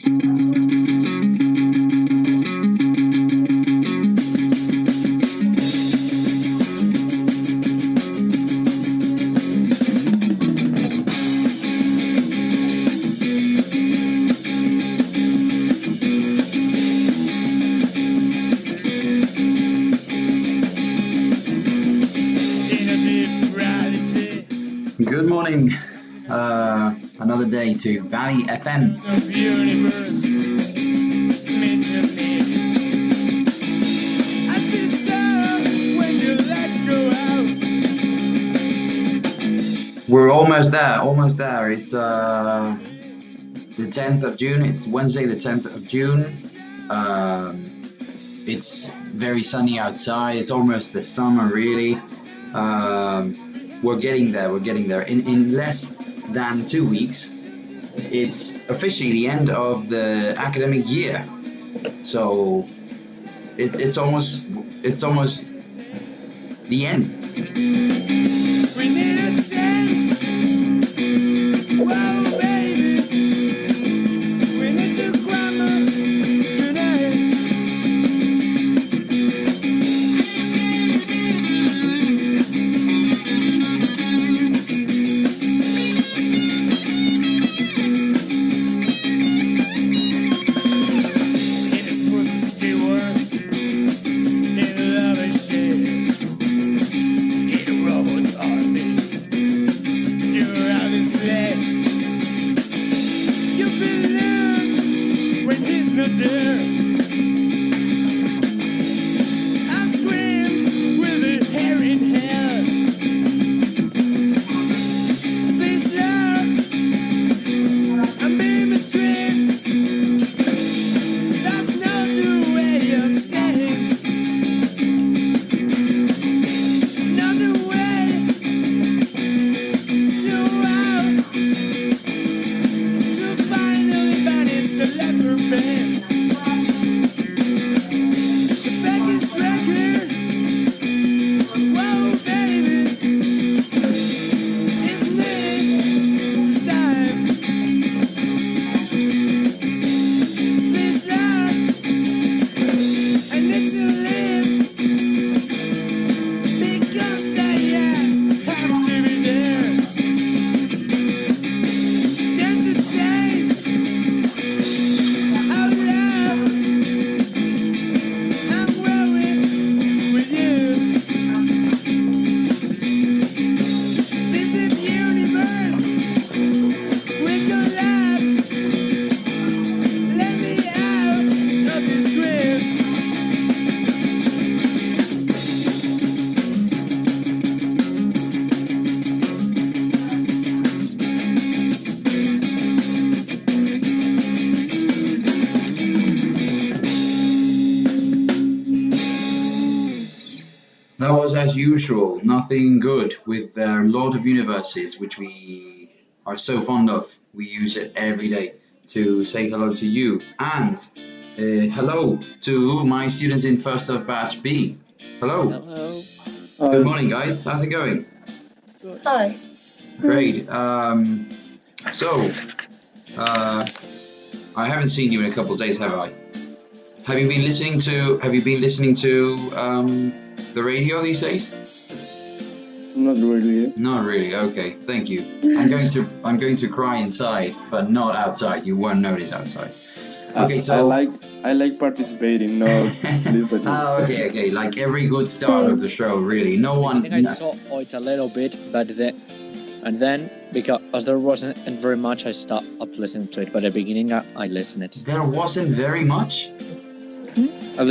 Good morning. Another day to Valley FM. We're almost there. It's the 10th of June. It's Wednesday, the 10th of June. It's very sunny outside. It's almost the summer, really. We're getting there. In less than 2 weeks, it's officially the end of the academic year. So it's almost the end. We need a chance. Whoa, baby. We need to grammar tonight. That was, as usual, nothing good with a lot of universes, which we are so fond of. We use it every day to say hello to you. And hello to my students in first of Batch B. Hello. Hello. Good morning, guys. How's it going? Good. Hi. Great. I haven't seen you in a couple of days, have I? Have you been listening to the radio these days? Not really. Not really. Okay, thank you. I'm going to cry inside, but not outside. You won't notice outside. Okay, so I like participating, not listening. Oh, okay. Like every good start of the show, really. No one. I think I saw it a little bit, but then because there wasn't very much, I stopped listening to it. But at the beginning, I listened it. There wasn't very much. At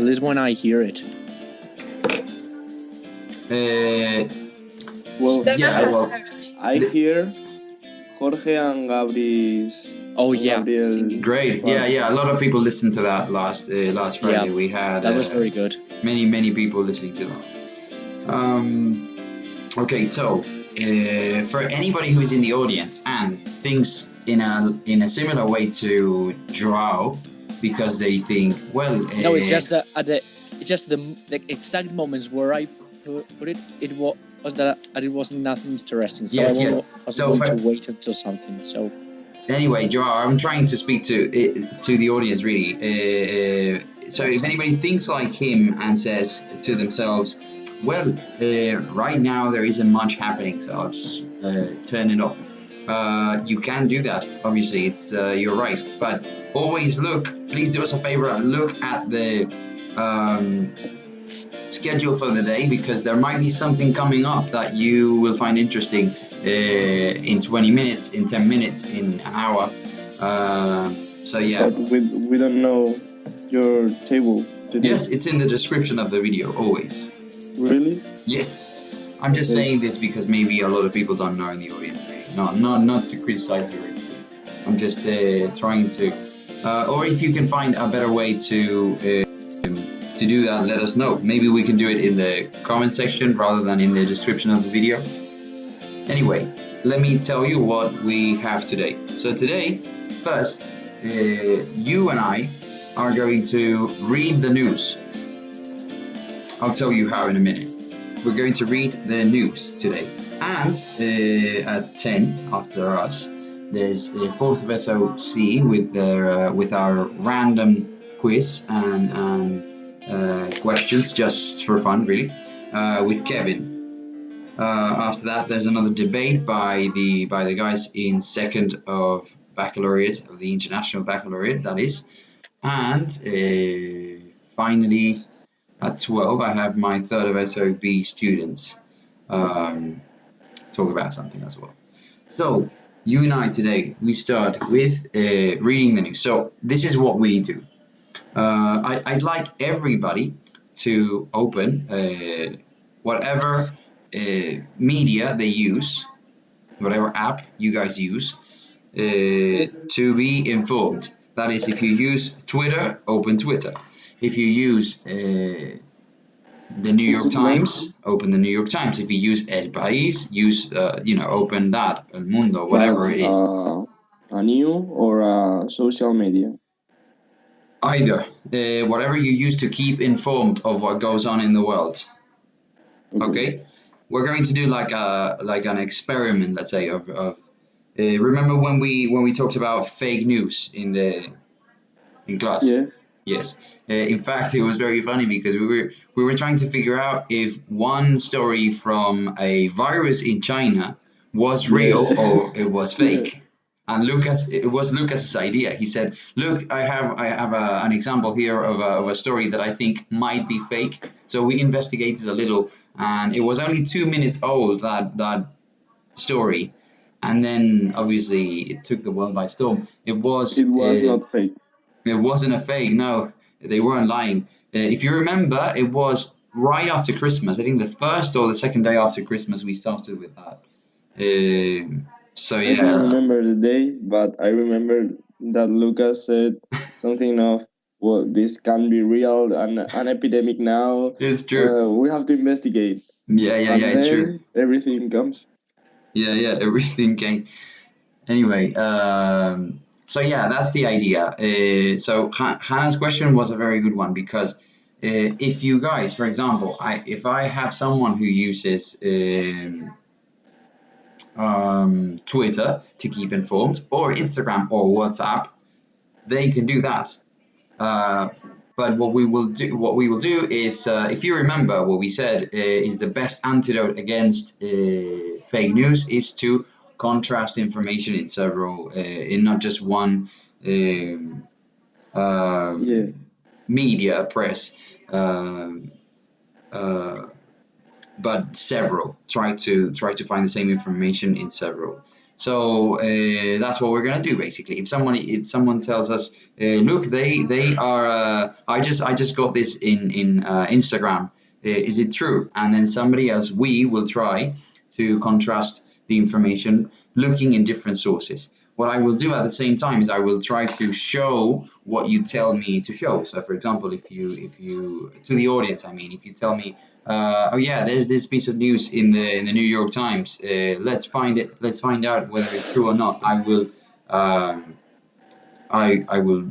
least when I hear it. I hear Jorge and Gabri's. Oh yeah, great. Yeah. A lot of people listened to that last Friday. Yeah, we had that was very good. Many people listening to that. Okay, so for anybody who's in the audience and thinks in a similar way to Joao, because they think, well, no, it's just the exact moments where I put it. It was that it wasn't nothing interesting. So yes. I was going to wait until something. So Anyway, Joao, I'm trying to speak to the audience really. So if anybody thinks like him and says to themselves, "Well, right now there isn't much happening, so I'll just turn it off." You can do that. Obviously, it's you're right, but always look. Please do us a favor. Look at the schedule for the day, because there might be something coming up that you will find interesting in 20 minutes, in 10 minutes, in an hour. So yeah. But we don't know your table today. Yes, it's in the description of the video, always. Really? Yes. I'm just saying this because maybe a lot of people don't know in the audience. Really. Not to criticize you. Really. I'm just trying to, or if you can find a better way to do that, let us know. Maybe we can do it in the comment section rather than in the description of the video. Anyway, let me tell you what we have today. So today, first, you and I are going to read the news. I'll tell you how in a minute. We're going to read the news today. And at 10 after us, there's the 4th of SOC with our random quiz and questions, just for fun, really, with Kevin. After that, there's another debate by the guys in 2nd of baccalaureate, of the international baccalaureate, that is. And finally, at 12, I have my 3rd of SOB students talk about something as well. So you and I today, we start with reading the news. So this is what we do. I'd like everybody to open whatever media they use, whatever app you guys use, to be informed. That is, if you use Twitter, open Twitter. If you use the New York Times, open the New York Times. If you use El País, use open that, El Mundo, whatever it is. A new or a social media? Either, whatever you use to keep informed of what goes on in the world. Okay, we're going to do like an experiment, let's say, of remember when we talked about fake news in class? Yeah. Yes. In fact, it was very funny because we were trying to figure out if one story from a virus in China was real or it was fake. And it was Lucas's idea. He said, "Look, I have an example here of a story that I think might be fake." So we investigated a little, and it was only 2 minutes old, that story, and then obviously it took the world by storm. It was not fake. It wasn't a fake. No, they weren't lying. If you remember, it was right after Christmas. I think the 1st or the 2nd day after Christmas we started with that. So yeah. I don't remember the day, but I remember that Lucas said something of, "Well, this can be real, an epidemic now. It's true. We have to investigate." Yeah, and it's then true. Everything comes. Yeah, everything came. Anyway, so yeah, that's the idea. So Hannah's question was a very good one, because if you guys, for example, if I have someone who uses Twitter to keep informed, or Instagram or WhatsApp, they can do that. But what we will do is, if you remember what we said, is the best antidote against fake news is to contrast information in several, in not just one media press, but several. Try to find the same information in several. So that's what we're gonna do basically. If someone tells us, look, they are, I just got this in Instagram. Is it true? And then somebody else, we will try to contrast the information looking in different sources. What I will do at the same time is I will try to show what you tell me to show. So for example, if you to the audience, I mean, if you tell me, oh yeah, there's this piece of news in the New York Times. Let's find out whether it's true or not. I will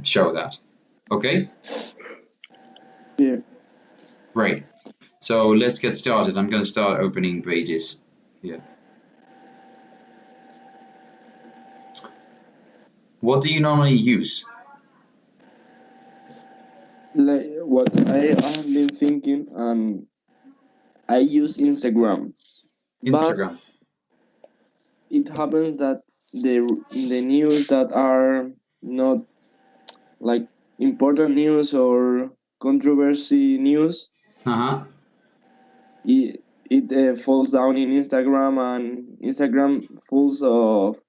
show that. Okay? Yeah. Great. So let's get started. I'm going to start opening pages here. What do you normally use? Like what I have been thinking, I use Instagram, but Instagram. it happens that the news that are not like important news or controversy news, Uh-huh. it falls down in Instagram, and Instagram falls of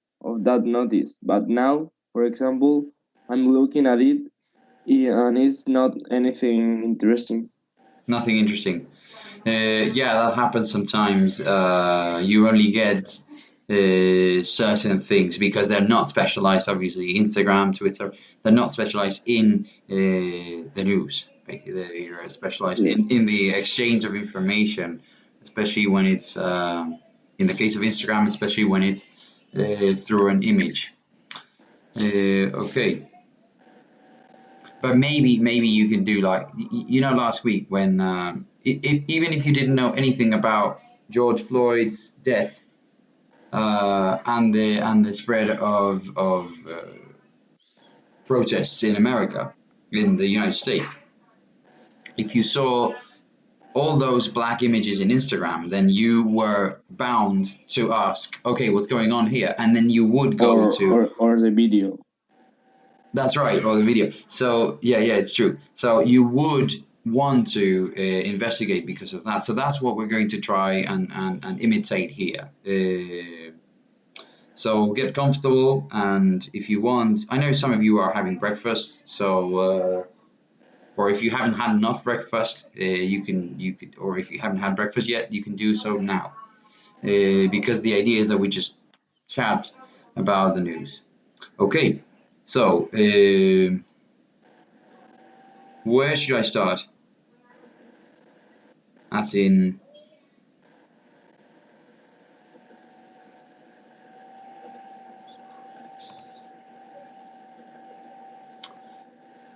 that notice. But now, for example, I'm looking at it, and it's not anything interesting. Nothing interesting. Yeah, that happens sometimes. You only get certain things because they're not specialized. Obviously, Instagram, Twitter, they're not specialized in the news. Basically, they're specialized Yeah. in the exchange of information, especially when it's in the case of Instagram, especially when it's through an image. Okay. But maybe you can do like last week when even if you didn't know anything about George Floyd's death and the spread of protests in America, in the United States, if you saw all those black images in Instagram, then you were bound to ask, okay, what's going on here? And then you would go to Or the video. That's right, or the video. So yeah, it's true. So you would want to investigate because of that. So that's what we're going to try and imitate here. So get comfortable, and if you want, I know some of you are having breakfast, so or if you haven't had enough breakfast, you could, or if you haven't had breakfast yet, you can do so now, because the idea is that we just chat about the news. Okay, so. Where should I start? As in,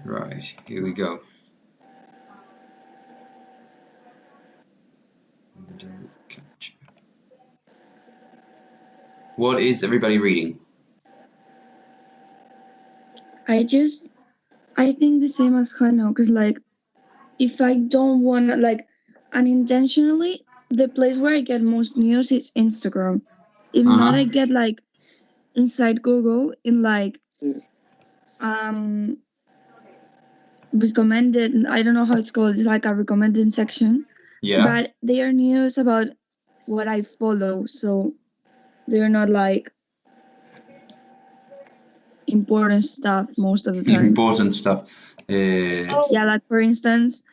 right, here we go. What is everybody reading? I think the same as Hannah, because like if I don't want to like unintentionally, the place where I get most news is Instagram. If not, I get like inside Google in like recommended. I don't know how it's called. It's like a recommended section. Yeah. But they are news about what I follow, so they're not like important stuff most of the time. Important stuff. Yeah, like for instance,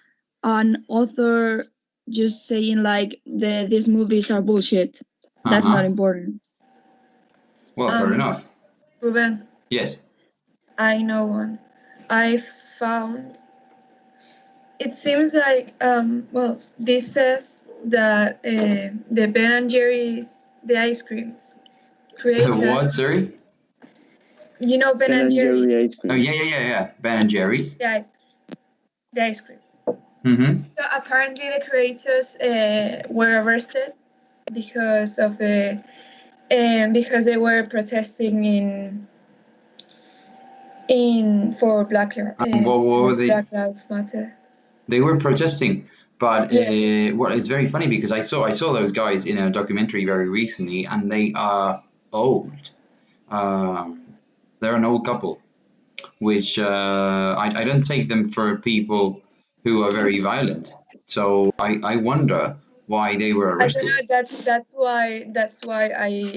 an author just saying like these movies are bullshit. That's not important. Well, fair enough. Ruben, Yes. I know one. I found. It seems like well, this says that the Ben and Jerry's the ice creams creators. What? Sorry. You know Ben and Jerry. ice cream. Oh yeah. Ben and Jerry's. The ice cream. Mm-hmm. So apparently the creators were arrested because of because they were protesting in for Black what were they? Black Lives Matter. They were protesting, but Yes. well, it's very funny because I saw those guys in a documentary very recently, and they are old. They're an old couple, which I don't take them for people who are very violent. So I wonder why they were I don't arrested. know. That's why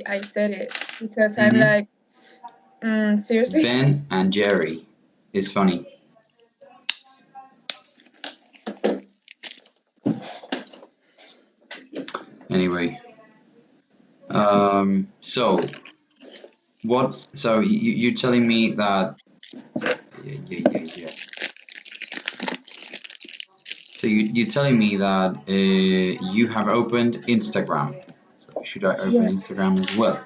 I said it because I'm Mhm. like, seriously. Ben and Jerry is funny. Anyway, so what? So you're telling me that? Yeah. So you're telling me that you have opened Instagram. So should I open Yes. Instagram as well?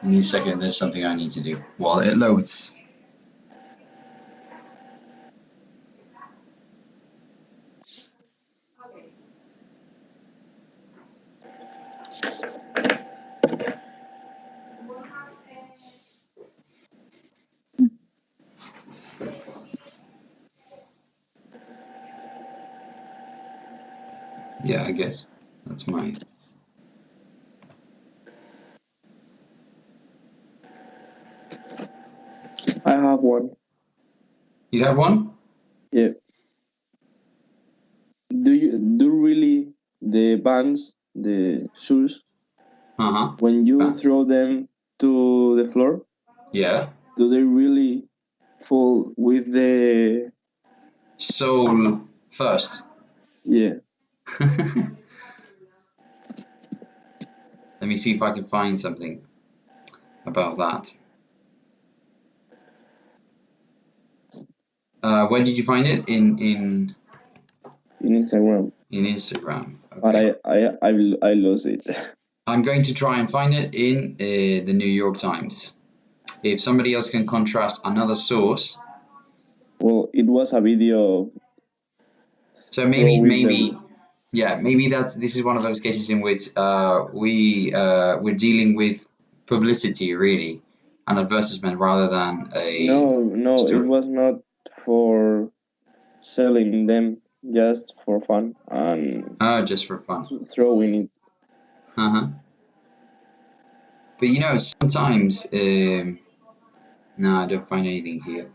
Give me a second, there's something I need to do while it loads. Yeah, I guess that's my. I have one. You have one? Yeah. Do really the bands, the shoes, when you Bands. throw them to the floor, Yeah. do they really fall with the Sole first. yeah? Let me see if I can find something about that. Where did you find it? In Instagram, Instagram. but Okay. I lost it. I'm going to try and find it in the New York Times. If somebody else can contrast another source. Well, it was a video. So maybe them. yeah, maybe this is one of those cases in which we're dealing with publicity, really, an advertisement rather than a No, it story. was not for selling them, just for fun and Just for fun. throwing it. But sometimes no, I don't find anything here.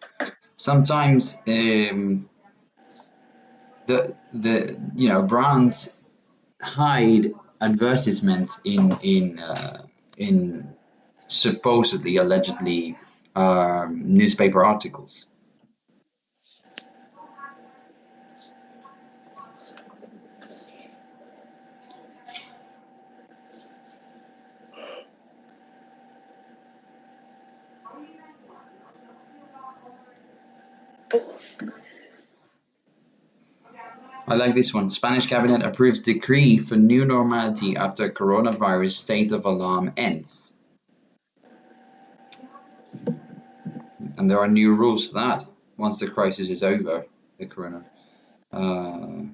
Sometimes the brands hide advertisements in supposedly allegedly newspaper articles. I like this one. Spanish cabinet approves decree for new normality after coronavirus state of alarm ends. And there are new rules for that once the crisis is over, the corona. Well,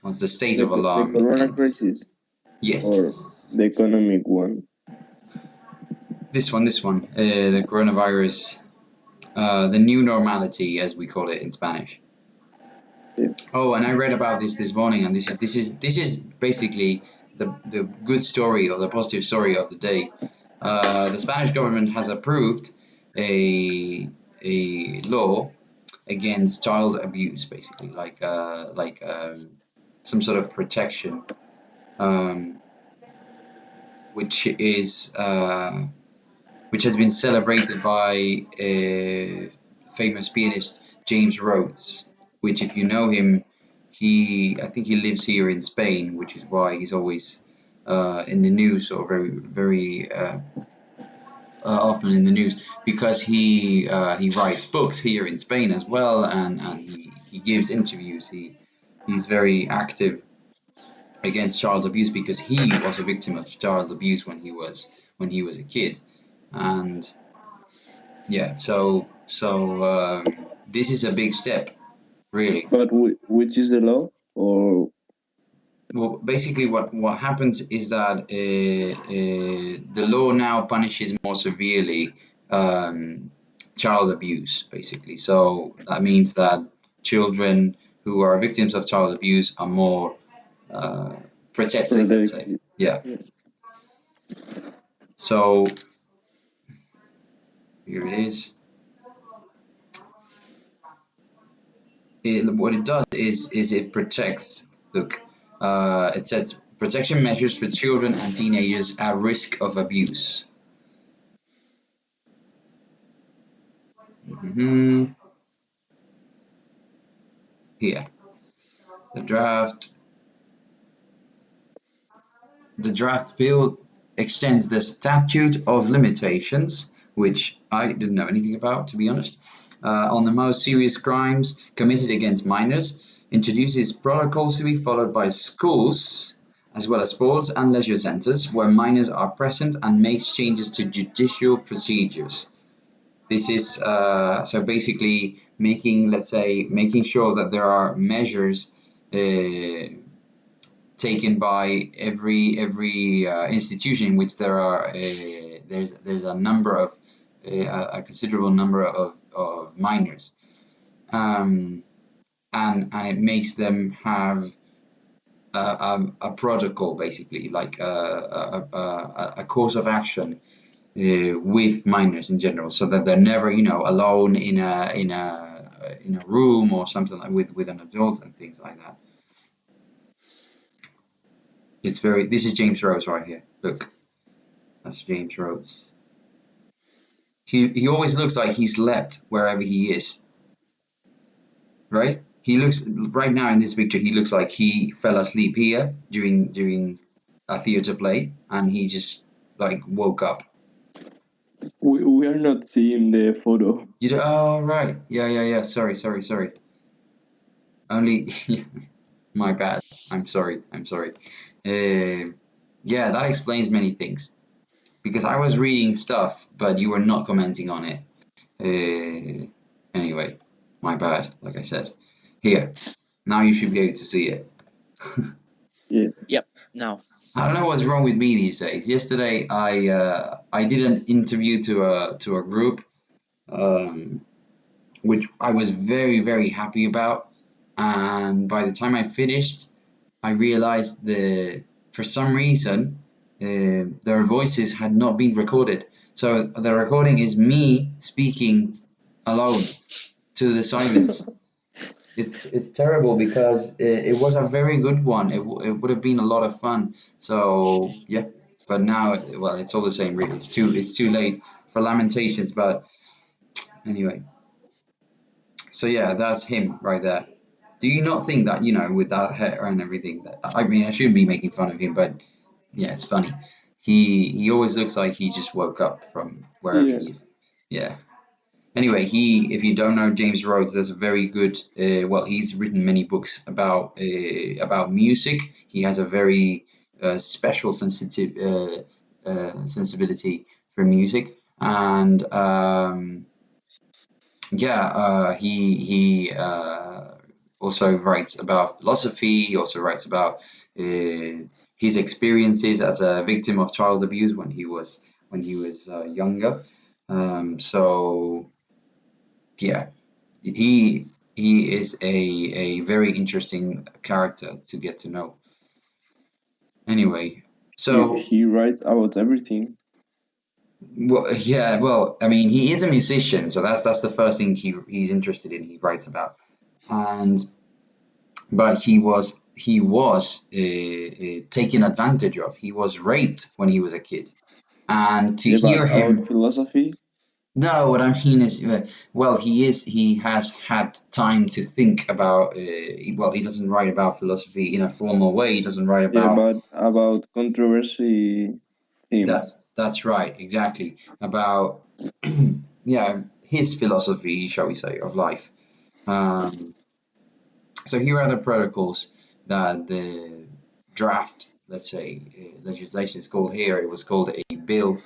once the state of The alarm corona ends. crisis or Yes. the economic one. This one. The coronavirus, the new normality, as we call it in Spanish. Yeah. Oh, and I read about this morning, and this is basically the good story or the positive story of the day. The Spanish government has approved a law against child abuse, basically, like some sort of protection, which is which has been celebrated by famous pianist James Rhodes, which, if you know him, I think he lives here in Spain, which is why he's always in the news, or very very often in the news, because he writes books here in Spain as well, and he gives interviews. He's very active against child abuse because he was a victim of child abuse when he was a kid, and yeah, this is a big step, really. But which is the law? Or Well, basically, what happens is that the law now punishes more severely child abuse, basically. So that means that children who are victims of child abuse are more protected, let's say. Yeah. So here it is. What it does is it protects. Look, it sets protection measures for children and teenagers at risk of abuse. Here, the draft. The draft bill extends the statute of limitations, which I didn't know anything about, to be honest, on the most serious crimes committed against minors, introduces protocols to be followed by schools, as well as sports and leisure centres where minors are present, and makes changes to judicial procedures. This is so basically making sure that there are measures taken by every institution in which there's a number of a considerable number of minors, and it makes them have a protocol, basically, like a course of action with minors in general, so that they're never, alone in a room or something like with an adult and things like that. It's very. This is James Rhodes right here. Look, that's James Rhodes. He always looks like he slept wherever he is, right? He looks right now in this picture. He looks like he fell asleep here during a theater play, and he just like woke up. We are not seeing the photo. Oh right, yeah. Sorry. Only my bad. I'm sorry. Yeah, that explains many things because I was reading stuff, but you were not commenting on it. Anyway, my bad. Like I said, here now you should be able to see it. Yeah. Yep. Now. I don't know what's wrong with me these days. Yesterday, I did an interview to a group, which I was very happy about, and by the time I finished, I realized for some reason their voices had not been recorded. So the recording is me speaking alone to the silence. It's terrible because it was a very good one. It would have been a lot of fun. So yeah, but now, well, it's all the same. Really, it's too late for lamentations. But anyway, so yeah, that's him right there. Do you not think that, with that hair and everything, that I mean, I shouldn't be making fun of him, but yeah, it's funny. He always looks like he just woke up from wherever Yeah. he is. Yeah. Anyway, if you don't know James Rhodes, there's a very good. Well, he's written many books about music. He has a very special sensibility for music, and yeah, he also writes about philosophy. He also writes about his experiences as a victim of child abuse when he was younger. So yeah, he is a very interesting character to get to know. Anyway, so He writes about everything. well, yeah, well, I mean, he is a musician, so that's the first thing he's interested in. He writes about, and but he was taken advantage of. He was raped when he was a kid, and to Yeah, but hear about him. philosophy. No, what I mean is, well, he has had time to think about. Well, he doesn't write about philosophy in a formal way. He doesn't write Yeah, about but about controversy that. themes. That's right, exactly. About yeah, his philosophy, shall we say, of life. Um, so here are the protocols that the draft, let's say, legislation is called here. It was called a bill.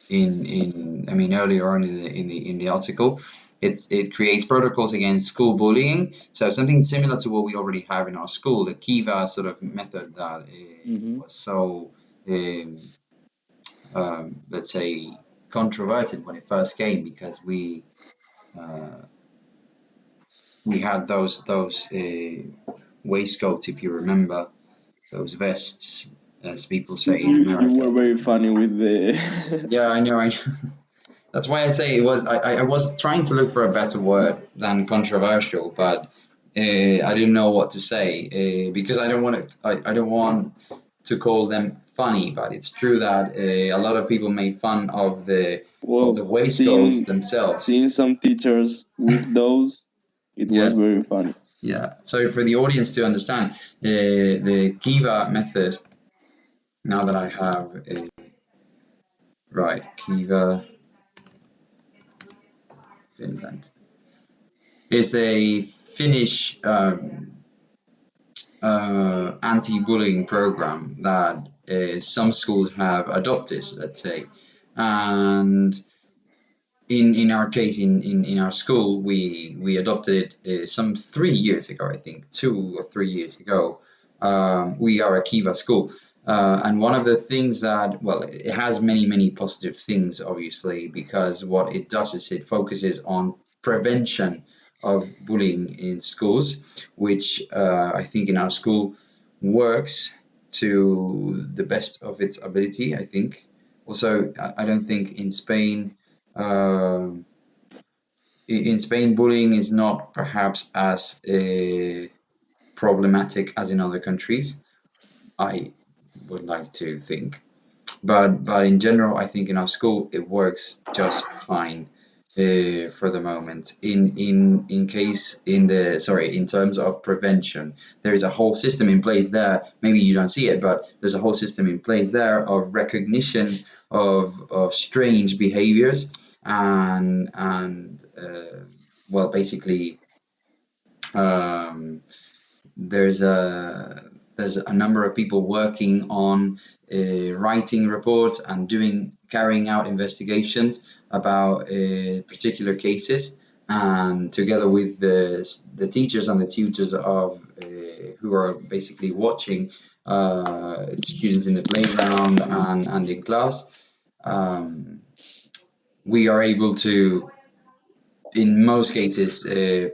In I mean earlier on in the article, it creates protocols against school bullying. So something similar to what we already have in our school, the Kiva sort of method that was so let's say controverted when it first came because uh, we had those waistcoats, if you remember, those vests, as people say in You America. were very funny with the. Yeah, I know. That's why I say it was. I was trying to look for a better word than controversial, but I didn't know what to say because I don't want it. I don't want to call them funny, but it's true that a lot of people made fun of the Well, waistcoats themselves. seeing some teachers with those, it was Yeah, very funny. yeah. So for the audience to understand, the Kiva method. Now that I have right, Kiva Finland is a Finnish anti-bullying program that some schools have adopted, let's say, and in our case in our school we adopted it some 3 years ago, I think 2 or 3 years ago. We are a Kiva school, and one of the things that, well, it has many positive things, obviously, because what it does is it focuses on prevention of bullying in schools, which I think in our school works to the best of its ability, I think. Also, I don't think in Spain, in Spain, bullying is not perhaps as problematic as in other countries. I would like to think, but in general, I think in our school it works just fine for the moment. In case in the sorry in terms of prevention, there is a whole system in place there. Maybe you don't see it, but there's a whole system in place there of recognition of strange behaviors and well, basically um, there's a number of people working on writing reports and carrying out investigations about particular cases, and together with the teachers and the tutors of who are basically watching students in the playground and in class, um, we are able to in most cases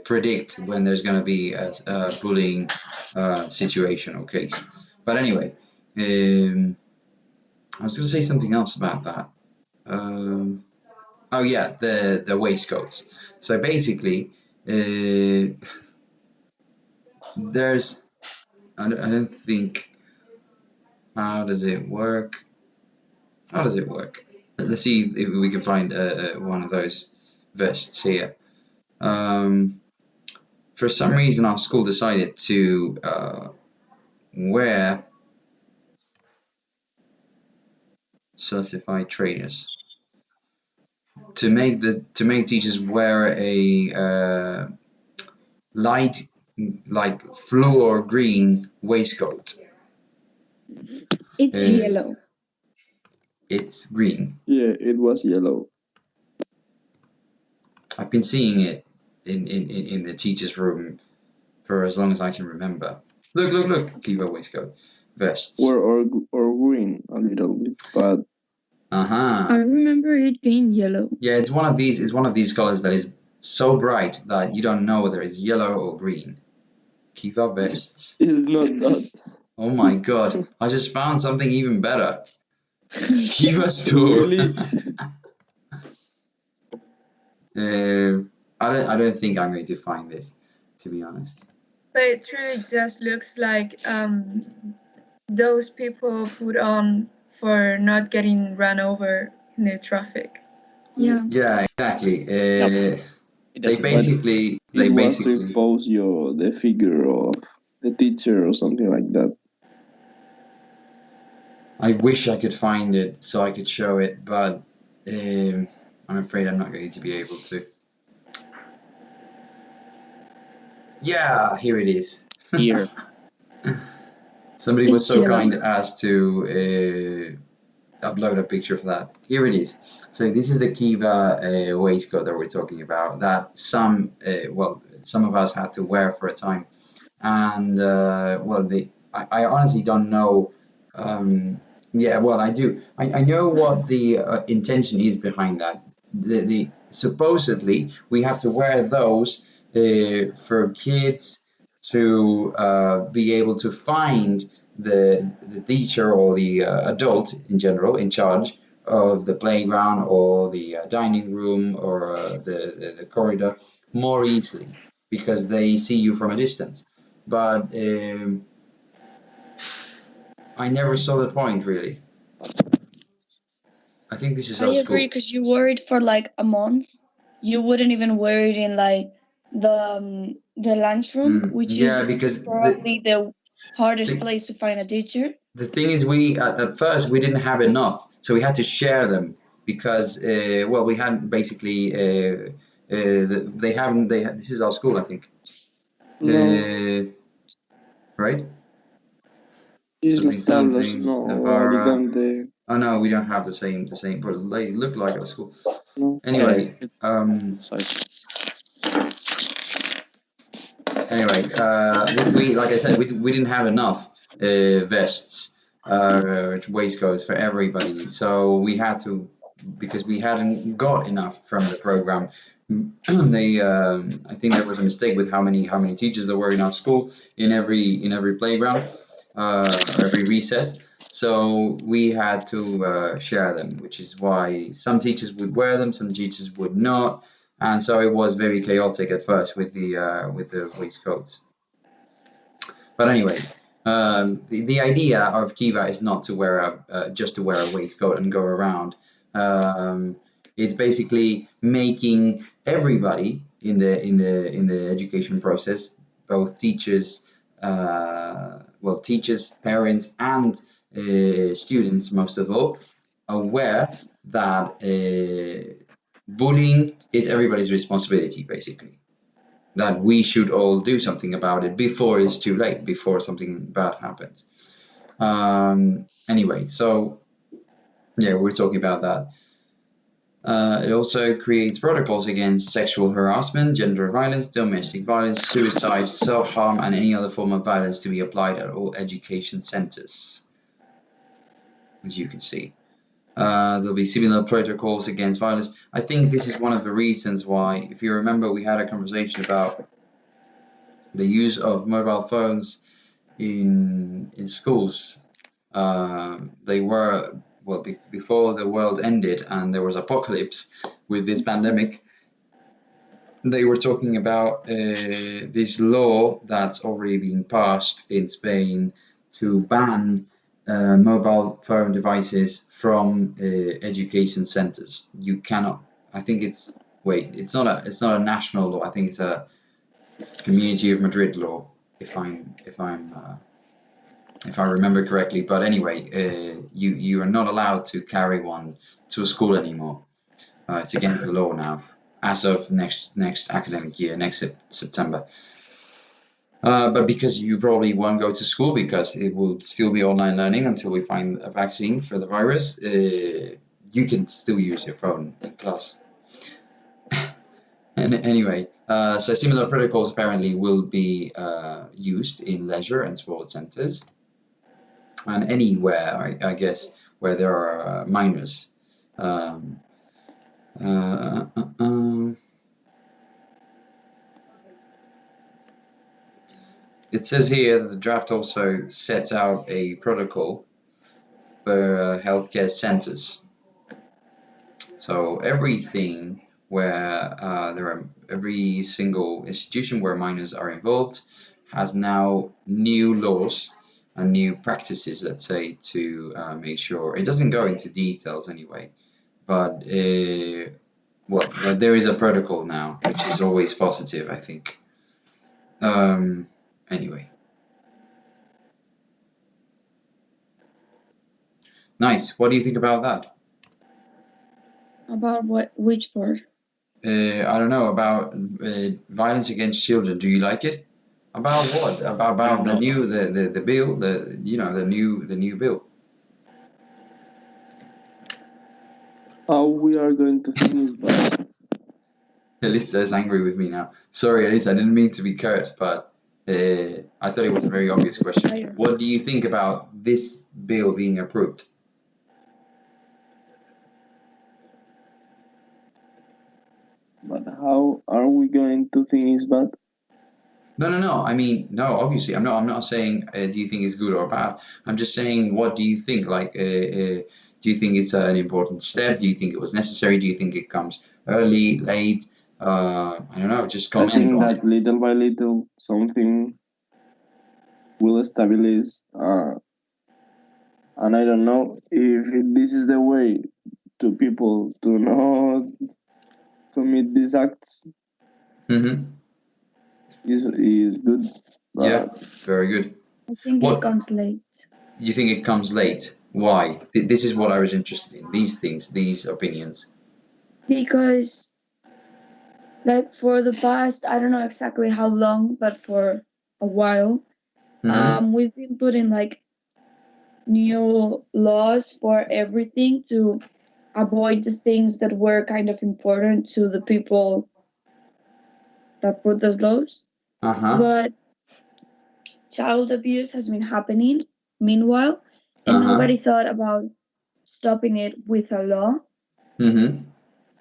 predict when there's going to be a bullying situation or case. But anyway, I was going to say something else about that. Oh yeah, the waistcoats. So basically, there's I don't think, how does it work? How does it work? Let's see if we can find one of those vests here. For some reason, our school decided to wear certified trainers to make teachers wear a light, like fluor green waistcoat. It's yellow. It's green. Yeah, it was yellow. I've been seeing it in the teacher's room for as long as I can remember. Look, Kiva waistcoat, vests. Or green a little bit, but I remember it being yellow. Yeah, it's one of these colors that is so bright that you don't know whether it's yellow or green. Kiva vests. it's not that. Oh my god, I just found something even better. Kiva store. Really? I don't think I'm going to find this, to be honest. But it really just looks like those people put on for not getting run over in the traffic. Yeah. Yeah, exactly. It They doesn't- basically It was to expose the figure of the teacher or something like that. I wish I could find it so I could show it, but I'm afraid I'm not going to be able to. Yeah, here it is. Here. Somebody was It's so yellow. kind as to upload a picture of that. Here it is. So this is the Kiva waistcoat that we're talking about, that some of us had to wear for a time, and I honestly don't know. Yeah, well, I do. I know what the intention is behind that. The supposedly we have to wear those for kids to be able to find the teacher or the adult in general in charge of the playground or the dining room or the corridor more easily because they see you from a distance. But I never saw the point really. I think this is I our agree, school. because you wore it for like a month. You wouldn't even wear it in like the lunchroom, which Yeah, is because probably the hardest the- place to find a teacher. the thing is, we at first we didn't have enough, so we had to share them because we hadn't basically they haven't this is our school, I think. No, Right? it's Something Las Tablas, something no, Navarra. Alicante, Oh no, we don't have the same, but they look like our school. no. Anyway, Sorry. we like I said, we didn't have enough vests, waistcoats for everybody, so we had to, because we hadn't got enough from the program. they I think there was a mistake with how many teachers there were in our school in every playground or every recess. So we had to share them, which is why some teachers would wear them, some teachers would not, and so it was very chaotic at first with the waistcoats. But anyway, the idea of Kiva is not to wear just to wear a waistcoat and go around. It's basically making everybody in the education process, both teachers, teachers, parents, and students, most of all, aware that bullying is everybody's responsibility, basically. That we should all do something about it before it's too late, before something bad happens. Anyway, so yeah, we're talking about that. It also creates protocols against sexual harassment, gender violence, domestic violence, suicide, self-harm, and any other form of violence to be applied at all education centers, as you can see. There'll be similar protocols against violence. I think this is one of the reasons why, if you remember, we had a conversation about the use of mobile phones in schools. They were before the world ended and there was apocalypse with this pandemic. They were talking about this law that's already being passed in Spain to ban mobile phone devices from education centers. You cannot. I think it's It's not a national law. I think it's a Community of Madrid law, if I remember correctly. But anyway, you are not allowed to carry one to a school anymore. It's against the law now, as of next academic year, next September. But because you probably won't go to school because it will still be online learning until we find a vaccine for the virus, you can still use your phone in class. And anyway, so similar protocols apparently will be used in leisure and sports centers and anywhere, I guess, where there are minors. It says here that the draft also sets out a protocol for healthcare centers. So everything where every single institution where minors are involved has now new laws and new practices, let's say, to make sure. It doesn't go into details anyway, but there is a protocol now, which is always positive, I think. Anyway. Nice. What do you think about that? About which part? I don't know, about violence against children. Do you like it? About what? About the new the bill, the new bill. How we are going to finish, but Elisa is angry with me now. Sorry, Elisa, I didn't mean to be curt, but I thought it was a very obvious question. What do you think about this bill being approved? but how are we going to finish? But No. I mean, no. Obviously, I'm not saying do you think it's good or bad. I'm just saying, what do you think? Like, do you think it's an important step? Do you think it was necessary? Do you think it comes early, late? I don't know. Just I comment think on that it. little by little something will stabilize. And I don't know if this is the way to people to not commit these acts. Mm-hmm. Is good. Yeah, very good. I think What it comes late. you think it comes late? Why? This is what I was interested in. These things, these opinions. Because, like, for the past, I don't know exactly how long, but for a while, Mm-hmm. we've been putting like new laws for everything to avoid the things that were kind of important to the people that put those laws. Uh-huh. But child abuse has been happening meanwhile, and Uh-huh. nobody thought about stopping it with a law. Mm-hmm.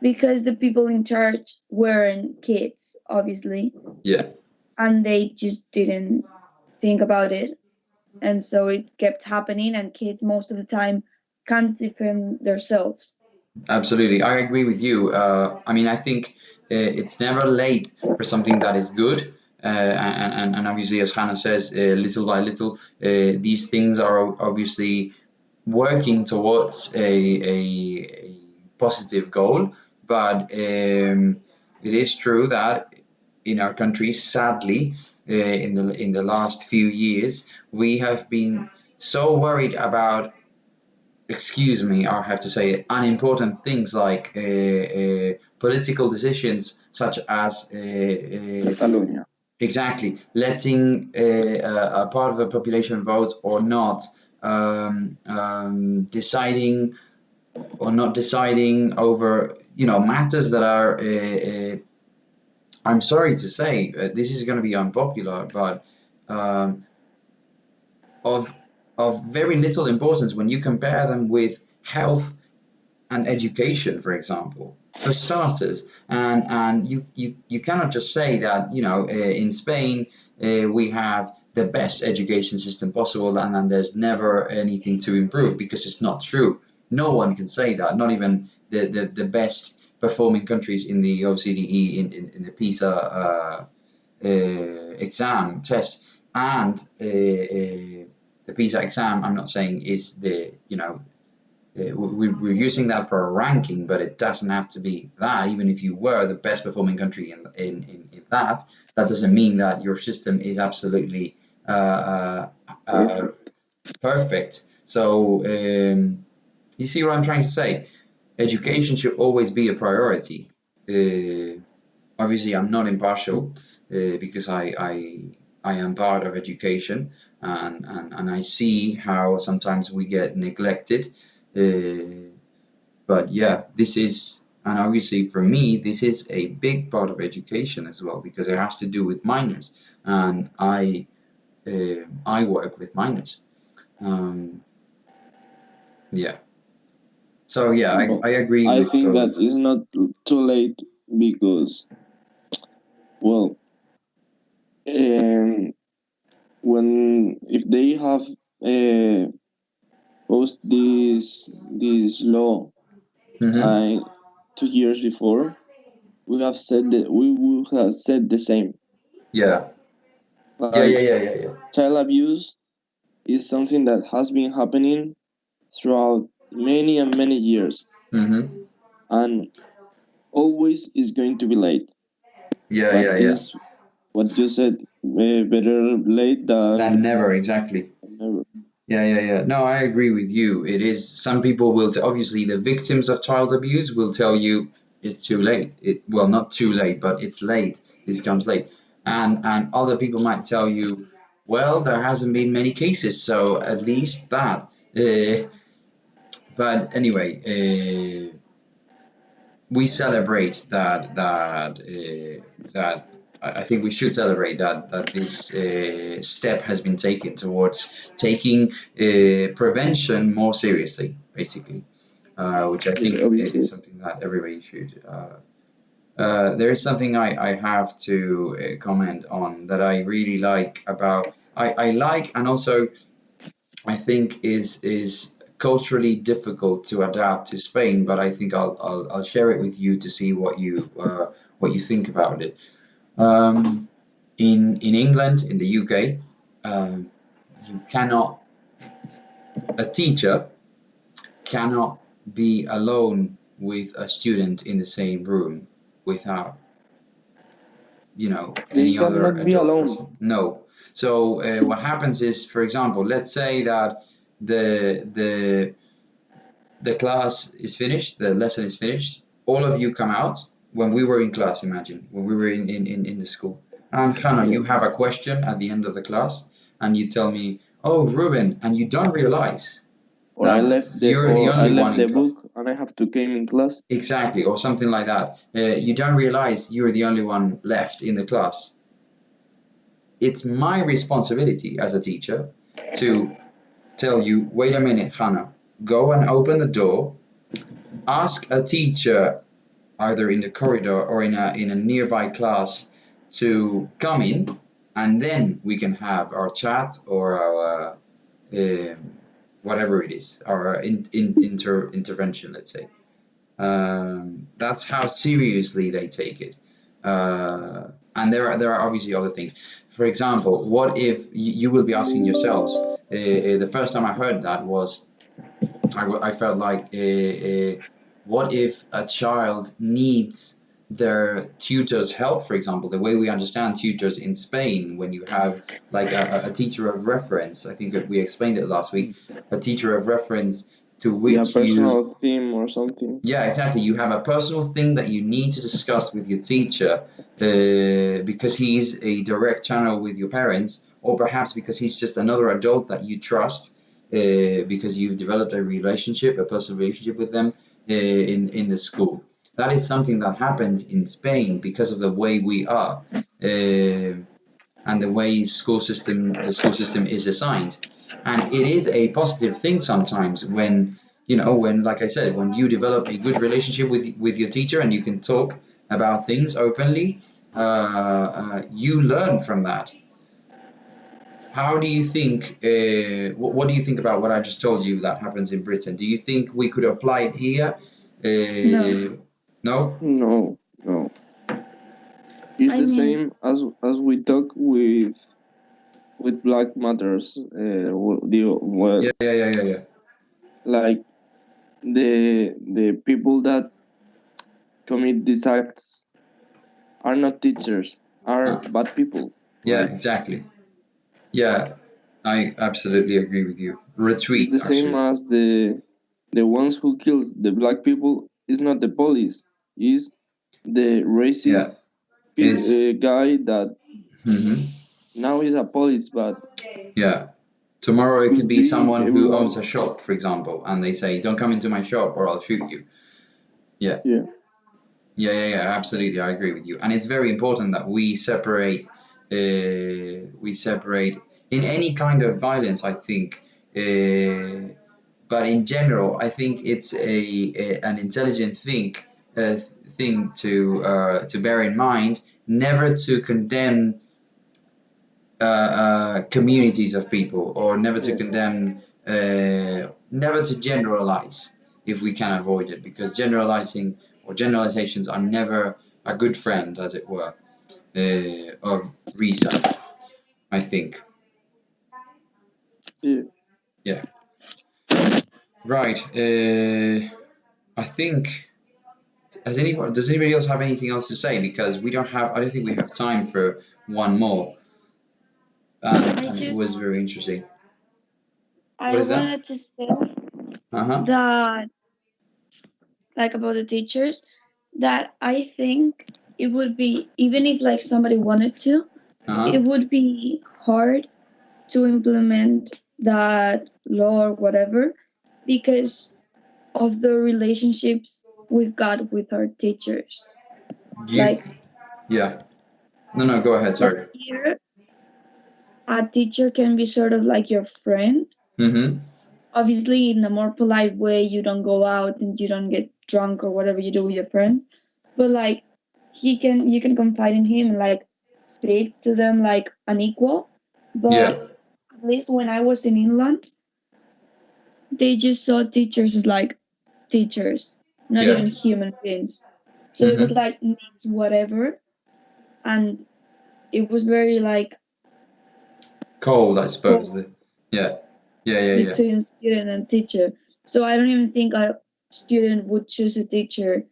because the people in charge weren't kids, obviously, Yeah, and they just didn't think about it. And so it kept happening, and kids most of the time can't defend themselves. absolutely. I agree with you. I mean, I think it's never late for something that is good. And obviously, as Hannah says, little by little, these things are obviously working towards a positive goal. But it is true that in our country, sadly, in the last few years, we have been so worried about, excuse me, I have to say it, unimportant things like political decisions, such as Catalonia. exactly letting a part of the population vote or not, deciding or not deciding over matters that are. I'm sorry to say, this is going to be unpopular, but um, of very little importance when you compare them with health and education, for example, for starters. And you cannot just say that in Spain we have the best education system possible, and there's never anything to improve, because it's not true. No one can say that, not even the best performing countries in the OCDE, in the PISA exam test, and the PISA exam. I'm not saying is the we're using that for a ranking, but it doesn't have to be that. Even if you were the best performing country in that, that doesn't mean that your system is absolutely perfect. So you see what I'm trying to say? Education should always be a priority. Obviously, I'm not impartial because I am part of education, and I see how sometimes we get neglected. But yeah, this is, and obviously for me, this is a big part of education as well, because it has to do with minors, and I work with minors. Um, yeah. So yeah, No, I agree I with think that both. it's not too late because, well, um, when if they have uh, post this law Mm-hmm. uh, 2 years before, we have said that we would have said the same. Yeah. Yeah. Yeah. Like Yeah. Yeah. Yeah. child abuse is something that has been happening throughout many and many years, Mm-hmm. and always is going to be late. Yeah. But Yeah. Yeah. is what you said, better late That than never, exactly. never. Yeah, yeah, yeah. No, I agree with you. It is, some people will obviously the victims of child abuse will tell you it's too late. Well, not too late, but it's late. This comes late. And other people might tell you, well, there hasn't been many cases, so at least that. But anyway, we celebrate that I think we should celebrate that this step has been taken towards taking prevention more seriously, basically, which I think it is Obviously, something that everybody should. There is something I have to comment on that I really like about I like, and also I think is culturally difficult to adapt to Spain, but I think I'll share it with you to see what you think about it. Um, in England, in the UK, you cannot a teacher cannot be alone with a student in the same room without they any other cannot be adult alone. person. No. So what happens is, for example, let's say that the the the class is finished, the lesson is finished, all of you come out. When we were in class, imagine, when we were in the school. And Hannah, Yeah. you have a question at the end of the class, and you tell me, oh, Ruben, and you don't realize that you're the Or I only one left in the class. book and I have to came in class. Exactly, or something like that. You don't realize you're the only one left in the class. It's my responsibility as a teacher to tell you, wait a minute, Hannah, go and open the door, ask a teacher either in the corridor or in a nearby class to come in, and then we can have our chat or our whatever it is, our intervention, let's say. That's how seriously they take it. And there are obviously other things. For example, what if you will be asking yourselves? The first time I heard that was I felt like what if a child needs their tutor's help, for example, the way we understand tutors in Spain, when you have like a teacher of reference, I think that we explained it last week, a teacher of reference to Yeah, which you, personal theme or something. yeah, exactly, you have a personal thing that you need to discuss with your teacher because he's a direct channel with your parents, or perhaps because he's just another adult that you trust because you've developed a relationship, a personal relationship with them in the school. That is something that happens in Spain because of the way we are and the way the school system is assigned. And it is a positive thing sometimes when, when, like I said, when you develop a good relationship with your teacher and you can talk about things openly, you learn from that. How do you think, what do you think about what I just told you that happens in Britain? Do you think we could apply it here? No. No? No, no. It's I the mean, same as we talk with Black Matters. Well, Yeah. like the people that commit these acts are not teachers, are Uh, bad people. yeah, Like, exactly. Yeah, I absolutely agree with you. it's Retweet, the same actually. as the ones who kills the black people is not the police, is the racist Yeah, is. guy that Hmm. now is a police, but Yeah. Tomorrow it could could be be someone who owns everyone. a shop, for example, and they say, "Don't come into my shop or I'll shoot you." Yeah. Yeah, Absolutely, I agree with you. And it's very important that we separate in any kind of violence, I think. But in general, I think it's an intelligent uh, thing to bear in mind, never to condemn communities of people, or never to yeah, condemn, never to generalize if we can avoid it, because generalizing or generalizations are never a good friend, as it were, of reason, I think. yeah. Yeah, right. I think. Does anybody else have anything else to say? Because I don't think we have time for one more, I and it just was very interesting. What I is that? wanted to say Uh-huh. that, like, about the teachers, that I think it would be, even if like somebody wanted to, it Uh-huh. would be hard to implement that law or whatever, because of the relationships we've got with our teachers. You, Like, yeah. No, go ahead. like Sorry. here, a teacher can be sort of like your friend. Mm-hmm. Obviously, in a more polite way, you don't go out and you don't get drunk or whatever you do with your friends. But like, you can confide in him and like speak to them like an equal. Yeah. But at least when I was in England, they just saw teachers as like teachers, not Yeah. even human beings. So it was Mm-hmm. like needs whatever, and it was very like Cold, I suppose. cold Yeah. Yeah. between student and teacher. So I don't even think a student would choose a teacher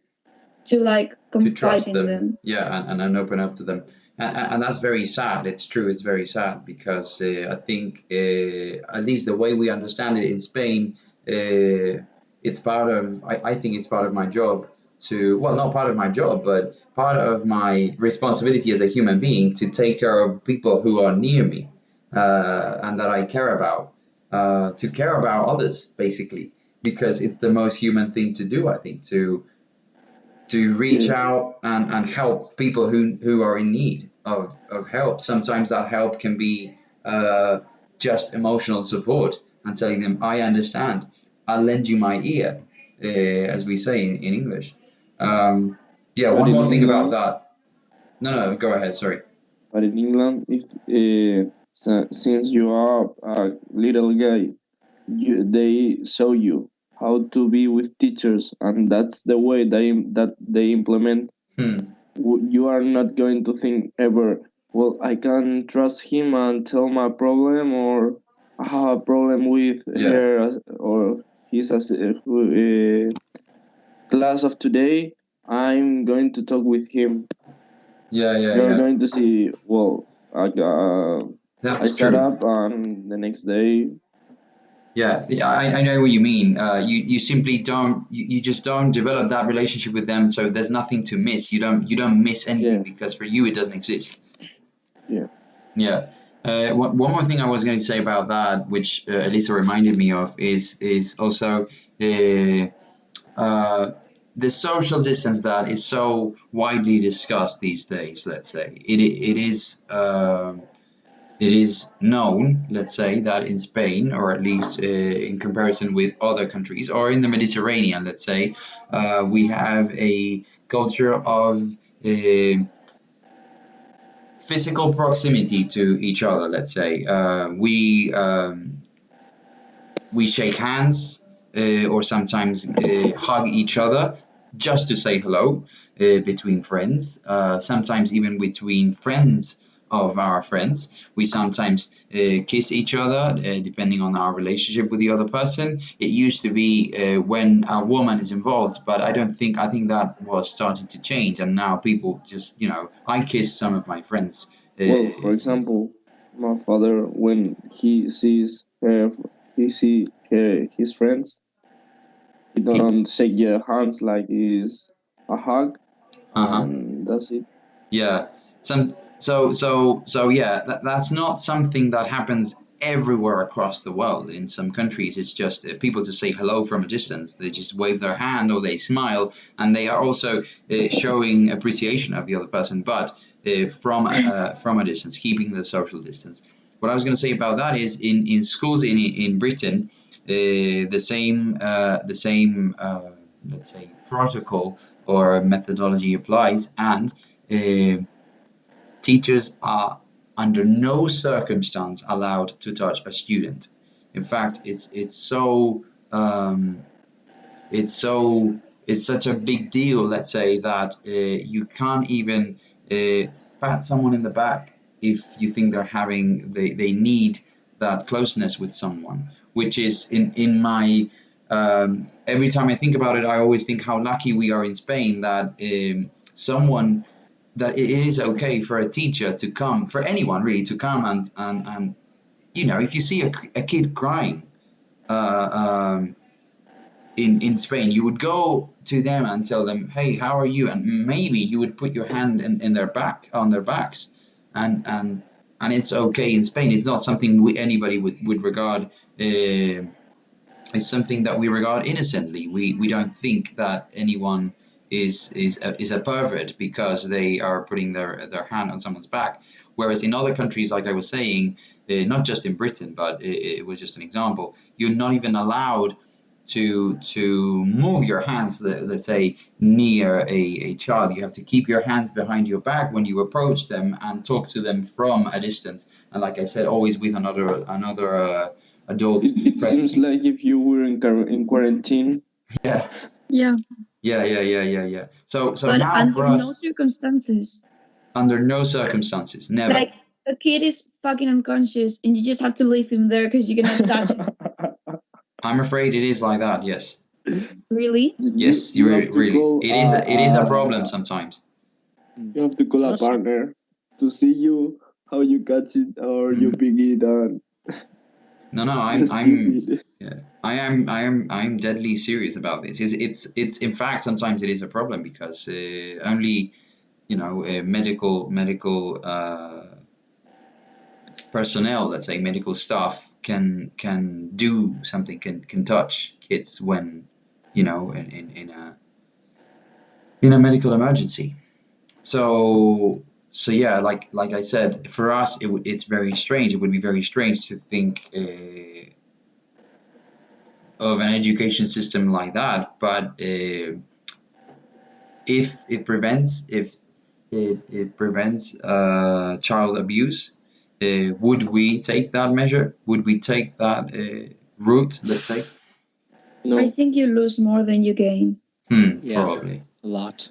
to like To confide trust in them. them. Yeah, and open up to them. And that's very sad. It's true. It's very sad because I think, at least the way we understand it in Spain, it's part of, I think it's part of my job to, well, not part of my job, but part of my responsibility as a human being to take care of people who are near me and that I care about, to care about others, basically, because it's the most human thing to do, I think, to reach Yeah, out and help people who are in need of help. Sometimes that help can be just emotional support and telling them, I understand, I'll lend you my ear, as we say in English. Um, Yeah, But one in more thing about England, that. No, go ahead. Sorry. but in England, if since you are a little guy, they show you how to be with teachers, and that's the way they implement. Hmm. You are not going to think ever, well, I can trust him and tell my problem, or I have a problem with Yeah. or his class of today. I'm going to talk with him. Yeah. Yeah. You're Yeah. going to see, well, I That's sat true. up and the next day, Yeah, I know what you mean. You simply don't you just don't develop that relationship with them, so there's nothing to miss. You don't miss anything yeah, because for you it doesn't exist. yeah. Yeah. One more thing I was going to say about that, which Elisa reminded me of, is also uh, uh, the social distance that is so widely discussed these days. Let's say it is known, let's say, that in Spain, or at least in comparison with other countries, or in the Mediterranean, let's say, we have a culture of uh, physical proximity to each other. Let's say we shake hands or sometimes hug each other just to say hello between friends. Sometimes even between friends of our friends, we sometimes kiss each other depending on our relationship with the other person. It used to be when a woman is involved, but I think that was starting to change, and now people just I kiss some of my friends. Well, for example, my father, when he see his friends, he He, don't shake their hands like it's a hug, uh-huh. and that's it. Yeah. So yeah, that's not something that happens everywhere across the world. In some countries, it's just people just say hello from a distance. They just wave their hand or they smile, and they are also showing appreciation of the other person, but from a distance, keeping the social distance. What I was going to say about that is in schools in Britain, the same let's say protocol or methodology applies, and uh, teachers are under no circumstance allowed to touch a student. In fact, it's so it's such a big deal. Let's say that you can't even pat someone in the back if you think they need that closeness with someone. Which is in my every time I think about it, I always think how lucky we are in Spain that someone that it is okay for a teacher to come, for anyone really to come and if you see a kid crying uh, um, in Spain, you would go to them and tell them, "Hey, how are you?" And maybe you would put your hand in their back on their backs, and and and it's okay in Spain. It's not something anybody would regard. It's something that we regard innocently. We don't think that anyone is a pervert because they are putting their hand on someone's back. Whereas in other countries, like I was saying, not just in Britain, but it was just an example, you're not even allowed to move your hands, let's say, near a child. You have to keep your hands behind your back when you approach them and talk to them from a distance. And like I said, always with another adult It seems present. like if you were in quarantine. Yeah, Yeah, yeah. So but now under for no us, circumstances. under no circumstances, never. Like a kid is fucking unconscious, and you just have to leave him there because you cannot touch him. I'm afraid it is like that. Yes, Really? yes, You have to really. call It is a problem sometimes. you have to call a Also, partner to see you how you catch it or you Mhm. pick it and No, just keep it. yeah, I'm deadly serious about this. It's in fact sometimes it is a problem because only medical personnel, let's say medical staff, can do something, can touch kids when in a medical emergency. So yeah, like I said, for us it's very strange. It would be very strange to think of an education system like that, but if it prevents child abuse, would we take that measure? Would we take that route? Let's say. No. I think you lose more than you gain. Yeah, Probably. a lot.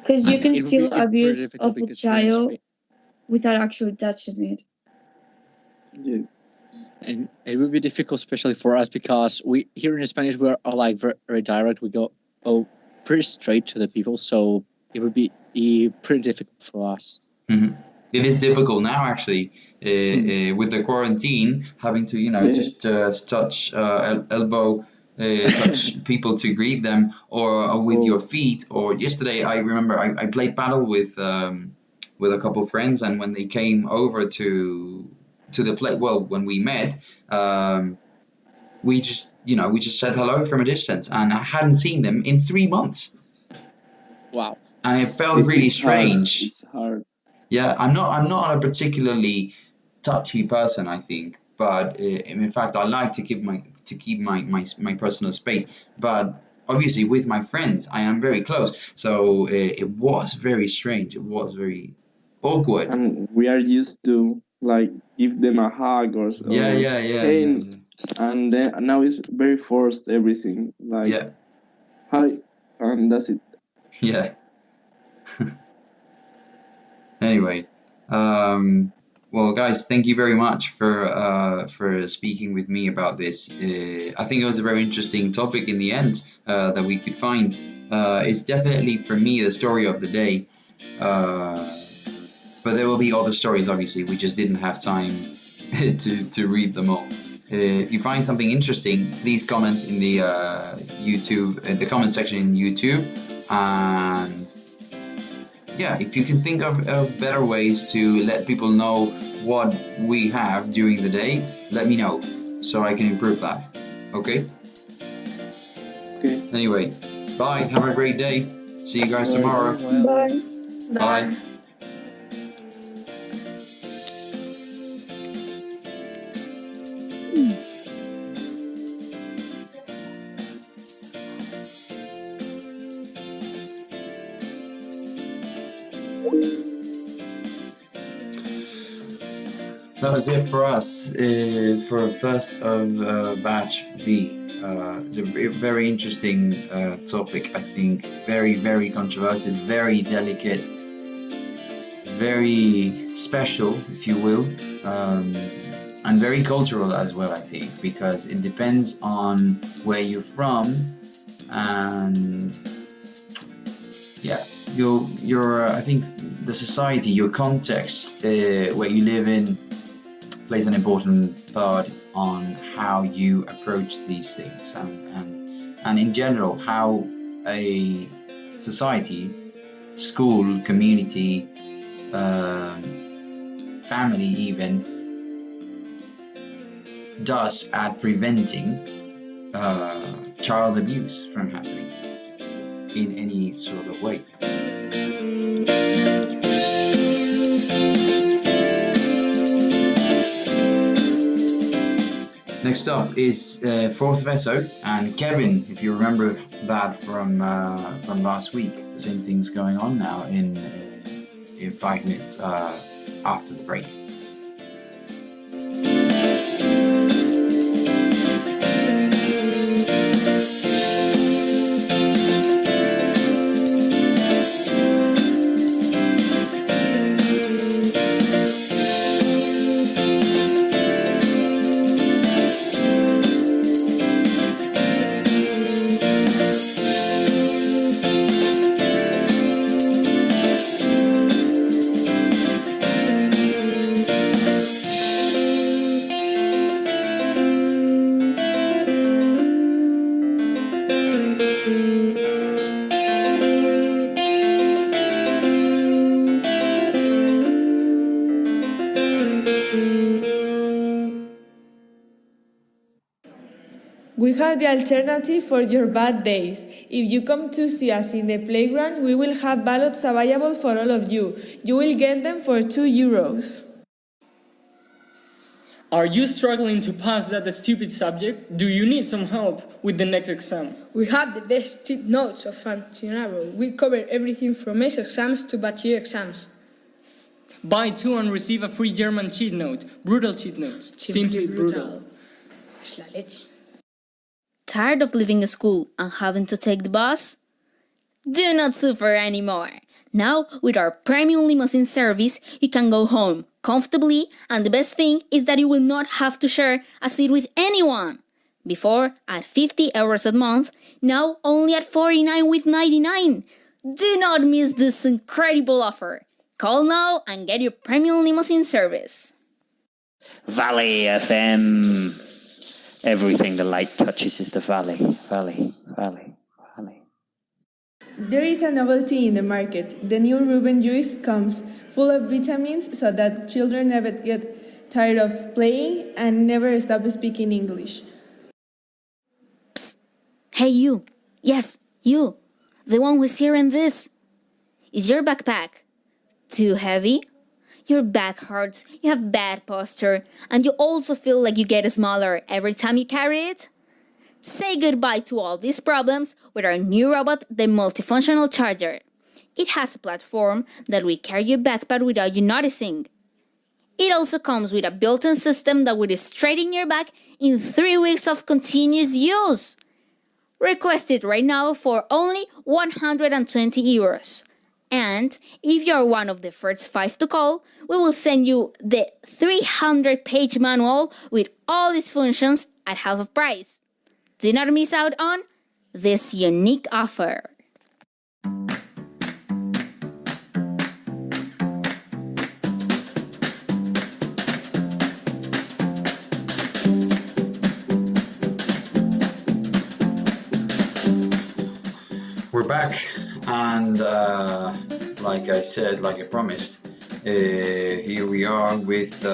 Because you Okay. can It would still be pretty abuse difficult of a because here in child Spain, without actually touching it. Yeah. and it would be difficult, especially for us, because we here in Spanish we are like very, very direct. We go pretty straight to the people, so it would be pretty difficult for us. It is difficult now, actually, with the quarantine, having to, just touch elbow, touch people to greet them, or with your feet. Or yesterday, I remember I played paddle with a couple of friends, and when they came over to the play, well, when we met, we just said hello from a distance, and I hadn't seen them in 3 months, Wow. and it felt really strange. It's hard. Yeah, I'm not a particularly touchy person, I think, but in fact, I like to keep my personal space. But obviously, with my friends, I am very close, so it was very strange. It was very awkward. And we are used to like give them a hug or Yeah. hey, and then now it's very forced everything like Yeah. hi, and that's it. Yeah. Anyway, well, guys, thank you very much for speaking with me about this. I think it was a very interesting topic in the end that we could find. It's definitely for me the story of the day, but there will be other stories. Obviously, we just didn't have time to read them all. If you find something interesting, please comment in the the comment section in YouTube, and yeah, if you can think of better ways to let people know what we have during the day, let me know so I can improve that. Okay? Okay. Anyway, bye. Have a great day. See you guys tomorrow. Well, Bye. Bye. That was it for us for first of batch B. It's a very interesting topic, I think. Very, very controversial, very delicate, very special, if you will, and very cultural as well, I think, because it depends on where you're from, and yeah, your I think the society, your context, where you live in, plays an important part on how you approach these things, and in general how a society, school, community, family even does at preventing child abuse from happening in any sort of way. Next up is fourth episode, and Kevin, if you remember that from last week, the same thing's going on now in 5 minutes after the break. We have the alternative for your bad days. If you come to see us in the playground, we will have ballots available for all of you. You will get them for €2. Are you struggling to pass that stupid subject? Do you need some help with the next exam? We have the best cheat notes of Fantinaro. We cover everything from ACE exams to BACH B exams. Buy 2 and receive a free German cheat note. Brutal cheat notes. Simply brutal. Es la leche. Tired of leaving school and having to take the bus? Do not suffer anymore. Now, with our premium limousine service, you can go home comfortably, and the best thing is that you will not have to share a seat with anyone. Before, at 50 euros a month, now only at 49,99. Do not miss this incredible offer. Call now and get your premium limousine service. Valley FM. Everything the light touches is the valley, valley, valley, valley. There is a novelty in the market. The new Reuben juice comes full of vitamins so that children never get tired of playing and never stop speaking English. Psst. Hey you. Yes, you. The one who's hearing this. Is your backpack too heavy? Your back hurts, you have bad posture, and you also feel like you get smaller every time you carry it? Say goodbye to all these problems with our new robot, the multifunctional charger. It has a platform that will carry your backpack without you noticing. It also comes with a built-in system that will straighten your back in 3 weeks of continuous use. Request it right now for only 120 euros. And if you're one of the first 5 to call, we will send you the 300-page manual with all its functions at half of price. Do not miss out on this unique offer. We're back, and like I said, like I promised, here we are with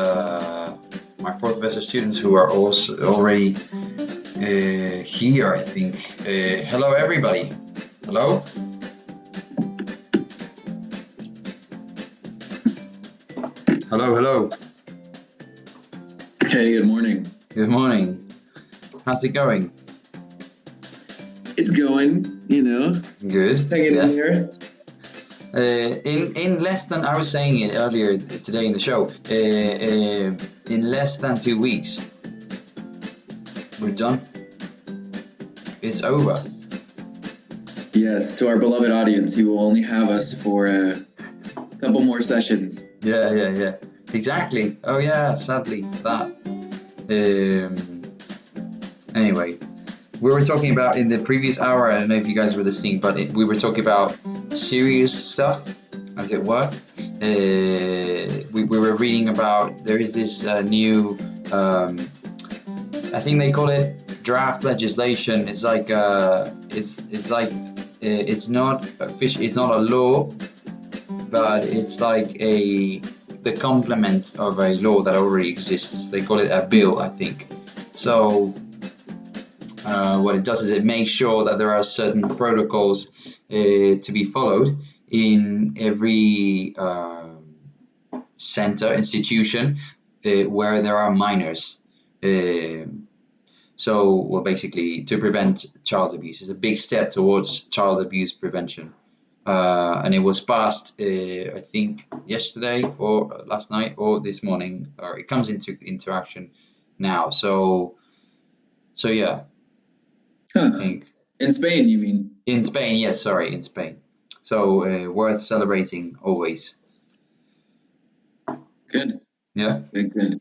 my fourth semester students who are also already here, I think. Hello everybody. Hello? Hello, hello. Hey, good morning. Good morning. How's it going? It's going, you know. Good. Hanging in here. In less than, I was saying it earlier today in the show, in less than 2 weeks, we're done. It's over. Yes, to our beloved audience, you will only have us for a couple more sessions. Yeah. Exactly. Oh yeah, sadly, that. Anyway, we were talking about in the previous hour, I don't know if you guys were listening, but we were talking about serious stuff, as it were. We were reading about, there is this new, I think they call it draft legislation. It's like, it's not official, it's not a law, but it's like the complement of a law that already exists. They call it a bill, I think. So what it does is it makes sure that there are certain protocols to be followed in every institution where there are minors. So basically to prevent child abuse. It's a big step towards child abuse prevention. And it was passed, I think, yesterday or last night or this morning, or it comes into action now. So yeah. Huh. I think. In Spain, you mean? In Spain, yes, sorry, in Spain. So worth celebrating always. Good. Yeah. Good.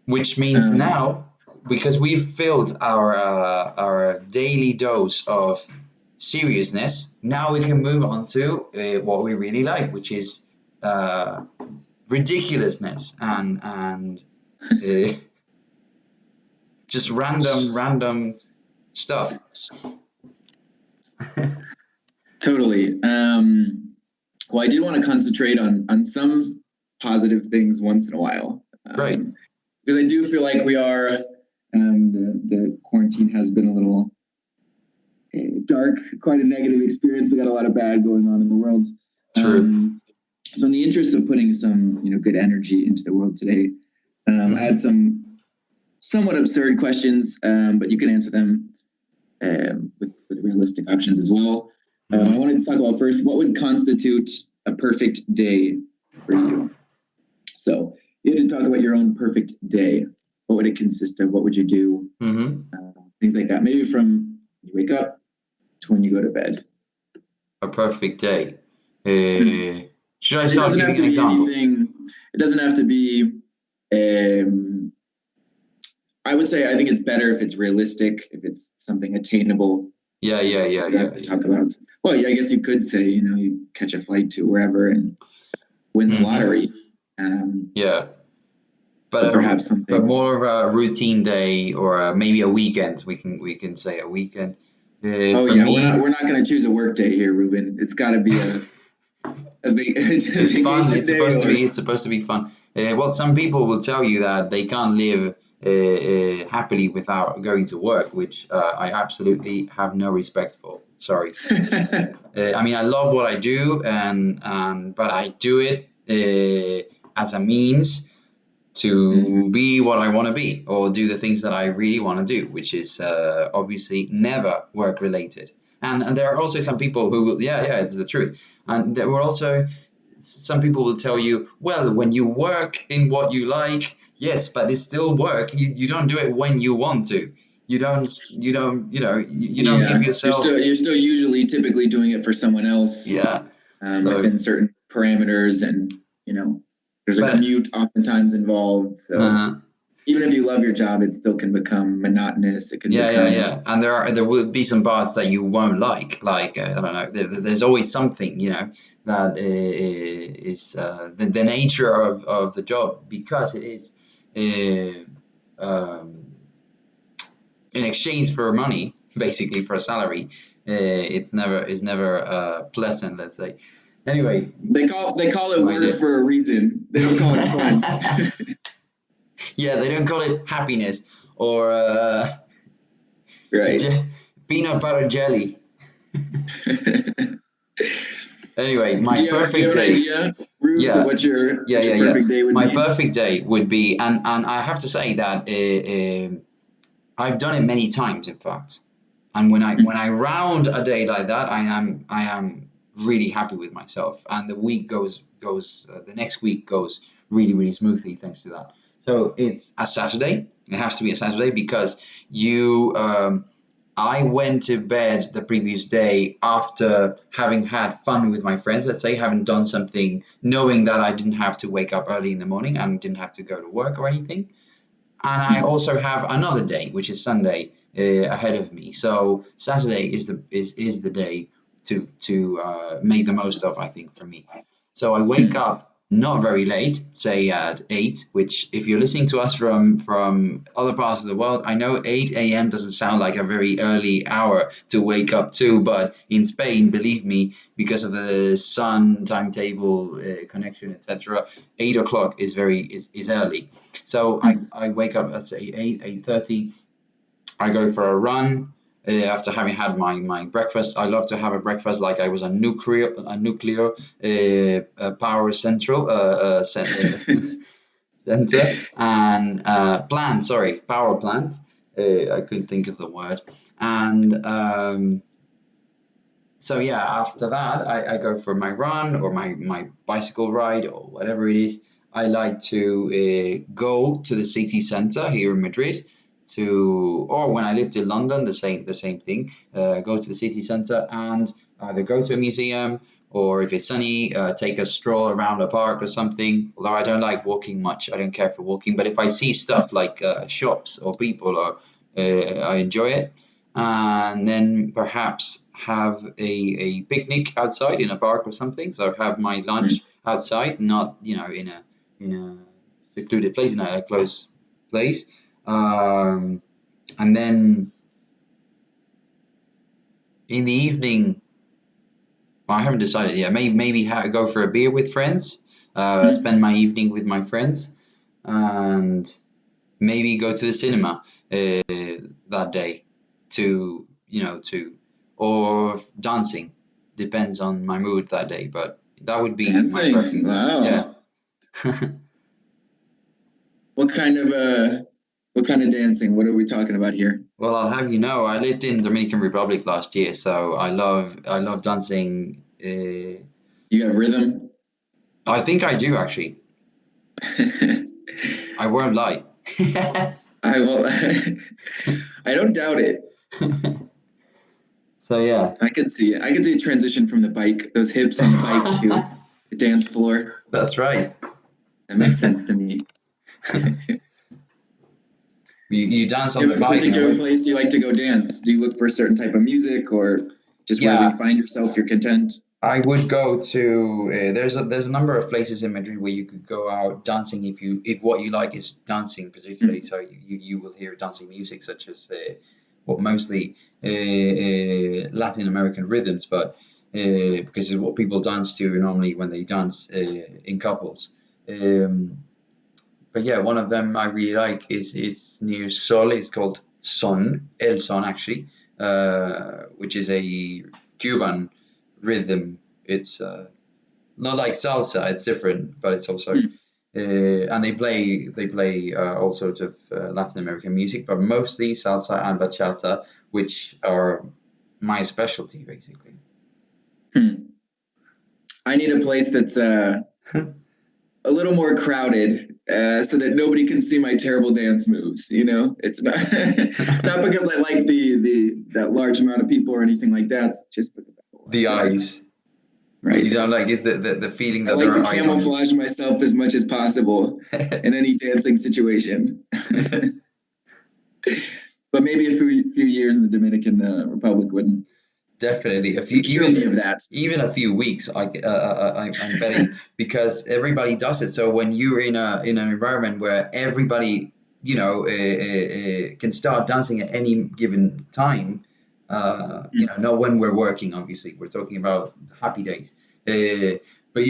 Which means now, because we've filled our daily dose of seriousness, now we can move on to what we really like, which is ridiculousness and just random stuff. Totally. Well, I did want to concentrate on some positive things once in a while. Right. Because I do feel like we are, the quarantine has been a little dark, quite a negative experience. We got a lot of bad going on in the world. True. So in the interest of putting some, good energy into the world today, I had some somewhat absurd questions, but you can answer them with realistic options as well. I wanted to talk about first, what would constitute a perfect day for you? So you had to talk about your own perfect day. What would it consist of? What would you do? Things like that. Maybe from you wake up to when you go to bed. A perfect day. Should I start giving an example? It doesn't have to be. I would say I think it's better if it's realistic, if it's something attainable. Yeah. You have to talk about. Well, yeah, I guess you could say, you catch a flight to wherever and win the lottery. But perhaps something. But more of a routine day, or maybe a weekend. We can say a weekend. We're not going to choose a work day here, Ruben. It's got to be it's fun. It's supposed to be fun. Well, some people will tell you that they can't live happily without going to work, which I absolutely have no respect for. Sorry. I mean, I love what I do, but I do it as a means to be what I want to be, or do the things that I really want to do, which is obviously never work related. And there are also some people who will, it's the truth. And there were also some people will tell you, well, when you work in what you like, yes, but it's still work. You don't do it when you want to. You don't give yourself. You're still usually typically doing it for someone else. Within certain parameters, and there's a commute oftentimes involved. So even if you love your job, it still can become monotonous. It can become. And there will be some parts that you won't like. Like I don't know. There's always something that is the nature of the job, because it is in exchange for money, basically for a salary. It's never pleasant, let's say. Anyway, they call it work for a reason. They don't call it fun. They don't call it happiness or peanut butter jelly. Anyway, my perfect day. Do you have an idea, Rubes, of what your perfect day would be? My perfect day would be, and I have to say that I've done it many times, in fact. And when I round a day like that, I am really happy with myself, and the week the next week goes really, really smoothly thanks to that. So it's a Saturday. It has to be a Saturday because I went to bed the previous day after having had fun with my friends, let's say, having done something, knowing that I didn't have to wake up early in the morning and didn't have to go to work or anything. And I also have another day, which is Sunday, ahead of me. So Saturday is the day to make the most of, I think, for me. So I wake up not very late, say at 8, which if you're listening to us from other parts of the world, I know 8 a.m. doesn't sound like a very early hour to wake up to, but in Spain, believe me, because of the sun, timetable, connection, etc., 8 o'clock is early. So I wake up at say 8:30. I go for a run. After having had my breakfast, I love to have a breakfast like I was a nuclear power center and power plant. I couldn't think of the word. And after that, I go for my run or my bicycle ride or whatever it is. I like to go to the city center here in Madrid. Or when I lived in London, the same thing. Go to the city centre and either go to a museum, or if it's sunny, take a stroll around a park or something. Although I don't like walking much, I don't care for walking. But if I see stuff like shops or people, I enjoy it. And then perhaps have a picnic outside in a park or something. So have my lunch outside, not in a secluded place, in a closed place. And then in the evening, I haven't decided yet. Maybe go for a beer with friends. Spend my evening with my friends, and maybe go to the cinema that day or dancing. Depends on my mood that day, but that would be dancing. My perfect. Wow. Yeah. What kind What kind of dancing? What are we talking about here? Well, I'll have you know, I lived in Dominican Republic last year, so I love dancing. You have rhythm? I think I do actually. I won't lie. I will. I don't doubt it. So yeah, I could see it. I could see a transition from the bike, those hips on the bike to the dance floor. that's right. That makes sense to me. You dance Do on you the have a bike. particular place you like to go dance? Do you look for a certain type of music, or just wherever you find yourself, you're content? I would go to there's a number of places in Madrid where you could go out dancing if what you like is dancing particularly. So you will hear dancing music such as mostly Latin American rhythms, but because it's what people dance to normally when they dance in couples. But yeah, one of them I really like is near Sol. It's called El Son actually, which is a Cuban rhythm. It's not like salsa; it's different, but it's also and they play all sorts of Latin American music, but mostly salsa and bachata, which are my specialty basically. I need a place that's a little more crowded, so that nobody can see my terrible dance moves. You know, it's not not because I like that large amount of people or anything like that. It's just because the eyes. Right. You don't like is the feeling that I like there to are eyes camouflage myself as much as possible in any dancing situation. But maybe a few years in the Dominican Republic wouldn't. Definitely, even a few weeks. I'm betting because everybody does it. So when you're in an environment where everybody, can start dancing at any given time, not when we're working. Obviously, we're talking about happy days. But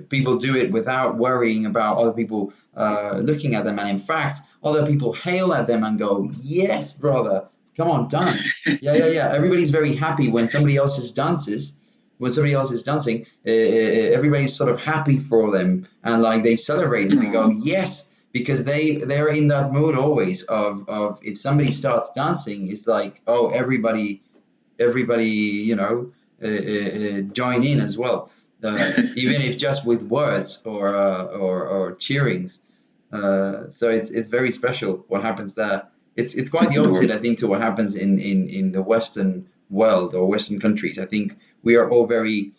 people do it without worrying about other people looking at them, and in fact, other people hail at them and go, "Yes, brother. Come on, dance." Yeah. Everybody's very happy when somebody else is dancing. Everybody's sort of happy for them and like they celebrate and they go, yes, because they're in that mood always of if somebody starts dancing, it's like, oh, everybody, join in as well, even if just with words or cheerings. So it's very special what happens there. It's quite the opposite, I think, to what happens in the Western world or Western countries. I think we are all very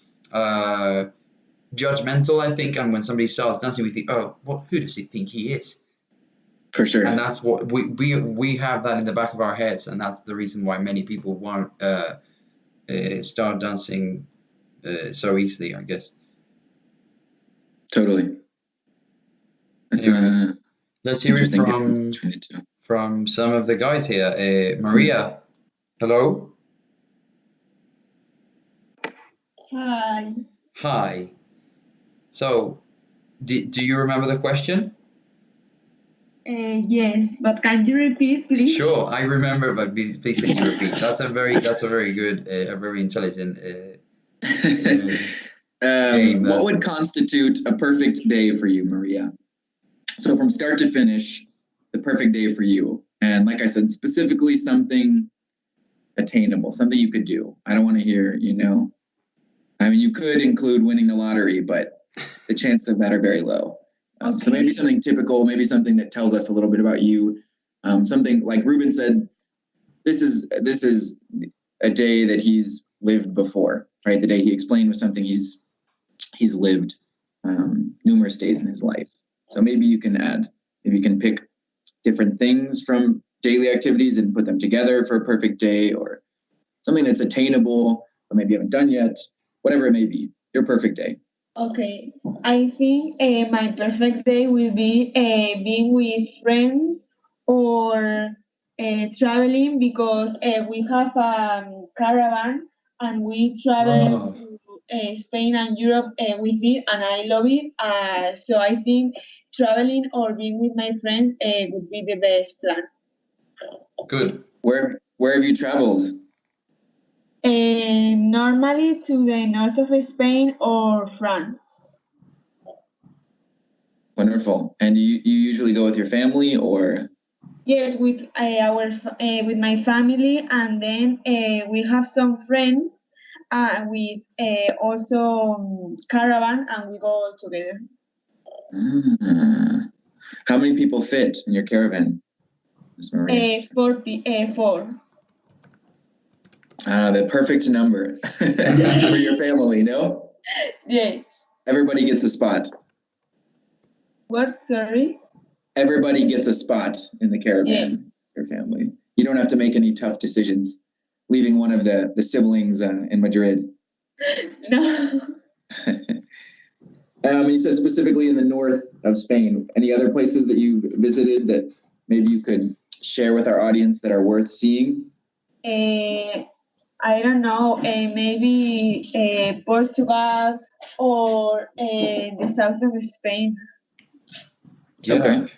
judgmental, I think, and when somebody starts dancing, we think, oh, who does he think he is? For sure. And that's what we have that in the back of our heads, and that's the reason why many people won't start dancing so easily, I guess. Totally. Anyway, let's hear it from some of the guys here. Maria, hello. Hi. So, do you remember the question? Yes, but can you repeat, please? Sure, I remember, but please can you repeat? That's a very good, a very intelligent game. What would constitute a perfect day for you, Maria? So from start to finish, the perfect day for you. And like I said, specifically something attainable, something you could do. I don't want to hear, I mean, you could include winning the lottery, but the chances of that are very low. Okay. So maybe something typical, maybe something that tells us a little bit about you. Something like Ruben said, this is a day that he's lived before, right? The day he explained was something he's lived numerous days in his life. So maybe you can pick different things from daily activities and put them together for a perfect day, or something that's attainable, but maybe you haven't done yet, whatever it may be, your perfect day. Okay, I think my perfect day will be being with friends or traveling, because we have a caravan and we travel to Spain and Europe with it, and I love it. So I think traveling or being with my friends would be the best plan. Good. Where have you traveled? Normally to the north of Spain or France. Wonderful. And you usually go with your family or? Yes, with with my family, and then we have some friends with also caravan, and we go all together. How many people fit in your caravan, Miss Maria? 4. The perfect number for your family, no? Yes. Everybody gets a spot. What? Sorry? Everybody gets a spot in the caravan, your family. You don't have to make any tough decisions, leaving one of the siblings in Madrid. No. You said specifically in the north of Spain. Any other places that you visited that maybe you could share with our audience that are worth seeing? I don't know, maybe Portugal or the south of Spain. Yeah. Okay.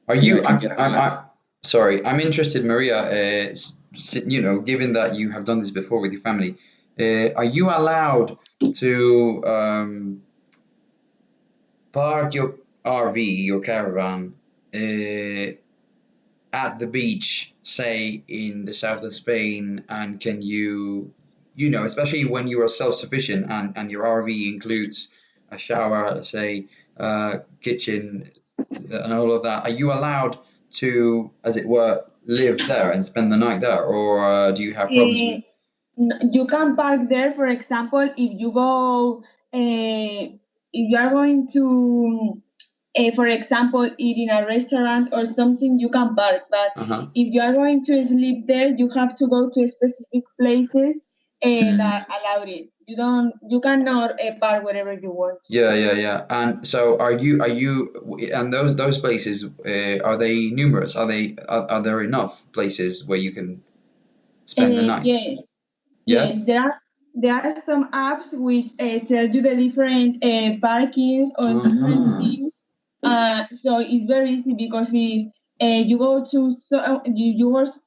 Are you? Yeah, sorry. I'm interested, Maria. Given that you have done this before with your family, are you allowed to park your RV, your caravan, at the beach, say in the south of Spain, and can you, especially when you are self-sufficient and your RV includes a shower, say, kitchen, and all of that, are you allowed to, as it were, live there and spend the night there, or do you have problems with? You can park there, for example, if you go, if you are going to, for example, eat in a restaurant or something, you can park. But if you are going to sleep there, you have to go to specific places that allow it. You cannot park wherever you want. Yeah. And so are you, and those places, are they numerous? Are there enough places where you can spend the night? Yes. Yeah? Yes, there are some apps which tell you the different parkings or different things. So it's very easy because if you go to if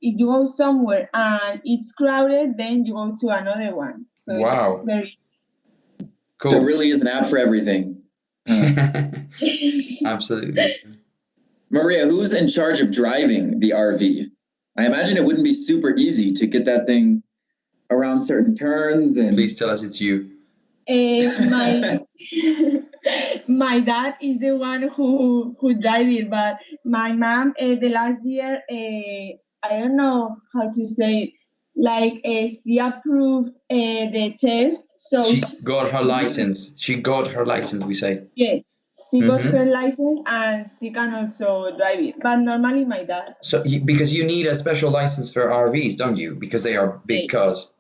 you go somewhere and it's crowded, then you go to another one. So Wow. It's very Cool. There really is an app for everything. Absolutely. Maria, who's in charge of driving the RV? I imagine it wouldn't be super easy to get that thing around certain turns. And please tell us it's you. My dad is the one who drives it, but my mom the last year I don't know how to say it, she approved the test, so she got her license. We say. Yes, she got her license and she can also drive it, but normally my dad. So because you need a special license for RVs, don't you? Because they are big cars.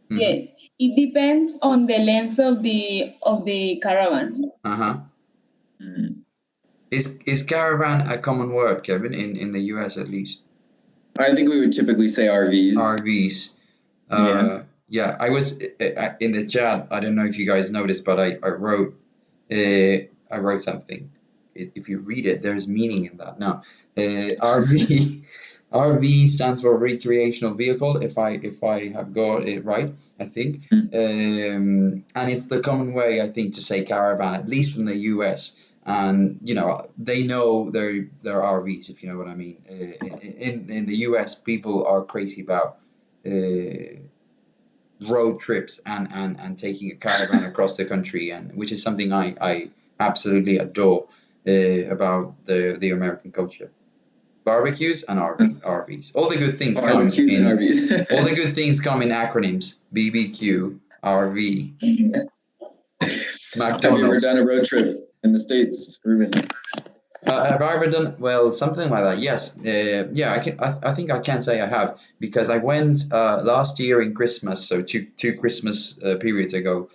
Yes, it depends on the length of the caravan. Is caravan a common word, Kevin, in the US at least? I think we would typically say RVs. RVs. Yeah, I was in the chat. I don't know if you guys noticed, but I wrote something. If you read it, there's meaning in that. No, RV. RV stands for recreational vehicle. If I have got it right, I think. And it's the common way, I think, to say caravan, at least from the US. And they know their RVs, if you know what I mean. In the US, people are crazy about road trips and taking a caravan across the country, and which is something I absolutely adore about the American culture. Barbecues and RVs. All the good things come in RVs. All the good things come in acronyms. BBQ, RV, McDonald's. Have you ever done a road trip in the States, Ruben? Have I ever done something like that? Yes. I think I can say I have, because I went last year in Christmas, so two Christmas periods ago.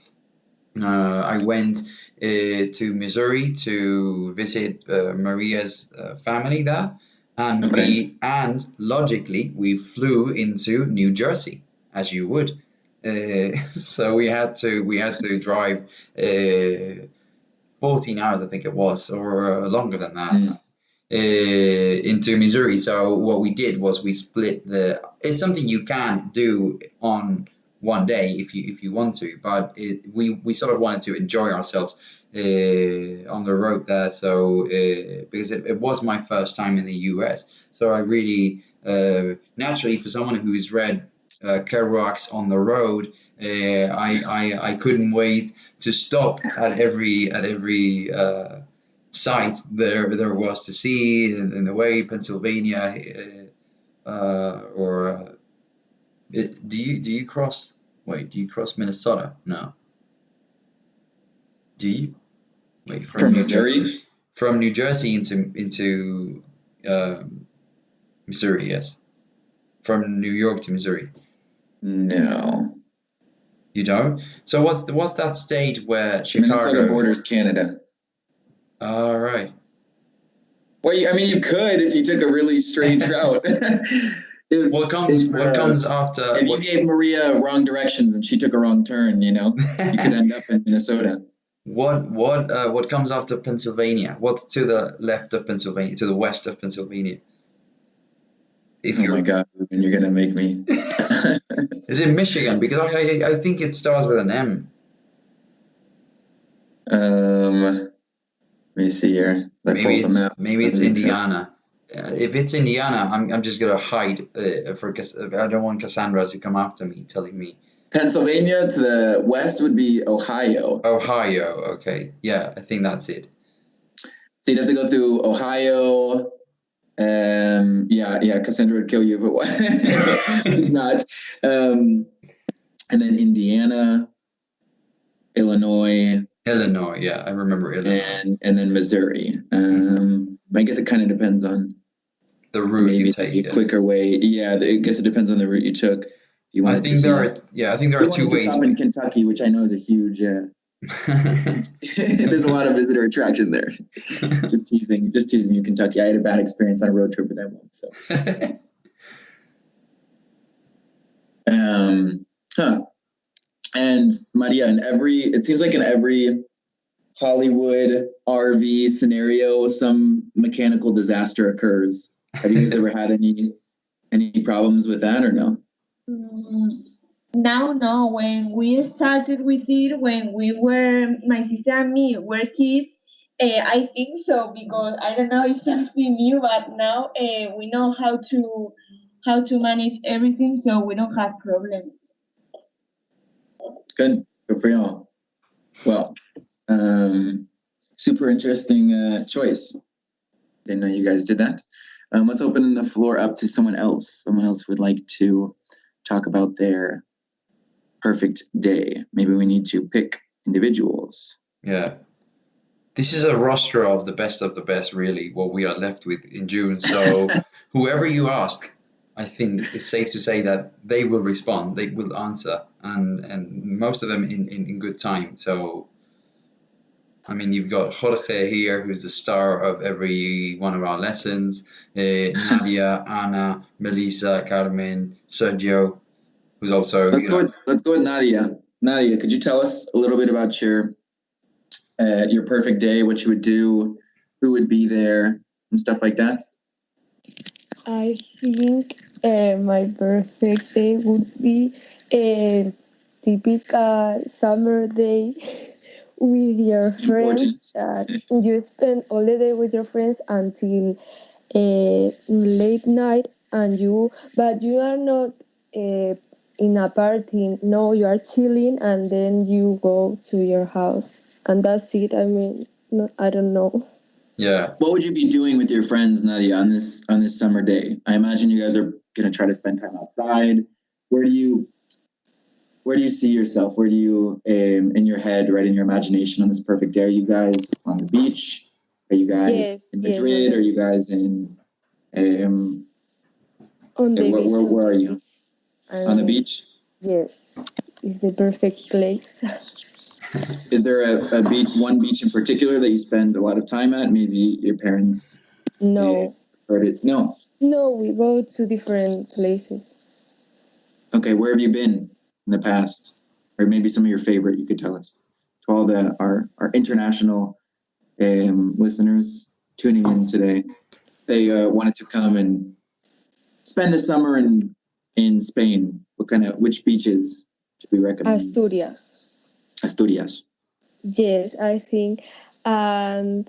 I went to Missouri to visit Maria's family there, and logically we flew into New Jersey, as you would. So we had to drive 14 hours, I think it was, or longer than that, into Missouri. So what we did was we split it's something you can do on one day if you want to, but we sort of wanted to enjoy ourselves on the road there. So because it was my first time in the US, so I really naturally, for someone who's read Kerouac's On the Road, I couldn't wait to stop at every site there was to see in the way, Pennsylvania, or do you cross? Wait, do you cross Minnesota? No. Do you? Wait, From Missouri? Jersey. From New Jersey into Missouri, yes. From New York to Missouri. No. You don't? So what's that state where Chicago? Minnesota borders Canada. All right. Well, I mean, you could if you took a really strange route. What comes after? If you gave Maria wrong directions and she took a wrong turn, you know, you could end up in Minnesota. What comes after Pennsylvania? What's to the left of Pennsylvania? To the west of Pennsylvania? Oh my God, then you're gonna make me. Is it Michigan? Because I think it starts with an M. Let me see here. Maybe it's Indiana. If it's Indiana, I'm just gonna hide because I don't want Cassandra to come after me, telling me. Pennsylvania to the west would be Ohio. Ohio, okay, yeah, I think that's it. So you'd have to go through Ohio. Yeah, Cassandra would kill you, but it's not. And then Indiana, Illinois. Illinois, yeah, I remember Illinois. And then Missouri. I guess it kind of depends on the route you take. Maybe a quicker way. Yeah, I guess it depends on the route you took. You I think there are two ways. Stop in Kentucky, which I know is a huge. There's a lot of visitor attraction there. Just teasing you, Kentucky. I had a bad experience on a road trip with that one. So, And Maria, it seems like in every Hollywood RV scenario, some mechanical disaster occurs. Have you guys ever had any problems with that or no? Now, no. When we started with it, when my sister and me were kids, I think so, because I don't know, it's something new, but now we know how to manage everything, so we don't have problems. Good for y'all. Well, super interesting choice. Didn't know you guys did that. Let's open the floor up to someone else. Someone else would like to talk about their perfect day. Maybe we need to pick individuals. Yeah. This is a roster of the best, really, what we are left with in June. So whoever you ask, I think it's safe to say that they will respond, they will answer, and most of them in good time. So, I mean, you've got Jorge here, who's the star of every one of our lessons. Nadia, Anna, Melissa, Carmen, Sergio, who's also... Let's go with Nadia. Nadia, could you tell us a little bit about your perfect day, what you would do, who would be there, and stuff like that? I think my perfect day would be a typical summer day with your friends. You spend all the day with your friends until late night, but you are not in a party. No, you are chilling, and then you go to your house, and that's it. I mean, no, I don't know. Yeah. What would you be doing with your friends, Nadia, on this summer day? I imagine you guys are going to try to spend time outside. Where do you see yourself? Where do you, in your head, right, in your imagination on this perfect day? Are you guys on the beach? Are you guys in Madrid? Yes. Are you guys in... on the beach. Where are you? On the beach? Yes. It's the perfect place. Is there a beach, one beach in particular that you spend a lot of time at? Maybe your parents? No. No. No, we go to different places. Okay, where have you been in the past? Or maybe some of your favorite you could tell us. To all our international listeners tuning in today. They wanted to come and spend a summer in Spain. Which beaches should we recommend? Asturias. Yes, I think. And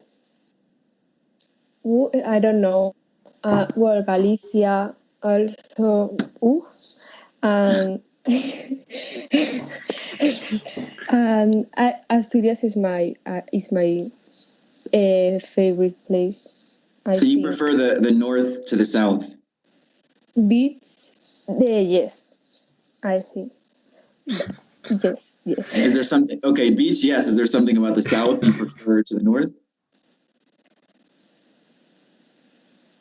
I don't know. Well, Galicia also. And and Asturias is my favorite place. So you prefer the north to the south? Beach, yes, I think. Yes. Is there something? Okay, beach, yes. Is there something about the south you prefer to the north?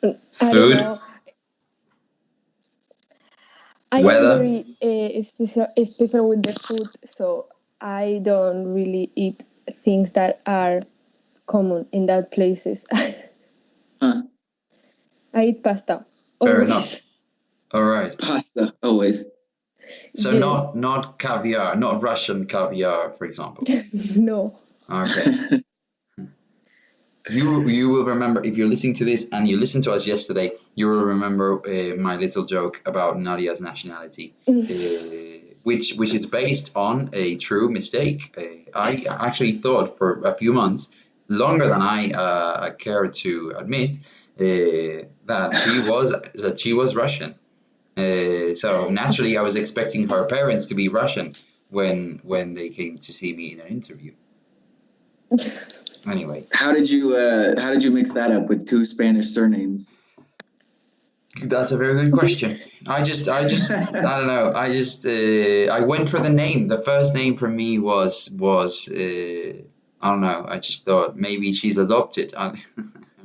I don't know. I Weather? am very special with the food, so I don't really eat things that are common in that places. Huh. I eat pasta. Fair Always. enough. All right. Pasta, always. So Yes. not caviar, not Russian caviar, for example. No. Okay. You will remember, if you're listening to this and you listened to us yesterday, you will remember my little joke about Nadia's nationality, which is based on a true mistake. I actually thought for a few months, longer than I care to admit, that she was Russian. So naturally, I was expecting her parents to be Russian when they came to see me in an interview. Anyway, how did you mix that up with two Spanish surnames? That's a very good question. I don't know. I went for the name. The first name for me was I don't know. I just thought maybe she's adopted. I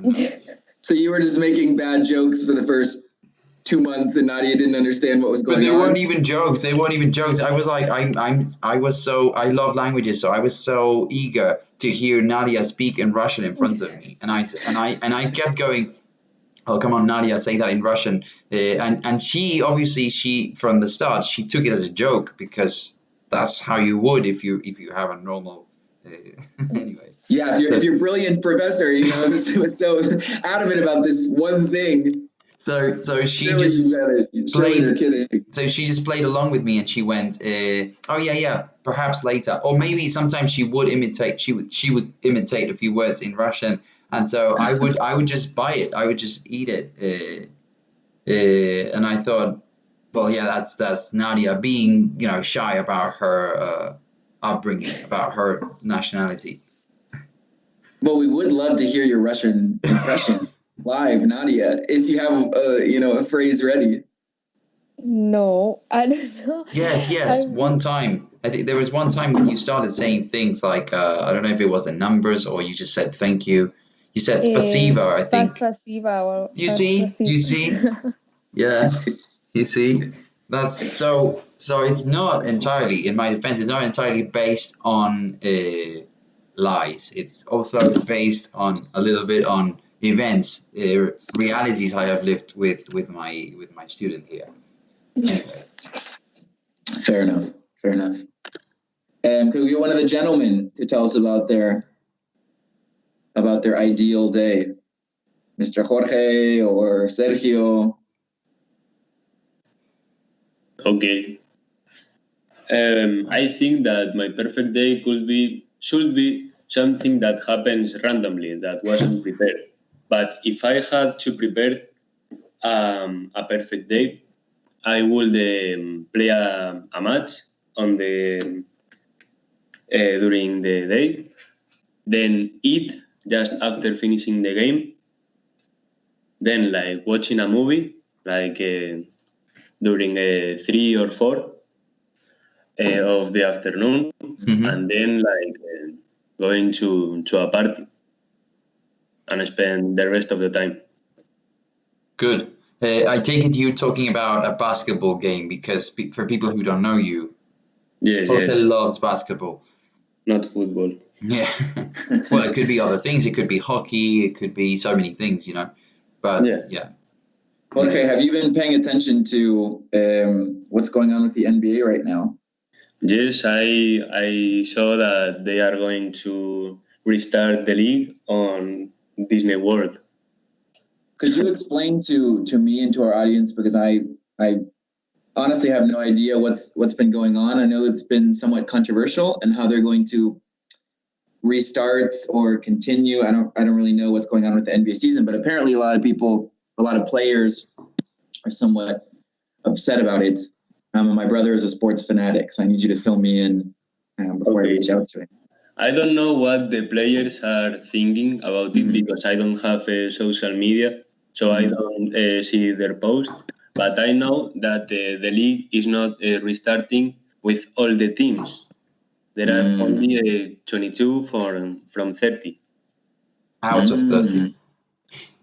don't know. So you were just making bad jokes for the first 2 months, and Nadia didn't understand what was going on. But they weren't even jokes. I was like, I love languages, so I was so eager to hear Nadia speak in Russian in front of me, and I kept going, oh, come on, Nadia, say that in Russian. And she from the start, she took it as a joke, because that's how you would if you have a normal, anyway. Yeah, if you're a brilliant professor, this was so adamant about this one thing. So she just played along with me, and she went, oh yeah, perhaps later, or maybe sometimes she would imitate. She would imitate a few words in Russian, and so I would just buy it. I would just eat it, and I thought, well, yeah, that's Nadia being shy about her upbringing, about her nationality. Well, we would love to hear your Russian impression live, Nadia, if you have a phrase ready. No, I don't know. Yes. One time, I think there was one time when you started saying things like, I don't know if it was the numbers or you just said thank you. You said spasiba, I think. Spasiba. You see? Yeah, you see? That's so it's not entirely, in my defense, it's not entirely based on lies. It's also based on a little bit on events, realities I have lived with my student here. Anyway. Fair enough. Could we get one of the gentlemen to tell us about their ideal day? Mr. Jorge or Sergio? Okay. I think that my perfect day should be something that happens randomly, that wasn't prepared. But if I had to prepare a perfect day, I would play a match on the during the day, then eat just after finishing the game, then watching a movie during 3 or 4 of the afternoon, and then going to a party and spend the rest of the time. Good. I take it you're talking about a basketball game, because for people who don't know you, Jose loves basketball. Not football. Yeah. Well, it could be other things. It could be hockey. It could be so many things, But yeah. Okay, have you been paying attention to what's going on with the NBA right now? Yes, I saw that they are going to restart the league on Disney World. Could you explain to me and to our audience, because I honestly have no idea what's been going on. I know it's been somewhat controversial and how they're going to restart or continue. I don't really know what's going on with the NBA season, but apparently a lot of players are somewhat upset about it. And my brother is a sports fanatic, so I need you to fill me in before I reach out to him. I don't know what the players are thinking about it because I don't have social media, so I don't see their post. But I know that the league is not restarting with all the teams. There are only 22 from 30. Out of 30.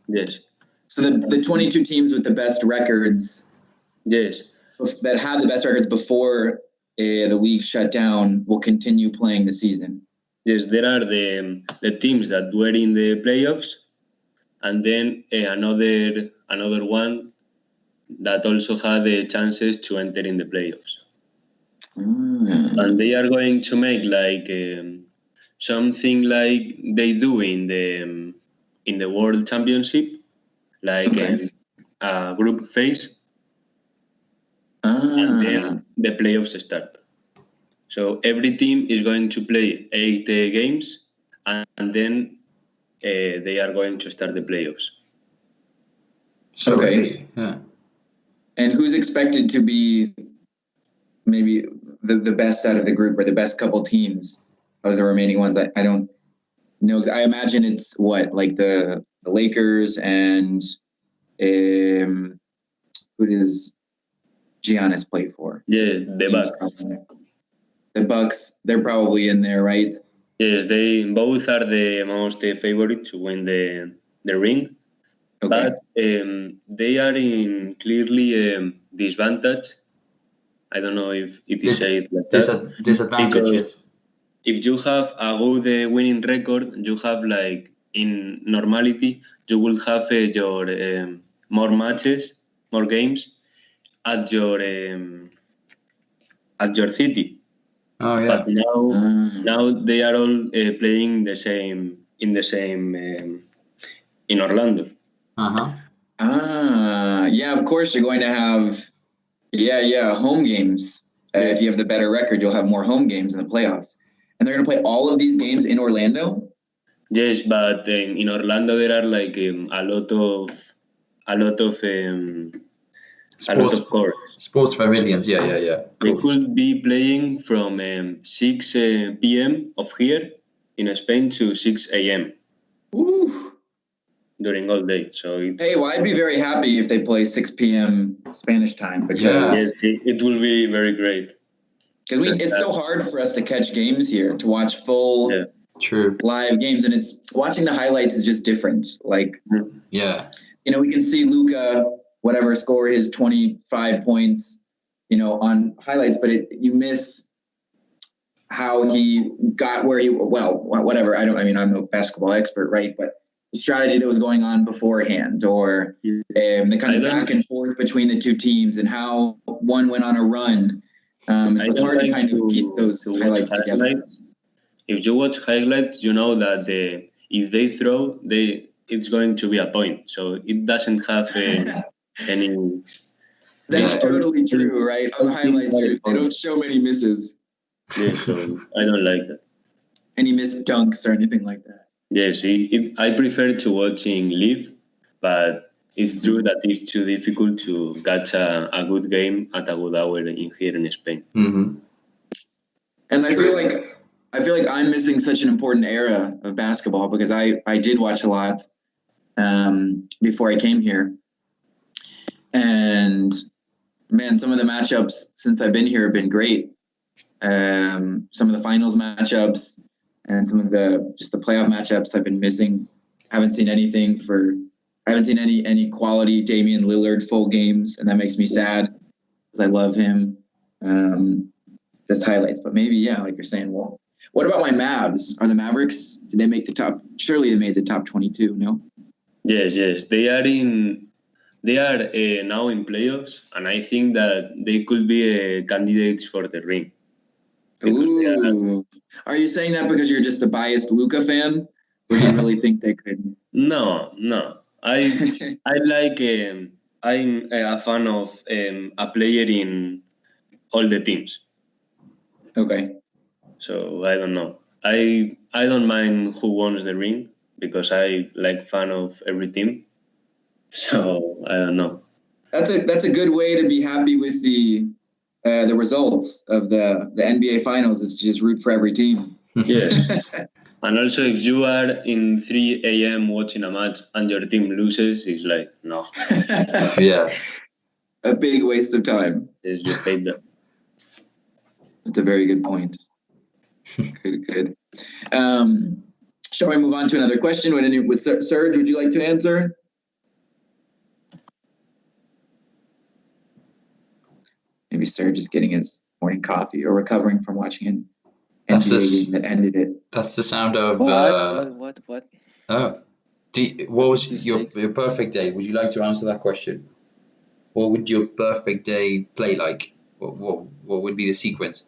Yes. So the 22 teams with the best records, yes, that had the best records before the league shut down will continue playing the season. Yes, there are the teams that were in the playoffs, and then another one that also had the chances to enter in the playoffs. And they are going to make like something like they do in the World Championship, like a group phase, and then the playoffs start. So every team is going to play 8 games, and then they are going to start the playoffs. Okay. Yeah. And who's expected to be maybe the best out of the group or the best couple teams of the remaining ones? I don't know. I imagine it's like the Lakers and who does Giannis play for? Yeah, the Bucks. The Bucks, they're probably in there, right? Yes, they both are the most favorite to win the ring. Okay. But they are in clearly disadvantage. I don't know if it is said like that. Disadvantage. Because if you have a good winning record, you have like in normality, you will have your more matches, more games at your city. Oh yeah. But now they are all playing in the same in Orlando. Yeah, of course you're going to have home games. If you have the better record, you'll have more home games in the playoffs. And they're going to play all of these games in Orlando? Yes, but in Orlando there are like a lot of courts. Sports pavilions, yeah. They could be playing from 6 p.m. of here in Spain to 6 a.m. Ooh. During all day. So it's... Hey, well, I'd be very happy if they play 6 p.m. Spanish time because yes, it will be very great. Because it's so hard for us to catch games here, to watch full live games, and it's watching the highlights is just different. Like, we can see Luka, whatever, score his 25 points, on highlights, but you miss how he got where whatever. I'm no basketball expert, right? But the strategy that was going on beforehand, or the kind of back and forth between the two teams, and how one went on a run. So it's hard to kind of piece those highlights together. If you watch highlights, you know that if they throw, it's going to be a point. So it doesn't have any... That's totally true, right? On highlights, they don't show many misses. Yeah, so I don't like that. Any missed dunks or anything like that. Yes, I prefer to watching live, but it's true that it's too difficult to catch a good game at a good hour here in Spain. Mm-hmm. And I feel like I'm missing such an important era of basketball because I did watch a lot before I came here. And man, some of the matchups since I've been here have been great. Some of the finals matchups and some of the playoff matchups I've been missing. I haven't seen any quality Damian Lillard full games, and that makes me sad because I love him. Just highlights, but maybe like you're saying. Well, what about my Mavs? Are the Mavericks? Did they make the top? Surely they made the top 22. No. Yes, they are in. They are now in playoffs, and I think that they could be candidates for the ring. Ooh. Are you saying that because you're just a biased Luka fan, or do you really think they could? No. I like I'm a fan of a player in all the teams. Okay. So I don't know. I don't mind who wins the ring because I like fan of every team. So I don't know. That's a good way to be happy with the results of the NBA Finals, is to just root for every team. Yes. And also, if you are in 3 a.m. watching a match and your team loses, it's like, no. Yeah. A big waste of time. Yes, you hate that. That's a very good point. Good. Shall we move on to another question? With Serge, would you like to answer? Maybe Serge is getting his morning coffee or recovering from watching an NBA game that ended it. That's the sound of... What? Oh. What was your perfect day? Would you like to answer that question? What would your perfect day play like? What would be the sequence?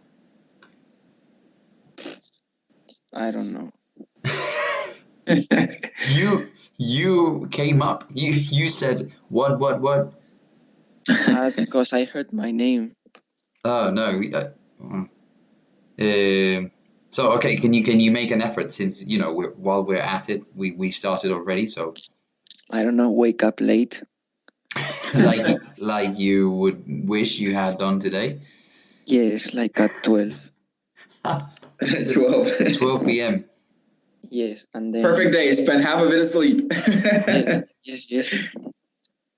I don't know. You came up. You said what? Because I heard my name. Oh no. So okay, can you make an effort, since while we're at it, we started already, so I don't know. Wake up late. like you would wish you had done today. Yes, like at 12. 12 p.m. Yes, and then perfect day. Spend half of it asleep. yes.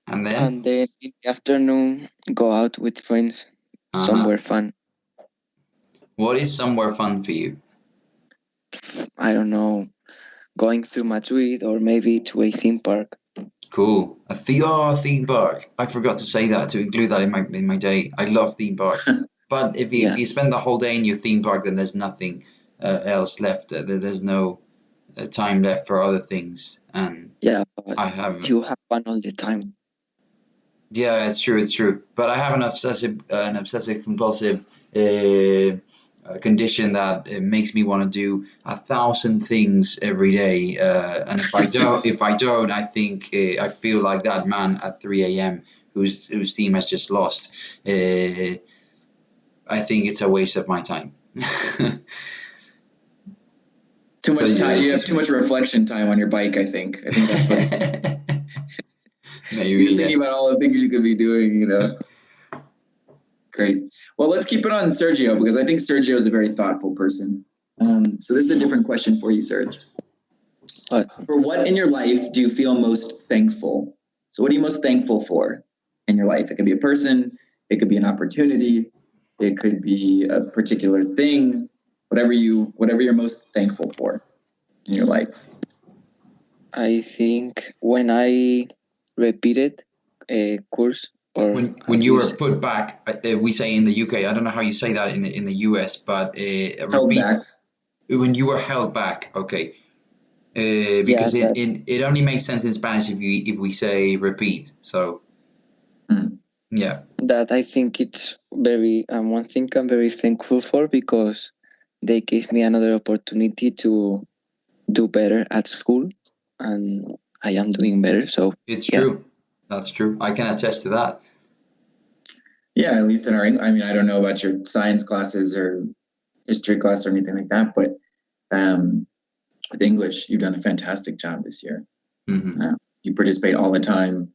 And then in the afternoon, go out with friends somewhere fun. What is somewhere fun for you? I don't know, going through Madrid or maybe to a theme park. Cool. A theme park. I forgot to say that, to include that in my day. I love theme parks. But if you spend the whole day in your theme park, then there's nothing else left. There's no time left for other things. And yeah, you have fun all the time. Yeah, it's true. But I have an obsessive compulsive condition that makes me want to do 1,000 things every day. And if I don't, I think I feel like that man at 3 a.m. whose team has just lost. I think it's a waste of my time. Too much time. You have too much reflection time on your bike, I think. I think that's what it is. Maybe, you're thinking about all the things you could be doing, Great. Well, let's keep it on Sergio, because I think Sergio is a very thoughtful person. So this is a different question for you, Serge. For what in your life do you feel most thankful? So what are you most thankful for in your life? It could be a person, it could be an opportunity, it could be a particular thing, whatever you're most thankful for in your life. I think when I repeated a course, or when you were put back, we say in the UK. I don't know how you say that in the US, but held back. When you were held back, okay. Because it only makes sense in Spanish if we say repeat. So yeah. That I think it's very one thing I'm very thankful for, because they gave me another opportunity to do better at school, and I am doing better. So it's true. That's true. I can attest to that. Yeah, at least in our, I don't know about your science classes or history class or anything like that, but with English, you've done a fantastic job this year. Mm-hmm. You participate all the time,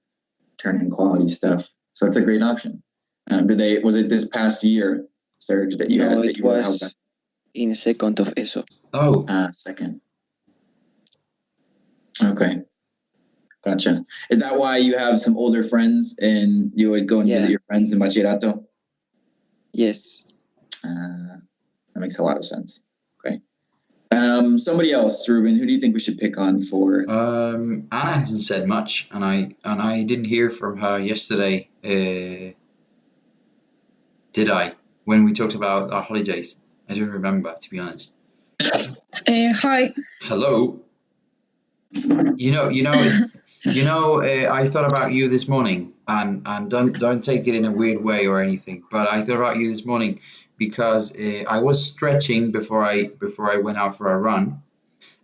turning quality stuff. So it's a great option. Was it this past year, Serge, that you had? No, it was in second of ESO. Oh. Second. Okay. Gotcha. Is that why you have some older friends and you always go and visit your friends in Bachillerato? Yes. That makes a lot of sense. Okay. Somebody else, Ruben, who do you think we should pick on for? Anna hasn't said much, and I didn't hear from her yesterday. Did I? When we talked about our holidays? I don't remember, to be honest. Hi. Hello. I thought about you this morning, and don't take it in a weird way or anything, but I thought about you this morning because I was stretching before I went out for a run,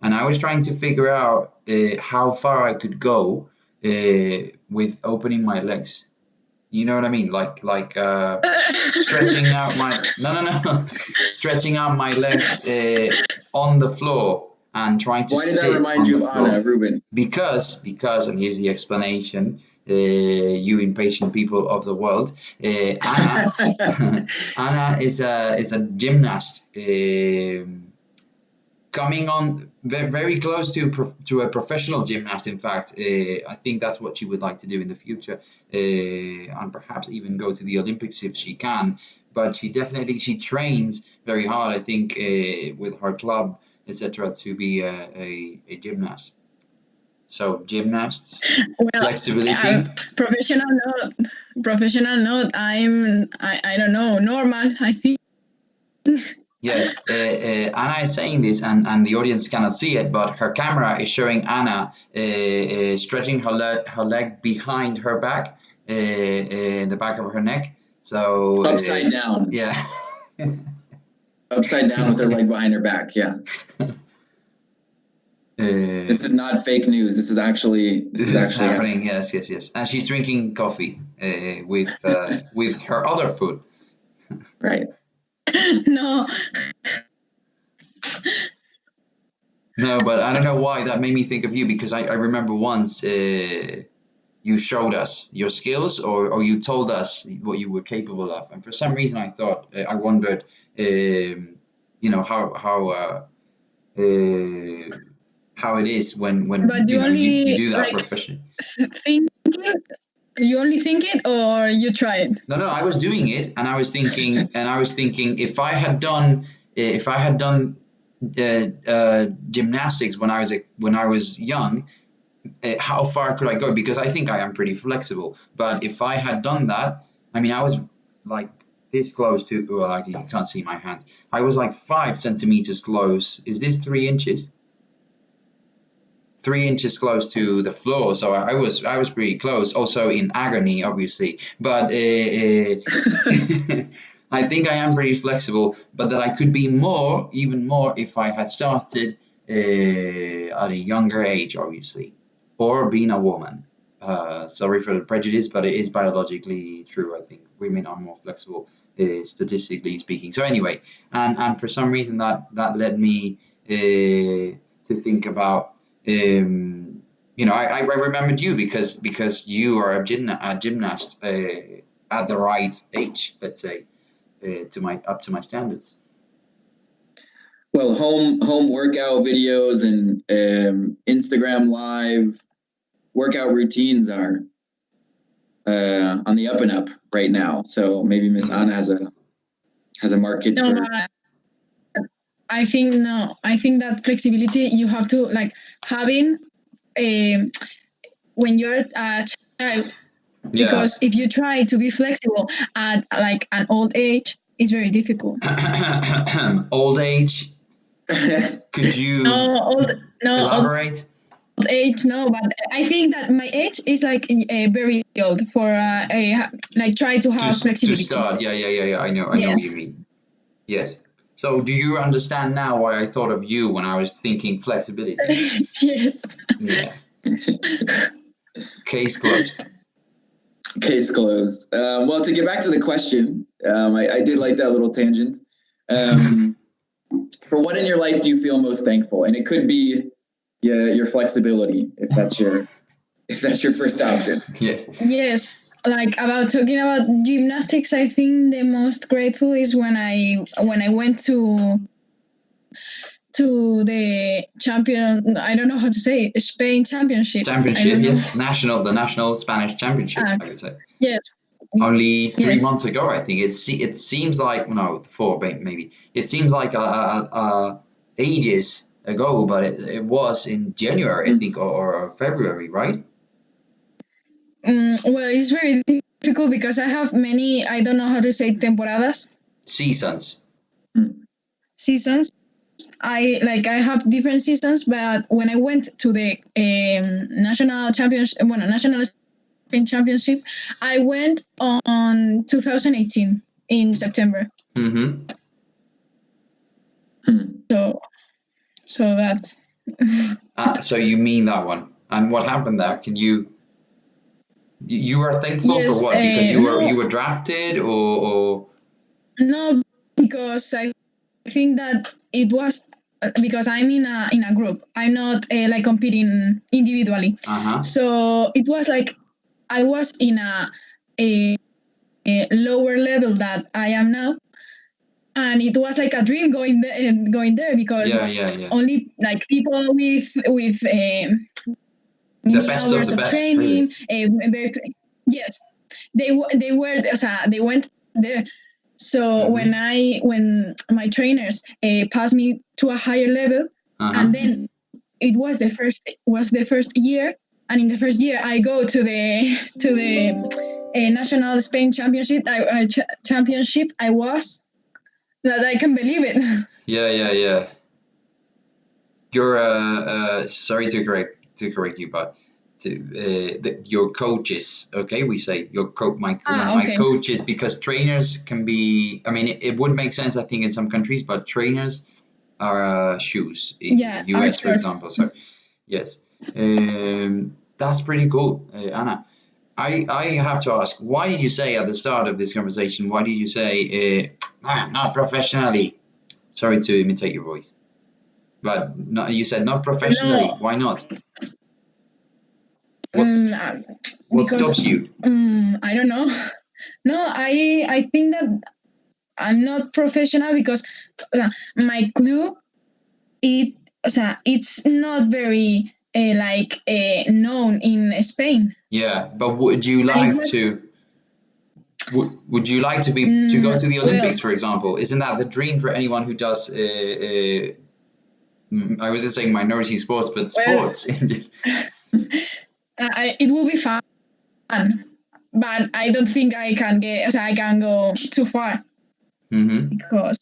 and I was trying to figure out how far I could go with opening my legs. You know what I mean? Like stretching out my stretching out my legs on the floor and trying to Why did that sit remind on you the of floor. Anna, Ruben? Because, and here's the explanation, you impatient people of the world, Anna is a gymnast, coming on very close to a professional gymnast. In fact, I think that's what she would like to do in the future, and perhaps even go to the Olympics if she can. But she trains very hard, I think, with her club, etc., to be a gymnast. So gymnasts, flexibility. Professional note. I don't know, normal, I think. Yes, Anna is saying this, and the audience cannot see it, but her camera is showing Anna stretching her leg behind her back, the back of her neck. So upside down. Yeah. Upside down with her leg behind her back. Yeah. This is not fake news. This is actually happening. Yes. And she's drinking coffee with her other food. Right. No. No, but I don't know why that made me think of you, because I remember once you showed us your skills, or you told us what you were capable of, and for some reason I wondered, how it is when But you do that professionally. You only think it, or you try it? No, I was doing it, and I was thinking, if I had done gymnastics when I was young, how far could I go? Because I think I am pretty flexible. But if I had done that, I mean, I was like this close to. Well, you can't see my hands. I was like 5 centimeters close. Is this 3 inches? 3 inches close to the floor, so I was pretty close. Also in agony, obviously, but I think I am pretty flexible. But that I could be even more, if I had started at a younger age, obviously, or being a woman. Sorry for the prejudice, but it is biologically true. I think women are more flexible, statistically speaking. So anyway, and for some reason that led me to think about. I remembered you because you are a gymnast at the right age, let's say, up to my standards. Well, home workout videos and Instagram live workout routines are on the up and up right now. So maybe Miss Anna has a market for. I think that flexibility you have to like having when you're a child, because if you try to be flexible at like an old age, it's very difficult. Old age? Could you elaborate? Old age, no, but I think that my age is like very old for like try to have flexibility. To start, yeah. I know what you mean. Yes. So do you understand now why I thought of you when I was thinking flexibility? Yes. Yeah. Case closed. Case closed. Well, to get back to the question, I did like that little tangent. For what in your life do you feel most thankful? And it could be your flexibility, if that's your first option. Yes. Yes. Like talking about gymnastics, I think the most grateful is when I went to the champion. I don't know how to say it, Spain championship. Yes, the national Spanish championship. I would say. Yes. Only 3 months ago, I think. It seems like 4 maybe. It seems like ages ago, but it was in January, I think, or February, right? Well, it's very difficult because I have many, I don't know how to say temporadas. Seasons. I have different seasons, but when I went to the national Spain championship, I went on 2018 in September. Mm-hmm. So that's. So you mean that one? And what happened there? Can you You are thankful Yes, for what? Because no. you were drafted, or No, because I think that it was because I'm in a group. I'm not like competing individually. So it was like I was in a lower level that I am now, and it was like a dream going there because only like people with the best hours of the best, training. really. Yes, they went there. So when my trainers passed me to a higher level, and then it was the first year, and in the first year I go to the national Spain championship. I was that I can believe it. Yeah. You're sorry to correct you, but your coaches, okay? We say my coaches, because trainers can be. I mean, it would make sense, I think, in some countries, but trainers are shoes in the US, for example. So yes, that's pretty cool, Anna. I have to ask, why did you say at the start of this conversation? Why did you say not professionally? Sorry to imitate your voice. But no, you said not professionally. No. Why not? What stops you? I don't know. No, I think that I'm not professional because my club it's not very known in Spain. Yeah, but would you like to? Would you like to go to the Olympics, for example? Isn't that the dream for anyone who does? I was just saying minority sports, but sports. It will be fun, but I don't think I can go too far. Because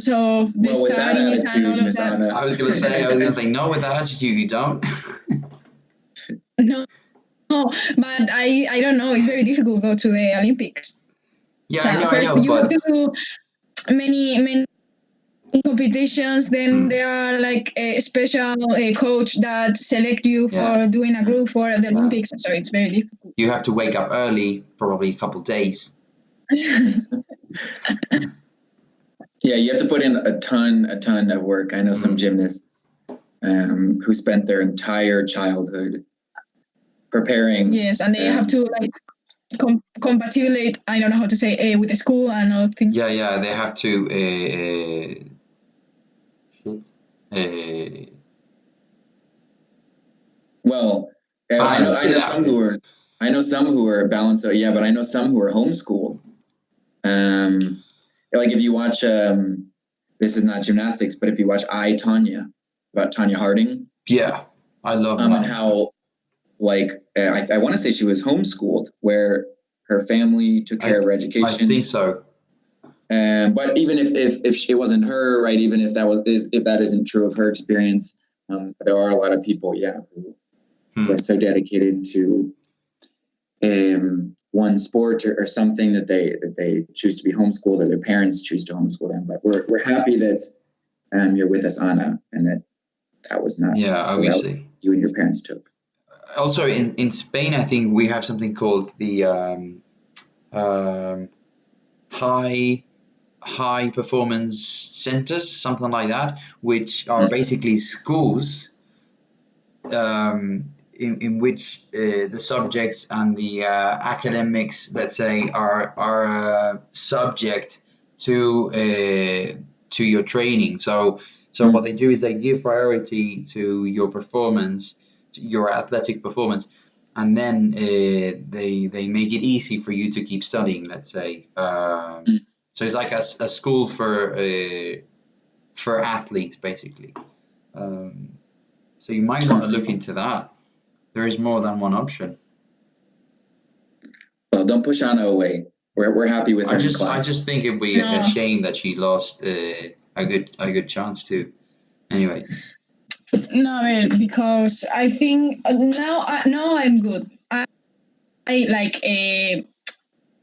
of the studies and all of that. I was gonna say no, with that attitude you don't. No, but I don't know. It's very difficult to go to the Olympics. Yeah, I know. You have to do many competitions. Then there are like a special coach that select you for doing a group for the Olympics. So it's very difficult. You have to wake up early, probably a couple days. Yeah, you have to put in a ton of work. I know some gymnasts who spent their entire childhood preparing. Yes, and they have to like compatibilate. I don't know how to say with the school and all things. Yeah, they have to. Well, I know some who are balanced. Yeah, but I know some who are homeschooled. Like if you watch, this is not gymnastics, but if you watch Tanya, about Tanya Harding. Yeah, I love that. And how, like, I want to say she was homeschooled, where her family took care of her education. I think so. But even if it wasn't her, right? Even if that isn't true of her experience, there are a lot of people, who are so dedicated to one sport or something that they choose to be homeschooled, or their parents choose to homeschool them. But we're happy that you're with us, Anna, and that was not obviously you and your parents took. Also in Spain, I think we have something called the high performance centers, something like that, which are basically schools in which the subjects and the academics, let's say, are subject to your training. So what they do is they give priority to your performance, to your athletic performance, and then they make it easy for you to keep studying, let's say. So it's like a school for athletes, basically. So you might want to look into that. There is more than one option. Well, don't push Anna away. We're happy with her class. I just think it'd be a shame that she lost a good chance to. Anyway. No, because I think now I'm good. I like in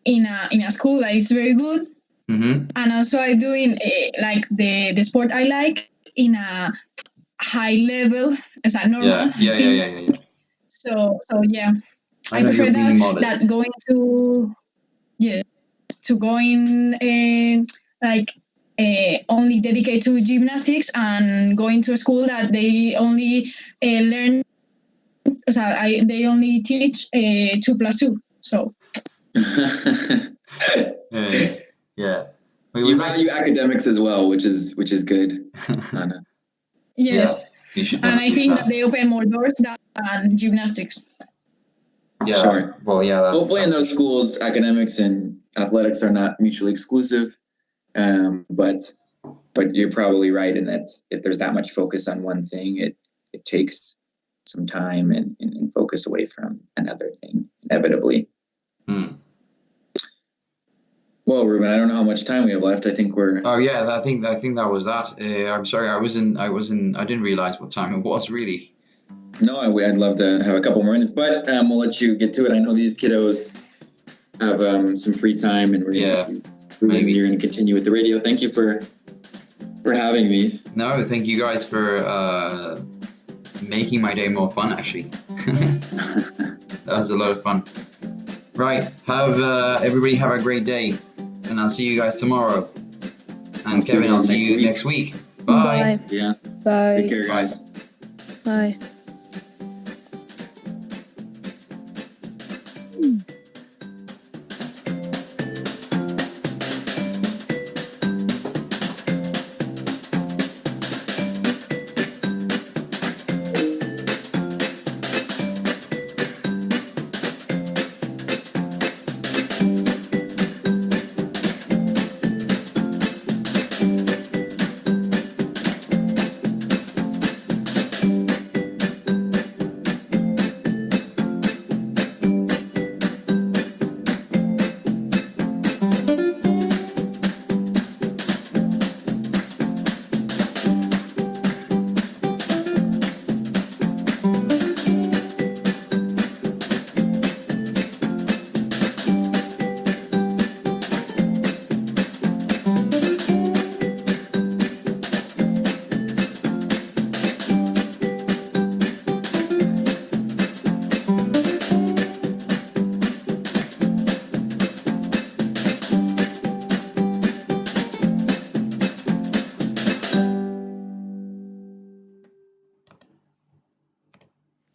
a school that is very good, and also I'm doing like the sport I like in a high level as a normal. Yeah. So yeah. I prefer you're being that modest. going to going only dedicate to gymnastics and going to a school that they only learn. They only teach 2+2. So. Yeah. You value academics as well, which is good. Anna. Yes. You should and I think that. that they open more doors than gymnastics. Yeah. Sure. Well, yeah. Hopefully, in those schools, academics and athletics are not mutually exclusive. But you're probably right in that if there's that much focus on one thing, it takes some time and focus away from another thing, inevitably. Well, Ruben, I don't know how much time we have left. I think we're. Oh yeah, I think that was that. I'm sorry, I didn't realize what time it was really. No, I'd love to have a couple more minutes, but we'll let you get to it. I know these kiddos have some free time, and you're going to continue with the radio. Thank you for having me. No, thank you guys for making my day more fun. Actually, that was a lot of fun. Right, everybody have a great day, and I'll see you guys tomorrow. And Kevin, I'll see you next week. Bye. Yeah. Bye. Take care, guys. Bye.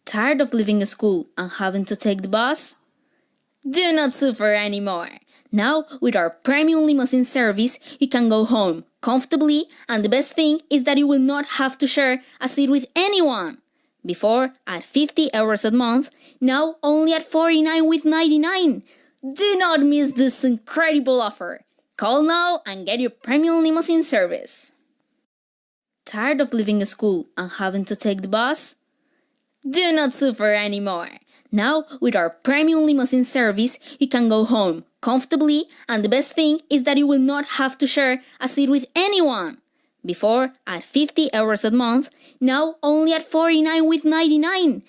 Tired of leaving school and having to take the bus? Do not suffer anymore. Now, with our premium limousine service, you can go home comfortably, and the best thing is that you will not have to share a seat with anyone. Before, at 50 euros a month, now only at 49.99. Do not miss this incredible offer. Call now and get your premium limousine service. Tired of leaving school and having to take the bus? Do not suffer anymore. Now, with our premium limousine service, you can go home comfortably, and the best thing is that you will not have to share a seat with anyone. Before, at 50 euros a month, now only at 49.99.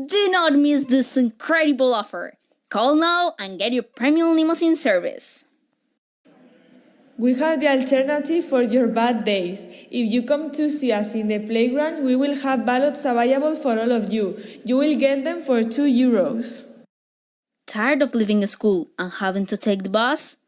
Do not miss this incredible offer. Call now and get your premium limousine service. We have the alternative for your bad days. If you come to see us in the playground, we will have ballots available for all of you. You will get them for 2 euros. Tired of leaving school and having to take the bus?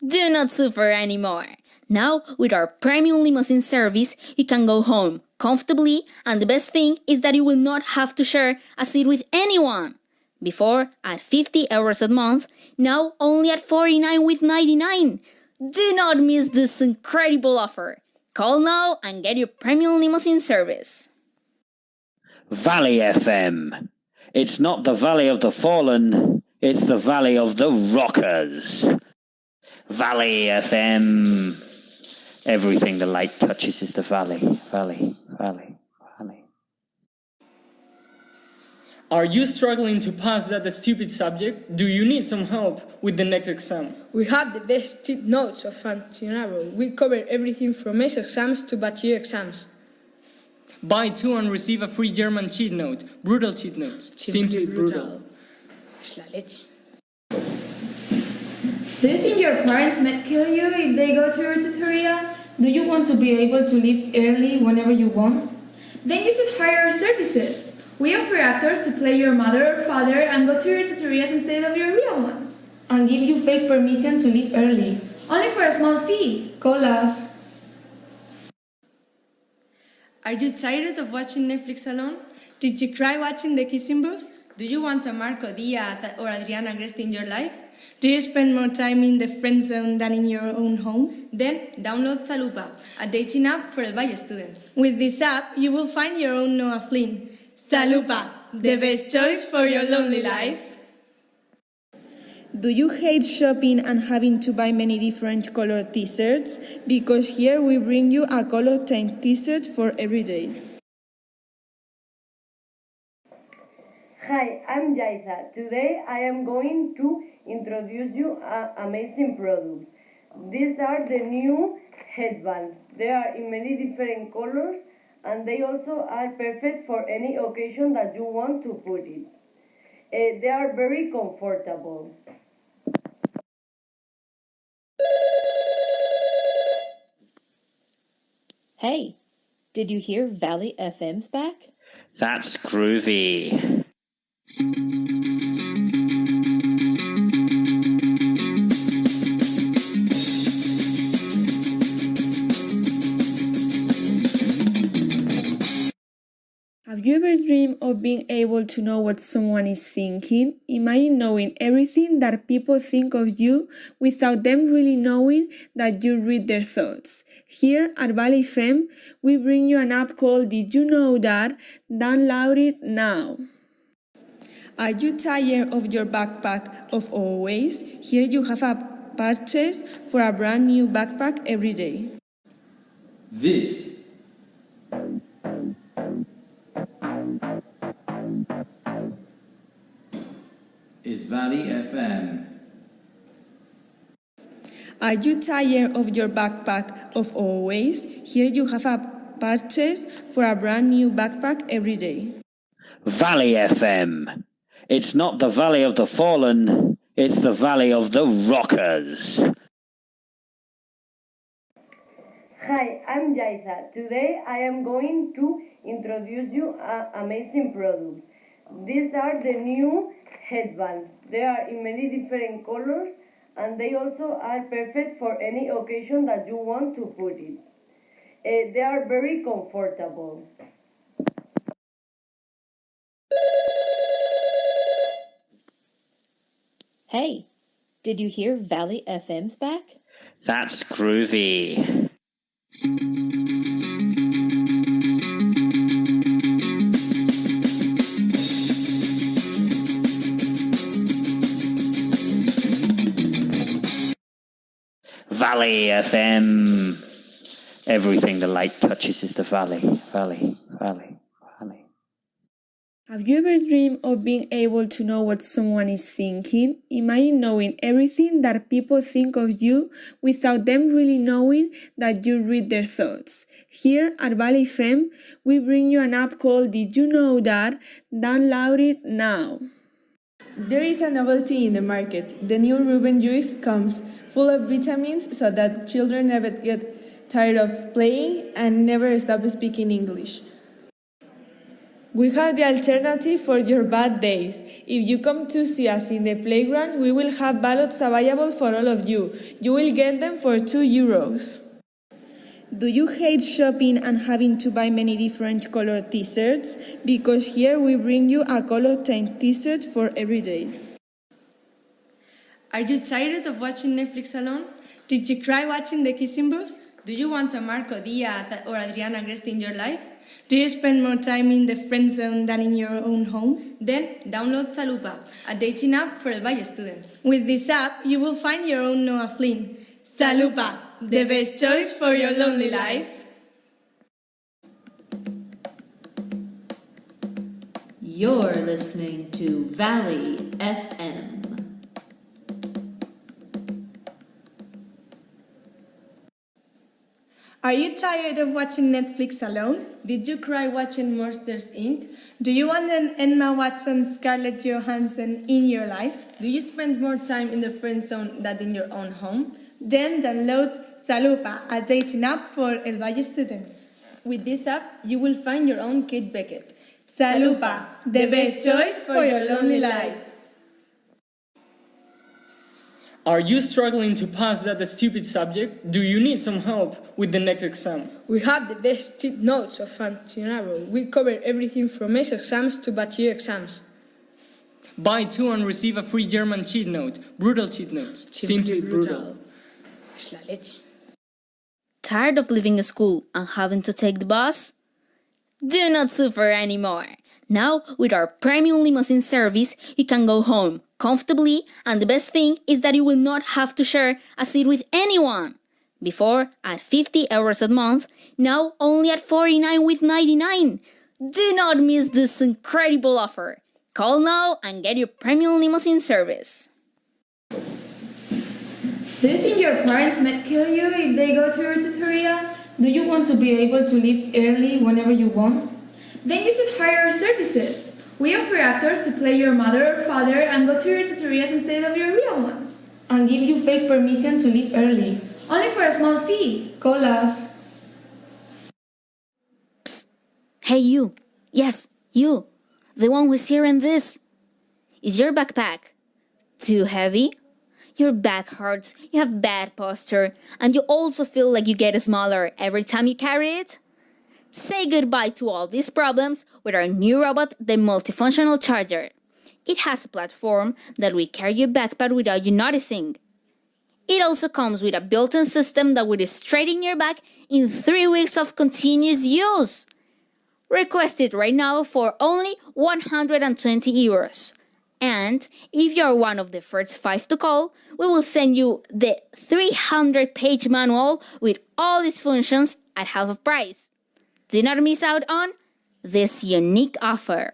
Do not suffer anymore. Now, with our premium limousine service, you can go home comfortably, and the best thing is that you will not have to share a seat with anyone. Before, at 50 euros a month, now only at 49.99. Do not miss this incredible offer. Call now and get your premium limousine service. Valley FM. It's not the Valley of the Fallen, it's the Valley of the Rockers. Valley FM. Everything the light touches is the valley, valley, valley, valley. Are you struggling to pass that stupid subject? Do you need some help with the next exam? We have the best cheat notes of Fantinaro. We cover everything from MES exams to BACH B exams. Buy 2 and receive a free German cheat note. Brutal cheat notes. Simply brutal. Es la leche. Do you think your parents might kill you if they go to your tutorial? Do you want to be able to leave early whenever you want? Then you should hire our services. We offer actors to play your mother or father and go to your tutorials instead of your real ones. And give you fake permission to leave early. Only for a small fee. Call us. Are you tired of watching Netflix alone? Did you cry watching The Kissing Booth? Do you want a Marco Diaz or Adriana Greste in your life? Do you spend more time in the friend zone than in your own home? Then download Salupa, a dating app for El Valle students. With this app, you will find your own Noah Flynn. Salupa, the best choice for your lonely life. Do you hate shopping and having to buy many different colored t-shirts? Because here we bring you a color themed t-shirt for every day. Hi, I'm Jaisa. Today I am going to introduce you amazing products. These are the new headbands. They are in many different colors and they also are perfect for any occasion that you want to put it. They are very comfortable. Hey, did you hear Valley FM's back? That's groovy. Have you ever dreamed of being able to know what someone is thinking? Imagine knowing everything that people think of you without them really knowing that you read their thoughts. Here at Valley FM, we bring you an app called Did You Know That? Download it now. Are you tired of your backpack of always? Here you have a purchase for a brand new backpack every day. This is Valley FM. Are you tired of your backpack of always? Here you have a purchase for a brand new backpack every day. Valley FM. It's not the Valley of the Fallen, it's the Valley of the Rockers. Hi, I'm Jaisa. Today I am going to introduce you amazing products. These are the new headbands. They are in many different colors and they also are perfect for any occasion that you want to put it. They are very comfortable. Hey, did you hear Valley FM's back? That's groovy. Valley FM. Everything the light touches is the valley, valley, valley, valley. Have you ever dreamed of being able to know what someone is thinking? Imagine knowing everything that people think of you without them really knowing that you read their thoughts. Here at Valley FM, we bring you an app called Did You Know That? Download it now. There is a novelty in the market. The new Reuben juice comes full of vitamins so that children never get tired of playing and never stop speaking English. We have the alternative for your bad days. If you come to see us in the playground, we will have ballots available for all of you. You will get them for €2. Do you hate shopping and having to buy many different colored t-shirts? Because here we bring you a color themed t-shirt for every day. Are you tired of watching Netflix alone? Did you cry watching The Kissing Booth? Do you want a Marco Diaz or Adriana Greste in your life? Do you spend more time in the friend zone than in your own home? Then download Salupa, a dating app for El Valle students. With this app, you will find your own Noah Flynn. Salupa, the best choice for your lonely life. You're listening to Valley FM. Are you tired of watching Netflix alone? Did you cry watching Monsters, Inc.? Do you want an Emma Watson, Scarlett Johansson in your life? Do you spend more time in the friend zone than in your own home? Then download Salupa, a dating app for El Valle students. With this app, you will find your own Kate Beckett. Salupa, the best choice for your lonely life. Are you struggling to pass that stupid subject? Do you need some help with the next exam? We have the best cheat notes of Francinaro. We cover everything from MES exams to BACH B exams. Buy two and receive a free German cheat note. Brutal cheat notes. Simply brutal. Es la leche. Tired of leaving school and having to take the bus? Do not suffer anymore. Now, with our premium limousine service, you can go home comfortably, and the best thing is that you will not have to share a seat with anyone. Before, at 50 euros a month, now only at 49,99. Do not miss this incredible offer. Call now and get your premium limousine service. Do you think your parents might kill you if they go to your tutoria? Do you want to be able to leave early whenever you want? Then you should hire our services. We offer actors to play your mother or father and go to your tutorials instead of your real ones. And give you fake permission to leave early. Only for a small fee. Call us. Psst. Hey you. Yes, you. The one who's hearing this. Is your backpack too heavy? Your back hurts, you have bad posture, and you also feel like you get smaller every time you carry it? Say goodbye to all these problems with our new robot, the multifunctional charger. It has a platform that will carry your backpack without you noticing. It also comes with a built-in system that will straighten your back in 3 weeks of continuous use. Request it right now for only 120 euros. And if you are one of the first 5 to call, we will send you the 300-page manual with all its functions at half of price. Do not miss out on this unique offer.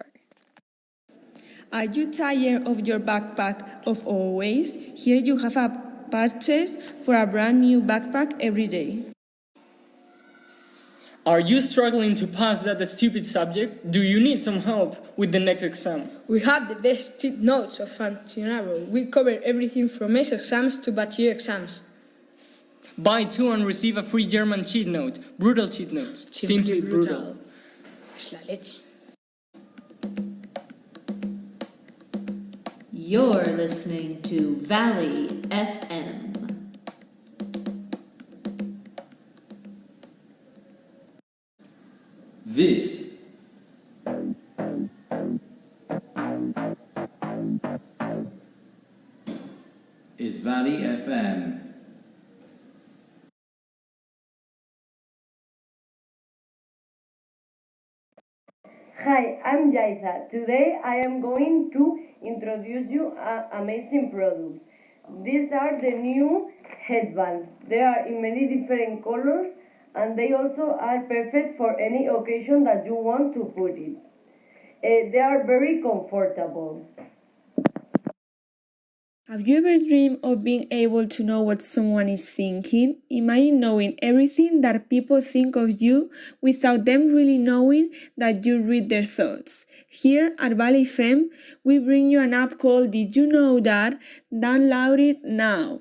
Are you tired of your backpack of always? Here you have a purchase for a brand new backpack every day. Are you struggling to pass that stupid subject? Do you need some help with the next exam? We have the best cheat notes of Francinaro. We cover everything from MES exams to BACH B exams. Buy two and receive a free German cheat note. Brutal cheat notes. Simply brutal. Es la leche. You're listening to Valley FM. This is Valley FM. Hi, I'm Jaisa. Today I am going to introduce you amazing products. These are the new headbands. They are in many different colors and they also are perfect for any occasion that you want to put it. They are very comfortable. Have you ever dreamed of being able to know what someone is thinking? Imagine knowing everything that people think of you without them really knowing that you read their thoughts. Here at Valley FM, we bring you an app called Did You Know That? Download it now.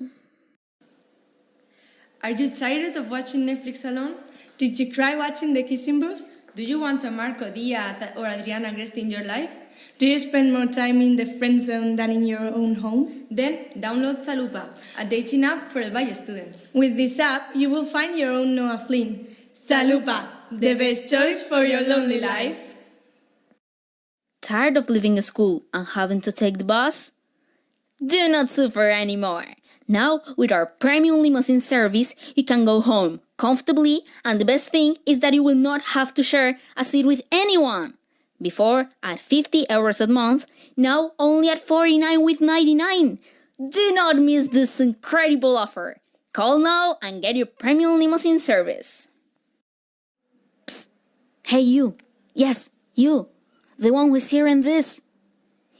Are you tired of watching Netflix alone? Did you cry watching The Kissing Booth? Do you want a Marco Diaz or Adriana Gresta in your life? Do you spend more time in the friend zone than in your own home? Then download Salupa, a dating app for El Valle students. With this app, you will find your own Noah Flynn. Salupa, the best choice for your lonely life. Tired of leaving school and having to take the bus? Do not suffer anymore. Now, with our premium limousine service, you can go home comfortably, and the best thing is that you will not have to share a seat with anyone. Before, at 50 euros a month, now only at 49,99. Do not miss this incredible offer. Call now and get your premium limousine service. Psst. Hey you. Yes, you. The one who's hearing this.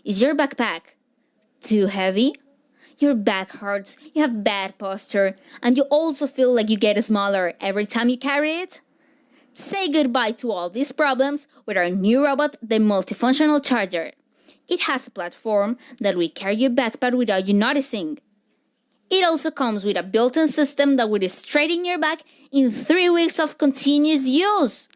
Is your backpack too heavy? Your back hurts, you have bad posture, and you also feel like you get smaller every time you carry it? Say goodbye to all these problems with our new robot, the multifunctional charger. It has a platform that will carry your backpack without you noticing. It also comes with a built-in system that will straighten your back in 3 weeks of continuous use.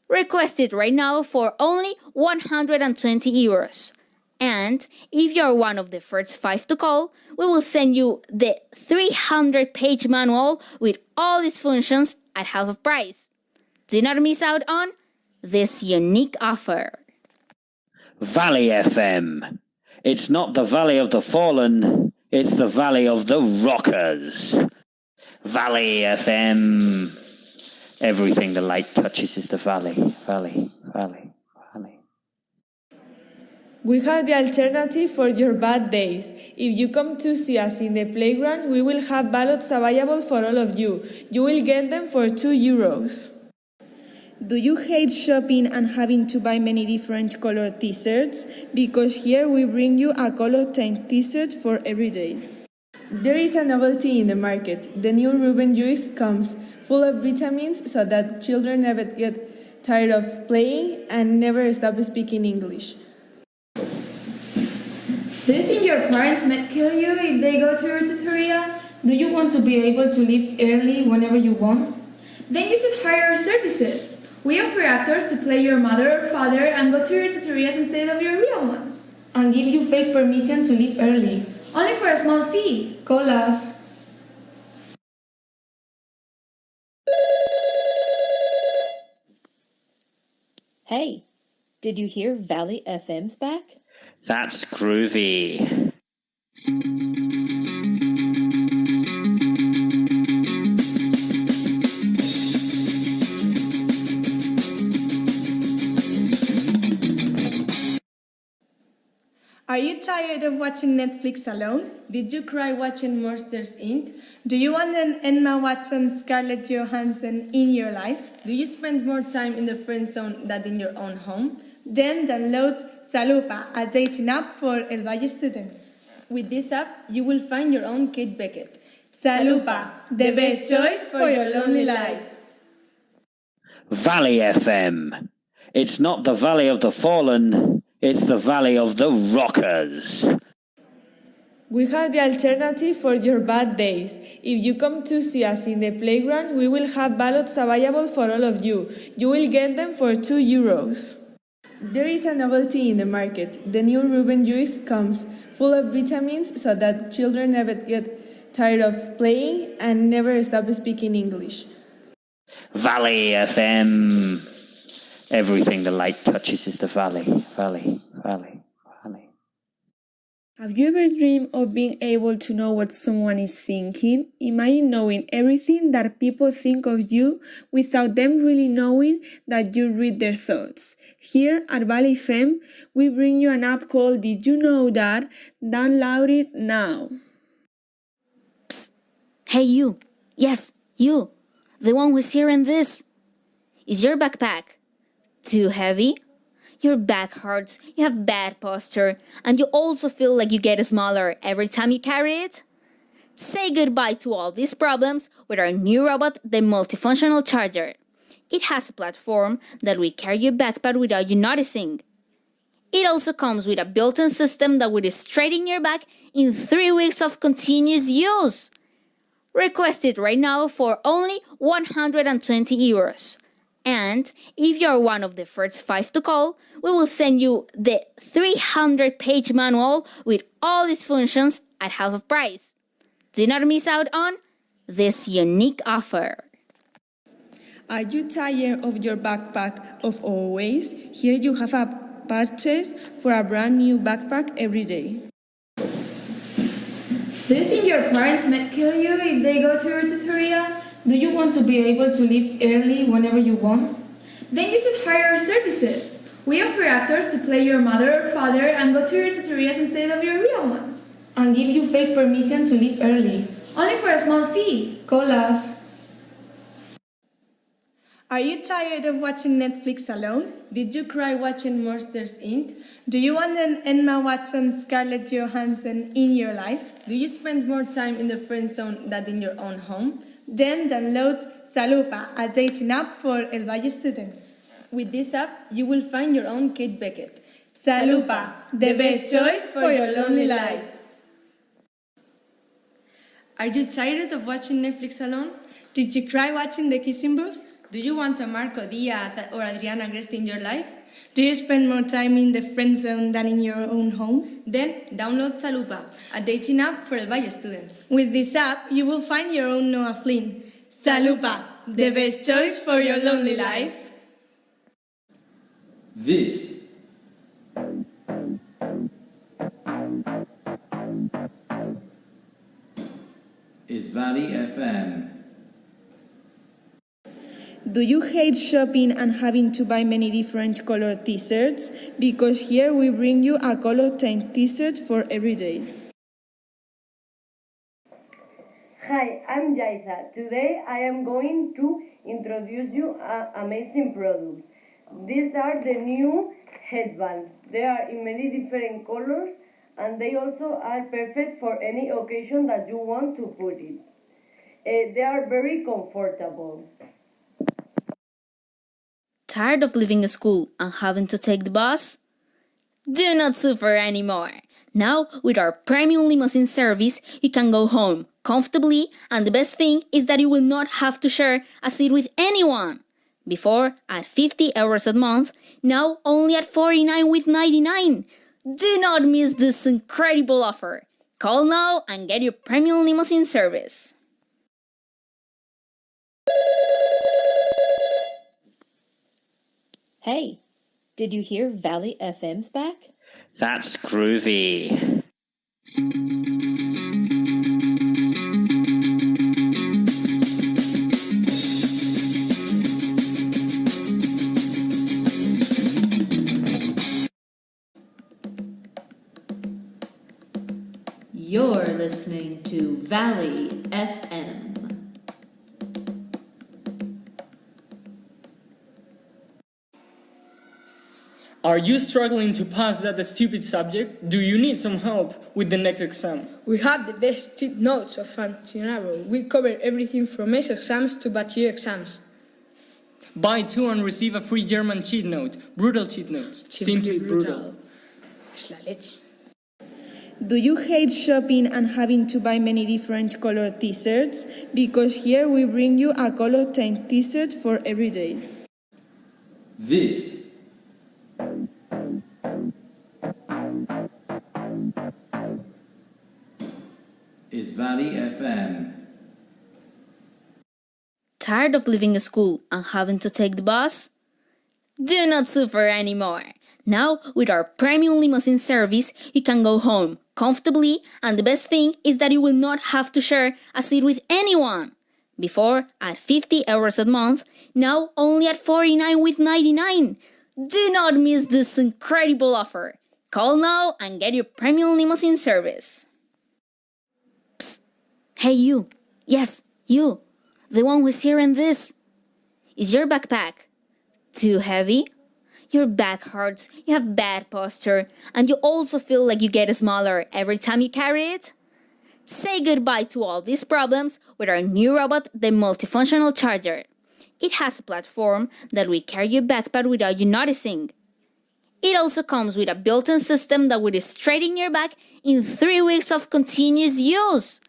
Request it right now for only 120 euros. And if you're one of the first 5 to call, we will send you the 300-page manual with all its functions at half of price. Do not miss out on this unique offer. Valley FM. It's not the Valley of the Fallen, it's the Valley of the Rockers. Valley FM. Everything the light touches is the valley, valley, valley, valley. We have the alternative for your bad days. If you come to see us in the playground, we will have ballots available for all of you. You will get them for 2 euros. Do you hate shopping and having to buy many different colored t-shirts? Because here we bring you a color tinted t-shirt for every day. There is a novelty in the market. The new Reuben juice comes full of vitamins so that children never get tired of playing and never stop speaking English. Do you think your parents might kill you if they go to your tutorial? Do you want to be able to leave early whenever you want? Then you should hire our services. We offer actors to play your mother or father and go to your tutorials instead of your real ones. And give you fake permission to leave early, only for a small fee. Call us. Hey, did you hear Valley FM's back? That's groovy. Are you tired of watching Netflix alone? Did you cry watching Monsters Inc? Do you want an Emma Watson, Scarlett Johansson in your life? Do you spend more time in the friend zone than in your own home? Then download Salupa, a dating app for El Valle students. With this app, you will find your own Kate Beckett. Salupa, the best choice for your lonely life. Valley FM. It's not the Valley of the Fallen, it's the Valley of the Rockers. We have the alternative for your bad days. If you come to see us in the playground, we will have ballots available for all of you. You will get them for 2 euros. There is a novelty in the market. The new Reuben juice comes full of vitamins so that children never get tired of playing and never stop speaking English. Valley FM. Everything the light touches is the valley, valley, valley, valley. Have you ever dreamed of being able to know what someone is thinking? Imagine knowing everything that people think of you without them really knowing that you read their thoughts. Here at Valley FM, we bring you an app called Did You Know That? Download it now. Psst. Hey you. Yes, you. The one who's hearing this. Is your backpack too heavy? Your back hurts, you have bad posture, and you also feel like you get smaller every time you carry it? Say goodbye to all these problems with our new robot, the multifunctional charger. It has a platform that will carry your backpack without you noticing. It also comes with a built-in system that will straighten your back in 3 weeks of continuous use. Request it right now for only 120 euros. And if you're one of the first 5 to call, we will send you the 300-page manual with all its functions at half of price. Do not miss out on this unique offer. Are you tired of your backpack of always? Here you have a purchase for a brand new backpack every day. Do you think your parents might kill you if they go to your tutorial? Do you want to be able to leave early whenever you want? Then you should hire our services. We offer actors to play your mother or father and go to your tutorials instead of your real ones. And give you fake permission to leave early, only for a small fee. Call us. Are you tired of watching Netflix alone? Did you cry watching Monsters Inc? Do you want an Emma Watson, Scarlett Johansson in your life? Do you spend more time in the friend zone than in your own home? Then download Salupa, a dating app for El Valle students. With this app, you will find your own Kate Beckett. Salupa, the best choice for your lonely life. Are you tired of watching Netflix alone? Did you cry watching The Kissing Booth? Do you want a Marco Diaz or Adriana Gresta in your life? Do you spend more time in the friend zone than in your own home? Then download Salupa, a dating app for El Valle students. With this app, you will find your own Noah Flynn. Salupa, the best choice for your lonely life. This is Valley FM. Do you hate shopping and having to buy many different colored t-shirts? Because here we bring you a color 10 t-shirt for every day. Hi, I'm Jaisa. Today I am going to introduce you amazing products. These are the new headbands. They are in many different colors and they also are perfect for any occasion that you want to put it. They are very comfortable. Tired of leaving school and having to take the bus? Do not suffer anymore. Now, with our premium limousine service, you can go home comfortably, and the best thing is that you will not have to share a seat with anyone. Before, at 50 euros a month, now only at 49,99. Do not miss this incredible offer. Call now and get your premium limousine service. Hey, did you hear Valley FM's back? That's groovy. You're listening to Valley FM. Are you struggling to pass that stupid subject? Do you need some help with the next exam? We have the best cheat notes of Fantinaro. We cover everything from MES exams to BACH B exams. Buy two and receive a free German cheat note. Brutal cheat notes. Simply brutal. Es la leche. Do you hate shopping and having to buy many different colored t-shirts? Because here we bring you a color 10 t-shirt for every day. This is Valley FM. Tired of leaving school and having to take the bus? Do not suffer anymore. Now, with our premium limousine service, you can go home comfortably, and the best thing is that you will not have to share a seat with anyone. Before, at 50 euros a month, now only at 49,99. Do not miss this incredible offer. Call now and get your premium limousine service. Psst. Hey you. Yes, you. The one who's hearing this. Is your backpack too heavy? Your back hurts, you have bad posture, and you also feel like you get smaller every time you carry it? Say goodbye to all these problems with our new robot, the multifunctional charger. It has a platform that will carry your backpack without you noticing. It also comes with a built-in system that will straighten your back in 3 weeks of continuous use.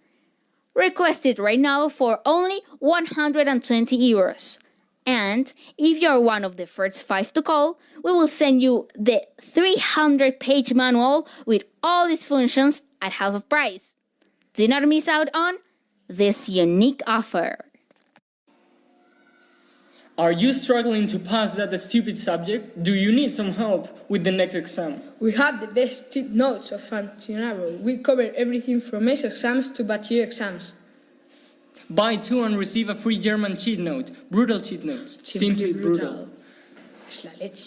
Request it right now for only 120 euros. And if you're one of the first 5 to call, we will send you the 300-page manual with all its functions at half of price. Do not miss out on this unique offer. Are you struggling to pass that stupid subject? Do you need some help with the next exam? We have the best cheat notes of Fantinaro. We cover everything from MES exams to BACH B exams. Buy two and receive a free German cheat note. Brutal cheat notes. Simply brutal. Es la leche.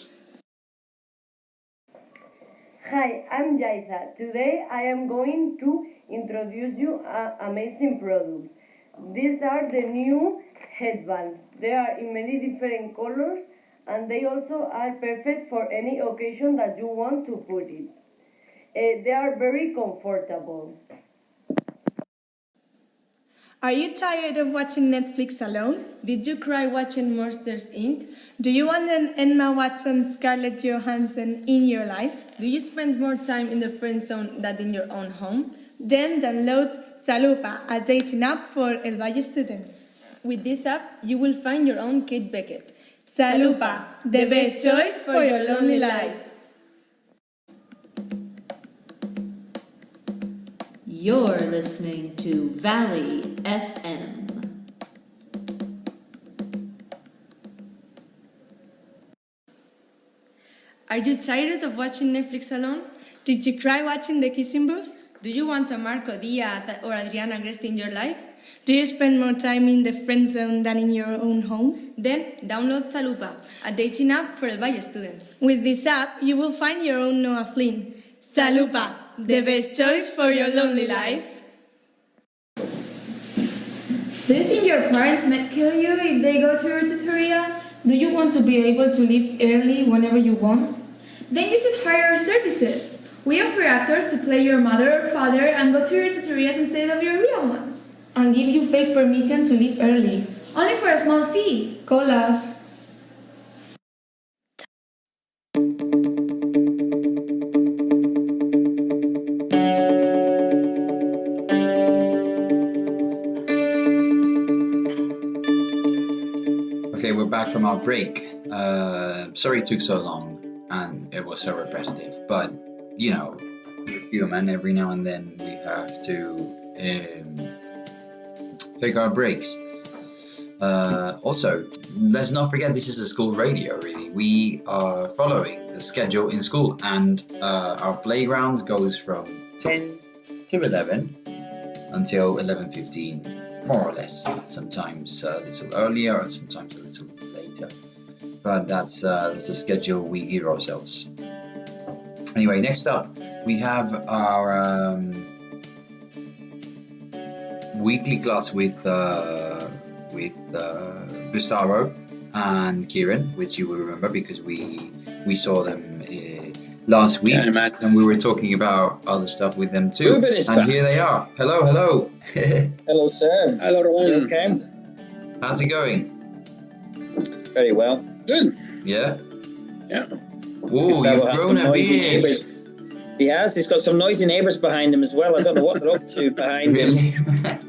Hi, I'm Jaisa. Today I am going to introduce you amazing products. These are the new headbands. They are in many different colors and they also are perfect for any occasion that you want to put it. They are very comfortable. Are you tired of watching Netflix alone? Did you cry watching Monsters Inc? Do you want an Emma Watson, Scarlett Johansson in your life? Do you spend more time in the friend zone than in your own home? Then download Salupa, a dating app for El Valle students. With this app, you will find your own Kate Beckett. Salupa, the best choice for your lonely life. You're listening to Valley FM. Are you tired of watching Netflix alone? Did you cry watching The Kissing Booth? Do you want a Marco Diaz or Adriana Greste in your life? Do you spend more time in the friend zone than in your own home? Then download Salupa, a dating app for El Valle students. With this app, you will find your own Noah Flynn. Salupa, the best choice for your lonely life. Do you think your parents might kill you if they go to your tutoria? Do you want to be able to leave early whenever you want? Then you should hire our services. We offer actors to play your mother or father and go to your tutorials instead of your real ones. And give you fake permission to leave early. Only for a small fee. Call us. Okay, we're back from our break. Sorry it took so long and it was so repetitive, but you know, we're human. Every now and then we have to take our breaks. Also, let's not forget this is a school radio, really. We are following the schedule in school, and our playground goes from 10 to 11 until 11:15, more or less. Sometimes a little earlier, and sometimes a little later. But that's the schedule we give ourselves. Anyway, next up, we have our weekly class with Gustavo and Kieran, which you will remember because we saw them last week, and we were talking about other stuff with them too. Ruben is and back. Here they are. Hello, hello. Hello, sir. Hello, everyone. Okay. How's it going? Very well. Good. Yeah. Yeah. Ooh, you've Gustavo has some grown a noisy beard. neighbours. He has. He's got some noisy neighbours behind him as well. I don't know what they're up to behind him.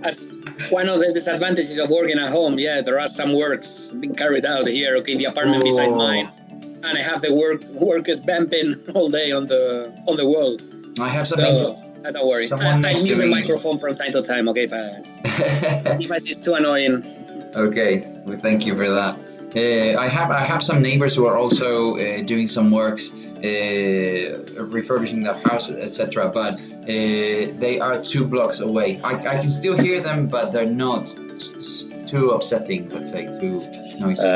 As one of the disadvantages of working at home, yeah, there are some works being carried out here. Okay, the apartment beside mine, and I have the workers bumping all day on the wall. I have some. So, don't worry. Someone I next mute to the me. microphone from time to time. Okay, if it's too annoying. Okay, well, thank you for that. I have some neighbors who are also doing some works, refurbishing their house, etc. But they are 2 blocks away. I can still hear them, but they're not too upsetting. Let's say too noisy.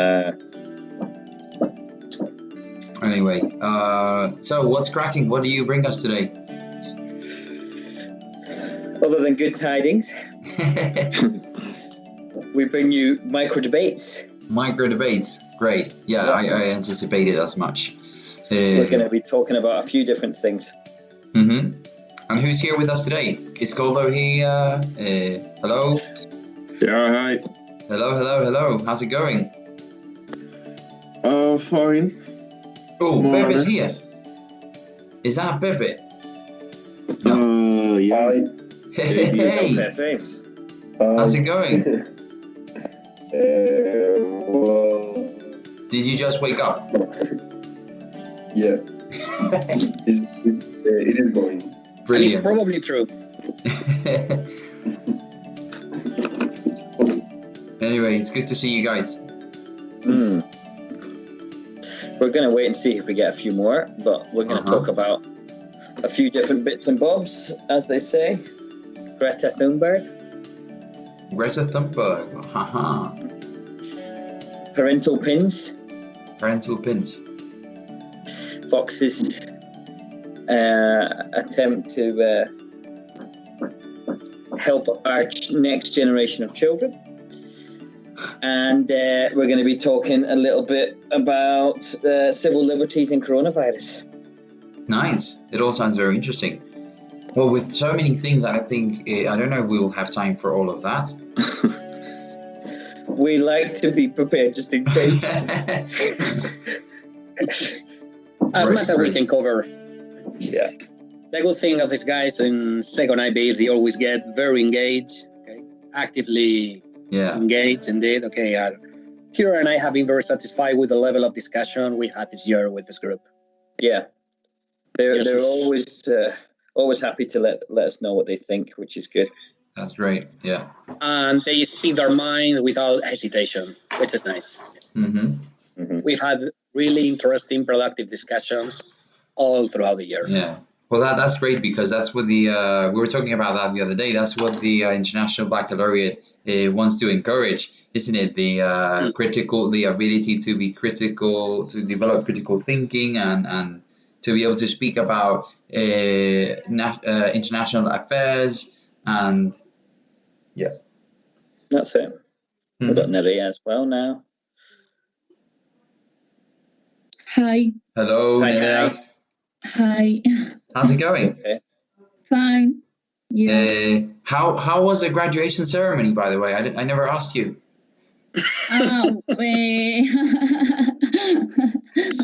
Anyway, so what's cracking? What do you bring us today? Other than good tidings, we bring you Microdebates. Microdebates, great. Yeah, I anticipated as much. We're going to be talking about a few different things. Mm-hmm. And who's here with us today? Is Goldo here? Hello? Yeah, hi. Hello. How's it going? Fine. Oh, More or Pepe's less. here. Is that Pepe? Yeah. Hey! Pepe. How's it going? Well, Did you just wake up? yeah. It is going. Brilliant. And it's probably true. Anyway, it's good to see you guys. We're going to wait and see if we get a few more, but we're going to talk about a few different bits and bobs, as they say. Greta Thunberg. Greta Thunberg. Haha. Parental pins. Parental pins. Fox's attempt to help our next generation of children. And we're going to be talking a little bit about civil liberties and coronavirus. Nice. It all sounds very interesting. Well, with so many things, I don't know if we will have time for all of that. We like to be prepared just in case. As much as we can cover. Yeah. The good thing of these guys in Second IB is they always get very engaged, okay? Actively Yeah. Engaged, indeed. Okay. Kira and I have been very satisfied with the level of discussion we had this year with this group. Yeah, they're always happy to let us know what they think, which is good. That's great. Yeah. And they speak their mind without hesitation, which is nice. We've had really interesting, productive discussions all throughout the year. Yeah. Well, that's great because that's what we were talking about that the other day. That's what the International Baccalaureate wants to encourage, isn't it? The the ability to be critical, to develop critical thinking, and to be able to speak about international affairs, and yeah. That's it. We've got Nerea as well now. Hi. Hello, Nerea. Hi. How's it going? Okay. Fine. Yeah. How was the graduation ceremony, by the way? I never asked you.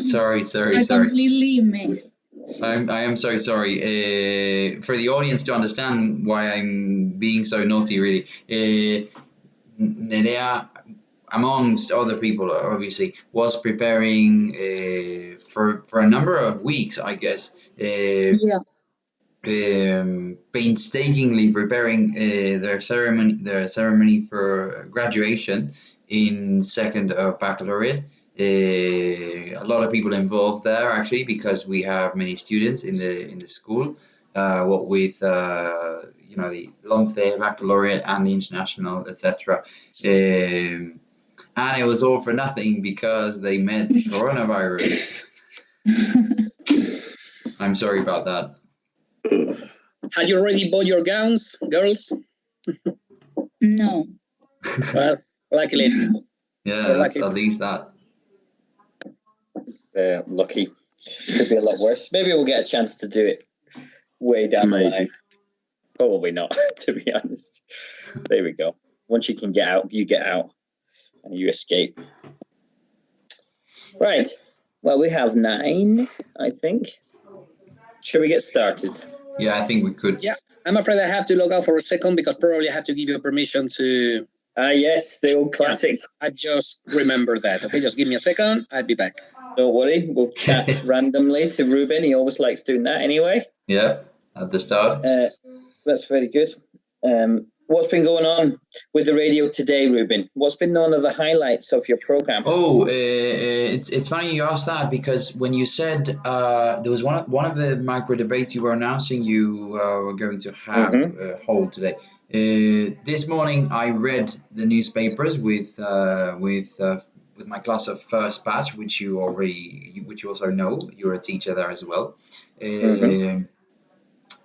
Sorry. I completely missed. I am so sorry. For the audience to understand why I'm being so naughty, really. Nerea, amongst other people, obviously, was preparing for a number of weeks, I guess. Painstakingly preparing their ceremony for graduation in second of baccalaureate. A lot of people involved there actually because we have many students in the school. What with the Lomce baccalaureate and the international, etc. And it was all for nothing because they met coronavirus. I'm sorry about that. Had you already bought your gowns, girls? No. Well, luckily. Yeah, that's at least that. Lucky. Could be a lot worse. Maybe we'll get a chance to do it way down the line. Probably not, to be honest. There we go. Once you can get out, you get out and you escape. Right. Well, we have 9, I think. Shall we get started? Yeah, I think we could. Yeah, I'm afraid I have to log out for a second because probably I have to give you permission to... yes, the old classic. Yeah, I just remember that. Okay, just give me a second. I'll be back. Don't worry. We'll chat randomly to Ruben. He always likes doing that anyway. Yeah, at the start. That's very good. What's been going on with the radio today, Ruben? What's been one of the highlights of your program? Oh, it's funny you asked that because when you said there was one of the micro debates you were announcing you were going to have hold today. This morning I read the newspapers with my class of first batch, which you also know. You're a teacher there as well,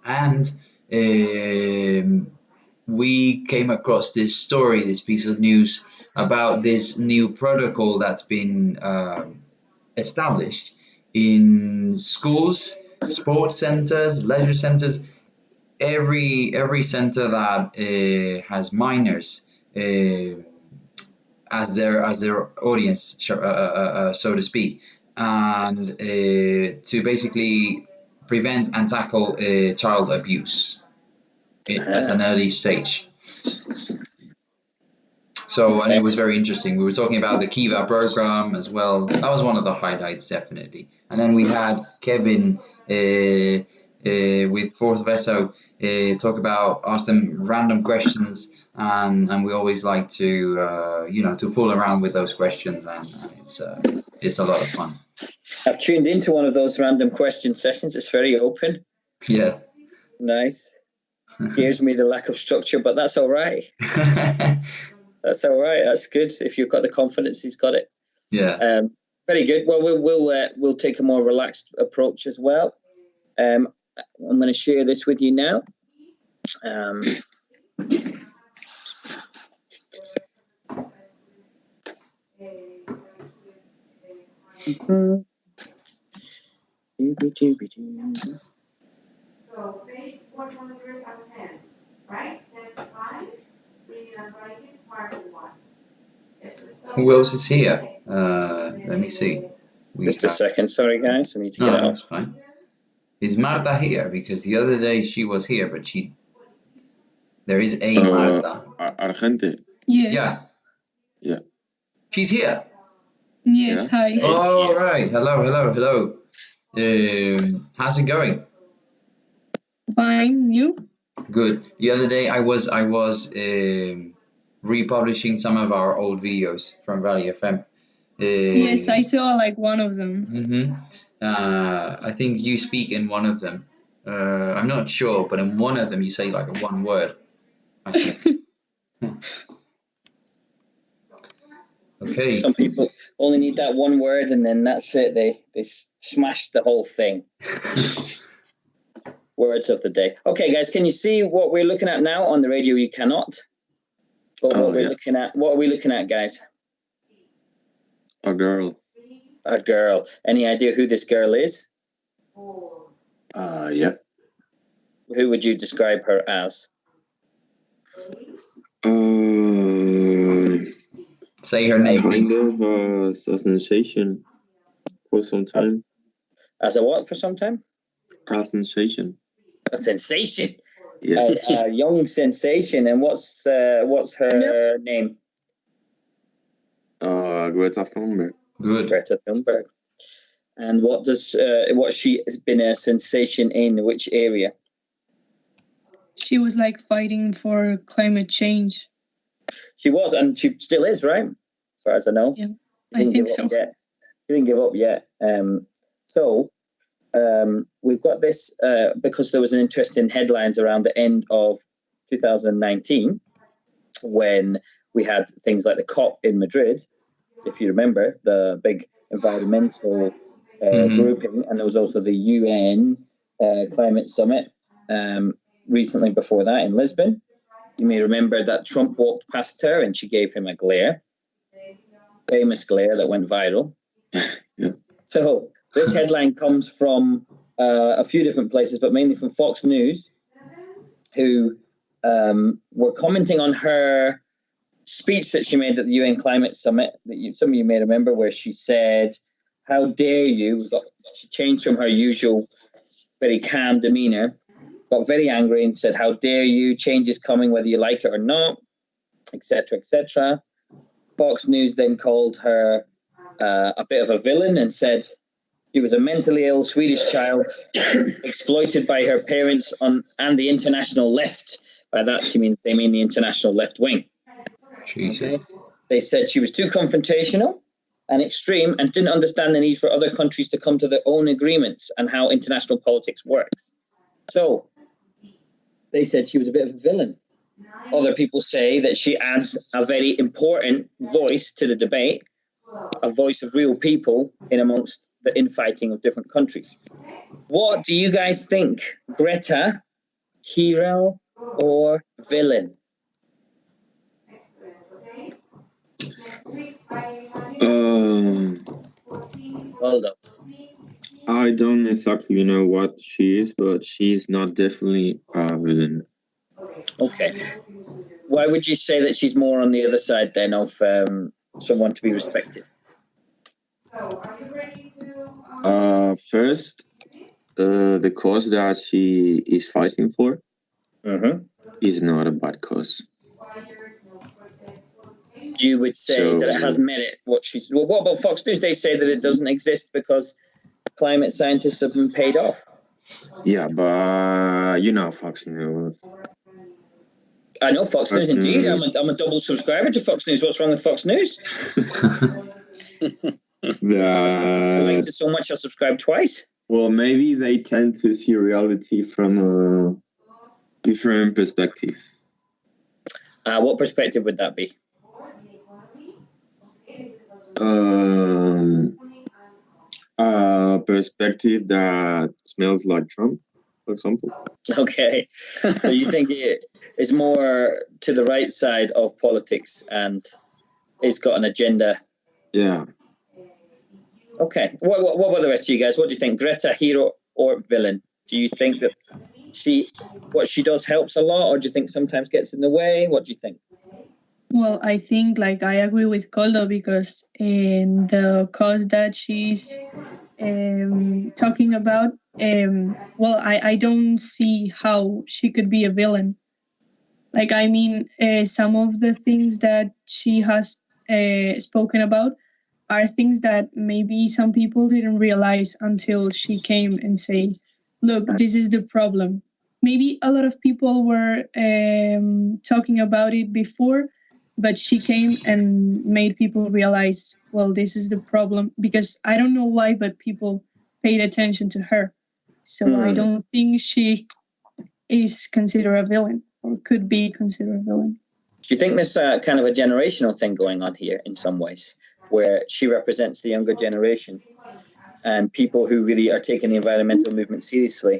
and. We came across this piece of news about this new protocol that's been established in schools, sports centers, leisure centers, every center that has minors as their audience, so to speak, and to basically prevent and tackle child abuse at an early stage. So, and it was very interesting. We were talking about the Kiva program as well. That was one of the highlights, definitely. And then we had Kevin with Fourth Veto ask them random questions, and we always like to to fool around with those questions, and it's a lot of fun. I've tuned into one of those random question sessions. It's very open. Yeah. Nice. Scares me the lack of structure, but that's all right. That's all right. That's good. If you've got the confidence, he's got it. Yeah. Very good. Well, we'll take a more relaxed approach as well. I'm going to share this with you now. So page 110, right? Test 5, reading and writing, part 1. Who else is here? Let me see. Just a second, sorry guys, I need to get out. That's fine. Is Marta here? Because the other day she was here, but there is a Marta. Argente. Yes. Yeah. She's here. Yes, hi. All right. Hello. How's it going? Fine, you? Good. The other day I was republishing some of our old videos from Valley FM. Yes, I saw like one of them. Mm-hmm. I think you speak in one of them. I'm not sure, but in one of them you say like one word. I think. Okay. Some people only need that one word, and then that's it. They smash the whole thing. Words of the day. Okay, guys, can you see what we're looking at now? On the radio, you cannot. But what we're looking at. What are we looking at, guys? A girl. A girl. Any idea who this girl is? Yeah. Who would you describe her as? Say her name, kind please. of a sensation for some time. As a what for some time? A sensation. A sensation. Yeah. A young sensation. And what's her name? Greta Thunberg. Good. Greta Thunberg. And what she has been a sensation in which area? She was like fighting for climate change. She was, and she still is, right? As far as I know. Yeah, I think so. She didn't give up yet. We've got this because there was an interesting headlines around the end of 2019 when we had things like the COP in Madrid, if you remember, the big environmental grouping, and there was also the UN climate summit recently before that in Lisbon. You may remember that Trump walked past her and she gave him a glare, famous glare that went viral. Yeah. So this headline comes from a few different places, but mainly from Fox News, who were commenting on her speech that she made at the UN Climate Summit, that some of you may remember, where she said, "How dare you?" She changed from her usual very calm demeanor, got very angry and said, "How dare you? Change is coming whether you like it or not," etc., etc. Fox News then called her a bit of a villain and said she was a mentally ill Swedish child exploited by her parents and the international left. By that they mean the international left wing. Jesus. Okay? They said she was too confrontational and extreme and didn't understand the need for other countries to come to their own agreements and how international politics works. So they said she was a bit of a villain. Other people say that she adds a very important voice to the debate, a voice of real people in amongst the infighting of different countries. What do you guys think? Greta, hero or villain? Hold up. I don't exactly know what she is, but she's not definitely a villain. Okay. Why would you say that she's more on the other side then of someone to be respected? First, the cause that she is fighting for is not a bad cause. You would say that it has merit. What about Fox News? They say that it doesn't exist because climate scientists have been paid off. Yeah, but you know Fox News. I know Fox News indeed. I'm a double subscriber to Fox News. What's wrong with Fox News? I liked it so much I subscribed twice. Well, maybe they tend to see reality from a different perspective. What perspective would that be? A perspective that smells like Trump, for example. Okay, so you think it is more to the right side of politics and it's got an agenda? Yeah. Okay, what about the rest of you guys? What do you think? Greta, hero or villain? Do you think that what she does helps a lot, or do you think sometimes gets in the way? What do you think? Well, I think I agree with Koldo because in the cause that she's talking about, I don't see how she could be a villain. Like, I mean, some of the things that she has spoken about are things that maybe some people didn't realize until she came and say, look, this is the problem. Maybe a lot of people were talking about it before, but she came and made people realize, well, this is the problem. Because I don't know why, but people paid attention to her. So I don't think she is considered a villain or could be considered a villain. Do you think there's kind of a generational thing going on here in some ways, where she represents the younger generation and people who really are taking the environmental movement seriously,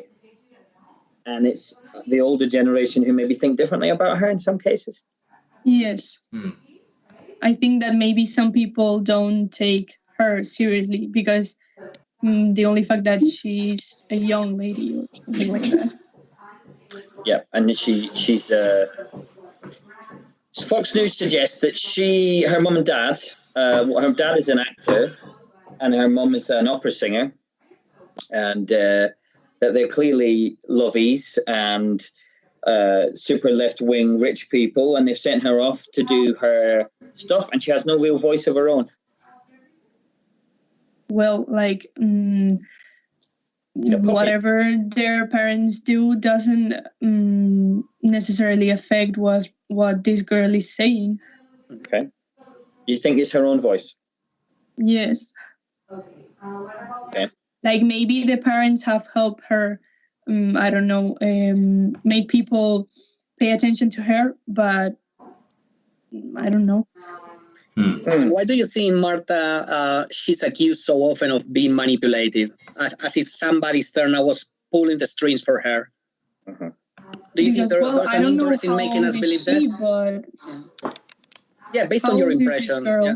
and it's the older generation who maybe think differently about her in some cases? Yes. I think that maybe some people don't take her seriously because the only fact that she's a young lady or something like that. Yeah, and she's Fox News suggests that her mum and dad, her dad is an actor and her mum is an opera singer, and that they're clearly lovies and super left-wing rich people, and they've sent her off to do her stuff, and she has no real voice of her own. Well, like, whatever their parents do doesn't necessarily affect what this girl is saying. Okay. You think it's her own voice? Yes. Okay. Like, maybe the parents have helped her, I don't know, make people pay attention to her, but I don't know. Why do you think, Marta, she's accused so often of being manipulated, as if somebody external was pulling the strings for her? Do you think there's an interest in making us believe that? But yeah, based on your impression. Yeah.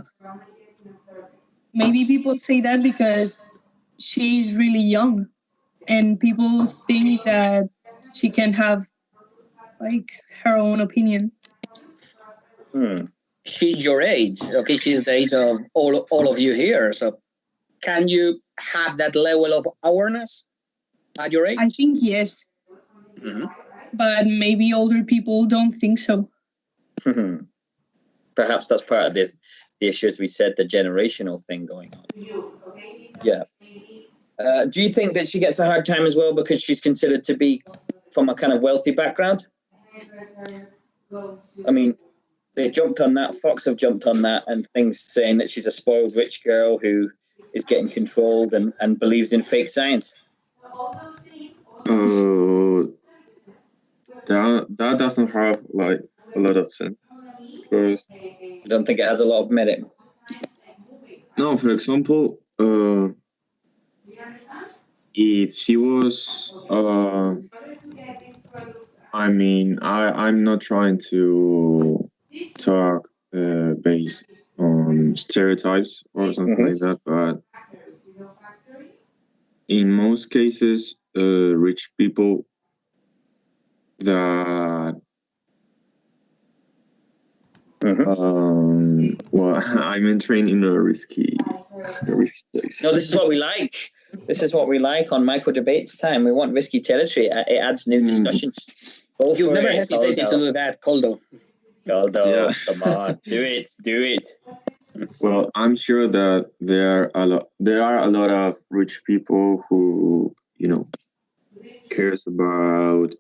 Maybe people say that because she's really young, and people think that she can have like her own opinion. She's your age, okay? She's the age of all of you here. So, can you have that level of awareness at your age? I think yes, but maybe older people don't think so. Perhaps that's part of the issue, as we said, the generational thing going on. Yeah. Do you think that she gets a hard time as well because she's considered to be from a kind of wealthy background? I mean, they jumped on that, Fox have jumped on that, and things saying that she's a spoiled rich girl who is getting controlled and believes in fake science. That doesn't have like a lot of sense. Because I don't think it has a lot of merit. No, for example, if she was, I mean, I'm not trying to talk based on stereotypes or something like that, but in most cases, rich people that well, I'm entering in a risky place. No, this is what we like. This is what we like on Microdebates time. We want risky territory. It adds new discussions. You've never hesitated to do that, Coldo. Coldo, come on, do it. Well, I'm sure that there are a lot of rich people who, cares about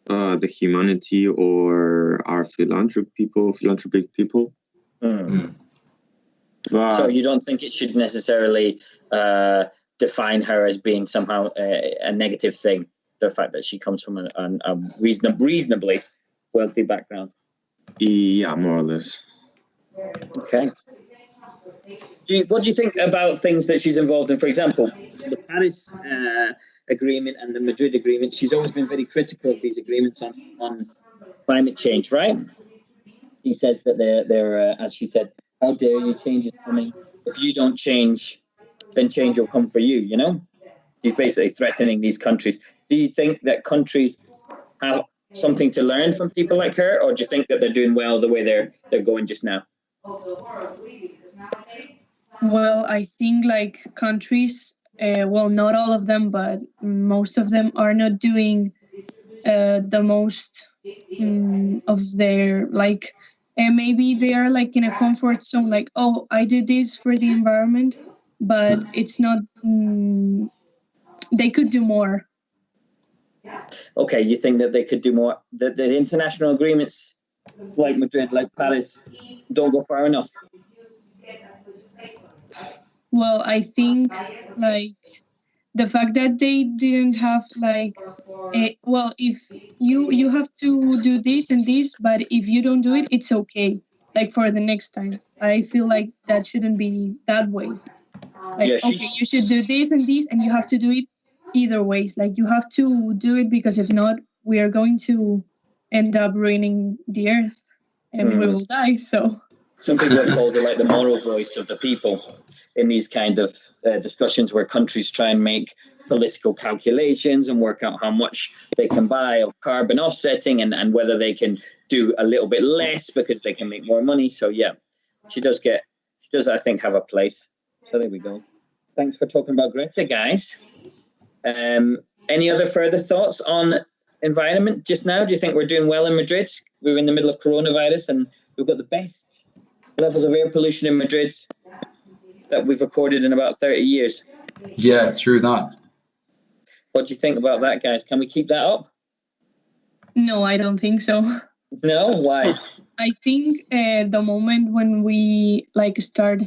the humanity or are philanthropic people. But, so you don't think it should necessarily define her as being somehow a negative thing, the fact that she comes from a reasonably wealthy background? Yeah, more or less. Okay. What do you think about things that she's involved in? For example, the Paris Agreement and the Madrid Agreement. She's always been very critical of these agreements on climate change, right? He says that they're as she said, how dare you, change is coming. If you don't change, then change will come for you, He's basically threatening these countries. Do you think that countries have something to learn from people like her, or do you think that they're doing well the way they're going just now? Well, I think like countries, well, not all of them, but most of them are not doing the most of their like, and maybe they are like in a comfort zone, like, oh, I did this for the environment, but it's not. They could do more. Okay, you think that they could do more? The international agreements, like Madrid, like Paris, don't go far enough. Well, I think like the fact that they didn't have like, well, if you have to do this and this, but if you don't do it, it's okay. Like for the next time, I feel like that shouldn't be that way. Like, Yeah, okay, you should do this and this, and you have to do it either ways. Like you have to do it because if not, we are going to end up ruining the earth, and we will die. So. Some people have called it like the moral voice of the people in these kind of discussions where countries try and make political calculations and work out how much they can buy of carbon offsetting and whether they can do a little bit less because they can make more money. So yeah, she does, I think, have a place. So there we go. Thanks for talking about Greta, guys. Any other further thoughts on environment just now? Do you think we're doing well in Madrid? We're in the middle of coronavirus and we've got the best levels of air pollution in Madrid that we've recorded in about 30 years. Yeah, true that. What do you think about that, guys? Can we keep that up? No, I don't think so. No? Why? I think the moment when we like start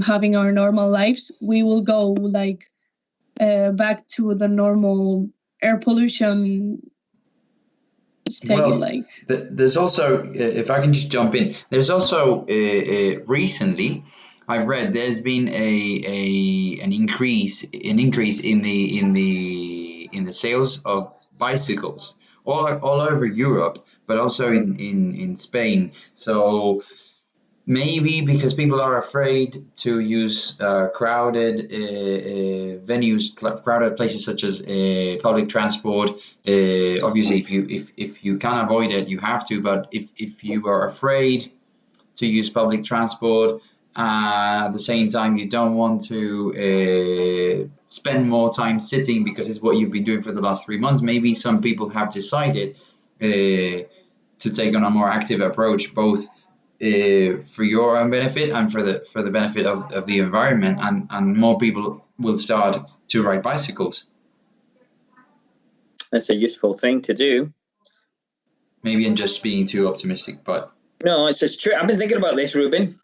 having our normal lives, we will go like back to the normal air pollution state. Well, there's also, if I can just jump in, there's also recently I've read there's been an increase in the sales of bicycles all over Europe, but also in Spain. So maybe because people are afraid to use crowded venues, crowded places such as public transport. Obviously, if you can avoid it, you have to. But if you are afraid to use public transport, at the same time you don't want to spend more time sitting because it's what you've been doing for the last 3 months, maybe some people have decided to take on a more active approach, both for your own benefit and for the benefit of the environment, and more people will start to ride bicycles. That's a useful thing to do. Maybe I'm just being too optimistic, but no, it's just true. I've been thinking about this, Ruben.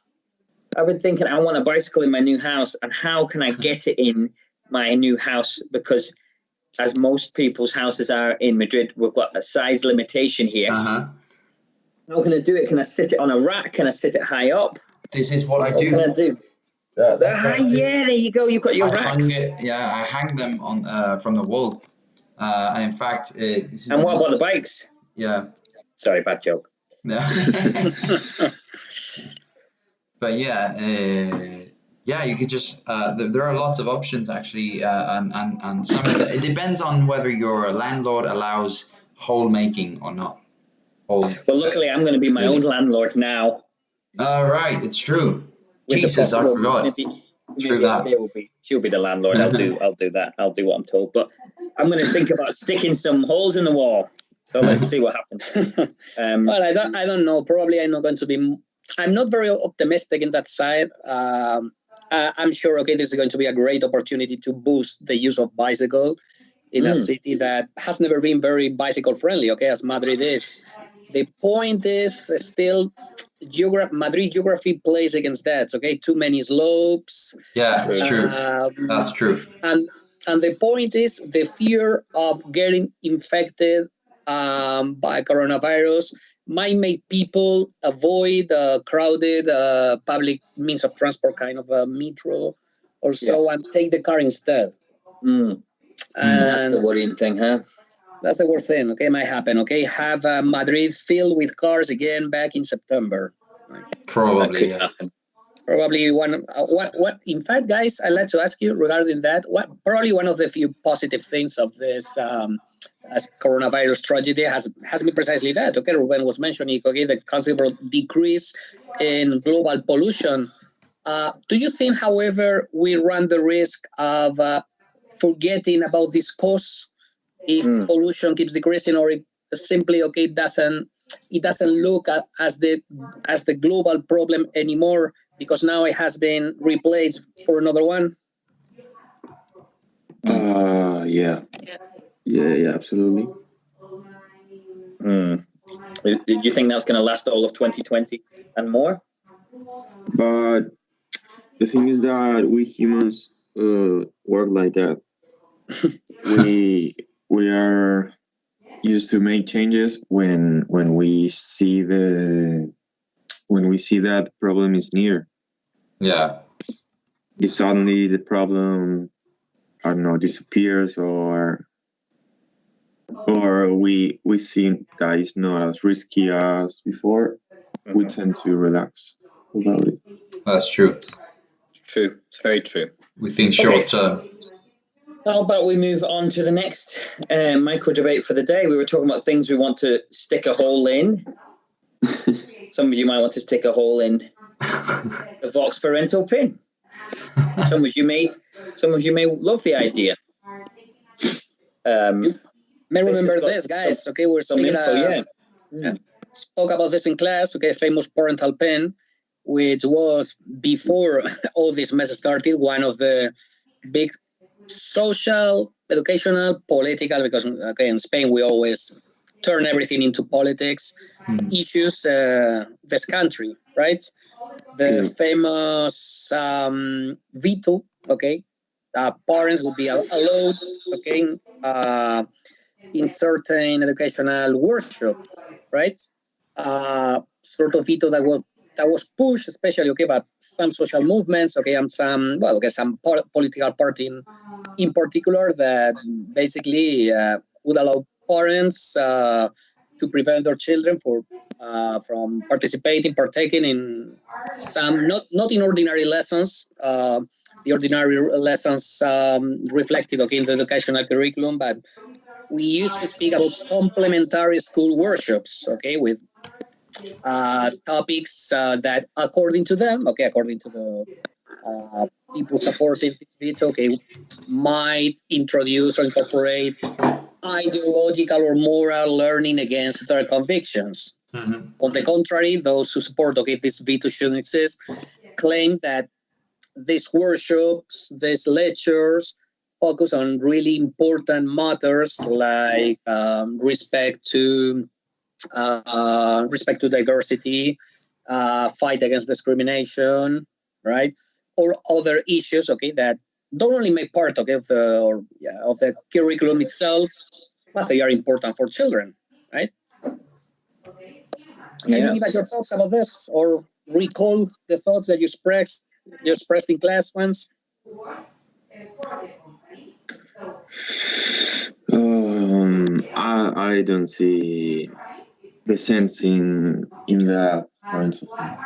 I've been thinking I want a bicycle in my new house, and how can I get it in my new house? Because as most people's houses are in Madrid, we've got a size limitation here. How can I do it? Can I sit it on a rack? Can I sit it high up? This is what I do. What can I do? Yeah, there you go. You've got your racks. I hang them on from the wall. And in fact, this is. And what about the bikes? Yeah. Sorry, bad joke. Yeah. But yeah, you could just. There are lots of options actually, and some of it depends on whether your landlord allows hole making or not. Well, luckily, I'm going to be my own landlord now. Right, it's true. Jesus, I forgot. Maybe she'll be the landlord. I'll do that. I'll do what I'm told. But I'm going to think about sticking some holes in the wall. So let's see what happens. Well, I don't know. Probably I'm not going to be. I'm not very optimistic in that side. I'm sure. Okay, this is going to be a great opportunity to boost the use of bicycle in a city that has never been very bicycle friendly. Okay, as Madrid is. The point is still Madrid geography plays against that. Okay, too many slopes. Yeah, that's true. That's true. And the point is the fear of getting infected by coronavirus might make people avoid crowded public means of transport, kind of a metro or so, and take the car instead. And that's the worrying thing, huh? That's the worst thing. Okay, might happen. Okay, have Madrid filled with cars again back in September. Probably. Probably one. What? In fact, guys, I'd like to ask you regarding that. What? Probably one of the few positive things of this as coronavirus tragedy has been precisely that. Okay, Ruben was mentioning. Okay, the considerable decrease in global pollution. Do you think, however, we run the risk of forgetting about this cause if pollution keeps decreasing, or if simply it doesn't look at as the global problem anymore because now it has been replaced for another one? Yeah, absolutely. Do you think that's going to last all of 2020 and more? But the thing is that we humans work like that. we are used to make changes when we see that the problem is near. Yeah. If suddenly the problem, I don't know, disappears or we see that it's not as risky as before, we tend to relax about it. That's true. It's true. It's very true. We think short term. How about we move on to the next micro debate for the day? We were talking about things we want to stick a hole in. Some of you might want to stick a hole in the Vox parental pin. Some of you may love the idea. May remember this, guys. We're speaking spoke about this in class. Famous parental pin, which was before all this mess started. One of the big social, educational, political, because in Spain we always turn everything into politics issues. This country, right? The famous veto. Parents would be allowed. In certain educational workshops, right? Sort of veto that was pushed, especially by some social movements, and some political party in particular that basically would allow parents to prevent their children from partaking in some not in ordinary lessons. The ordinary lessons reflected in the educational curriculum, but we used to speak about complementary school workshops, with topics that, according to them, according to the people supporting this veto, might introduce or incorporate ideological or moral learning against their convictions. On the contrary, those who support this veto shouldn't exist claim that these workshops, these lectures, focus on really important matters like respect to diversity, fight against discrimination, right, or other issues, that don't only make part of the curriculum itself, but they are important for children, right? Can you give us your thoughts about this, or recall the thoughts that you expressed in class once? I don't see the sense in the parental thing.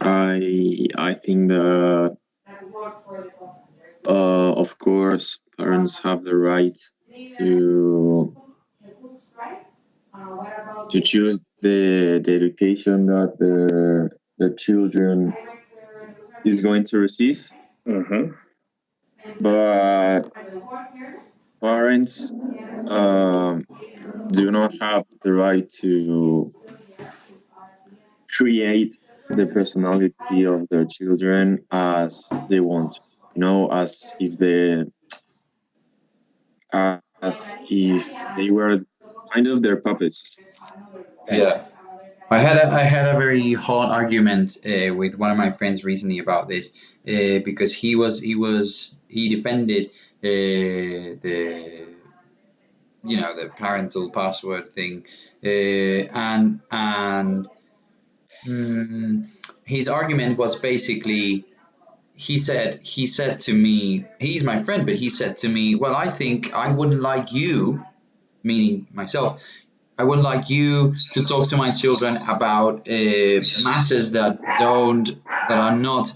I think that of course parents have the right to choose the education that the children is going to receive. But parents do not have the right to create the personality of their children as they want, as if they were kind of their puppets. Yeah. I had a very hard argument with one of my friends recently about this because he defended the parental password thing and his argument was basically he said to me, he's my friend, but he said to me, well, I think I wouldn't like you, meaning myself, I would like you to talk to my children about matters that are not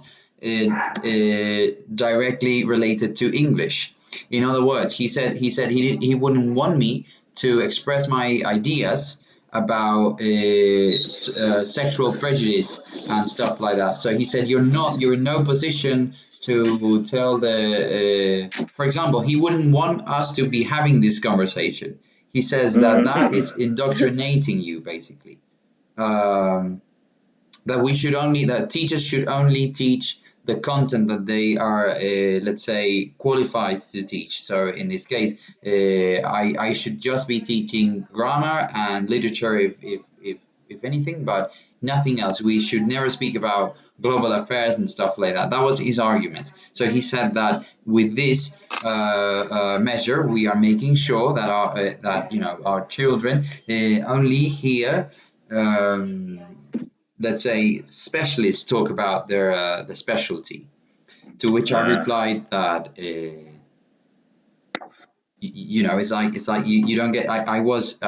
directly related to English. In other words, he said he wouldn't want me to express my ideas about sexual prejudice and stuff like that. So he said you're in no position to tell for example, he wouldn't want us to be having this conversation. He says that is indoctrinating you, basically. That teachers should only teach the content that they are, let's say, qualified to teach. So in this case, I should just be teaching grammar and literature if anything, but nothing else. We should never speak about global affairs and stuff like that. That was his argument. So he said that with this measure, we are making sure that our children only hear. Let's say specialists talk about their the specialty. To which I replied that it's like you don't get. I was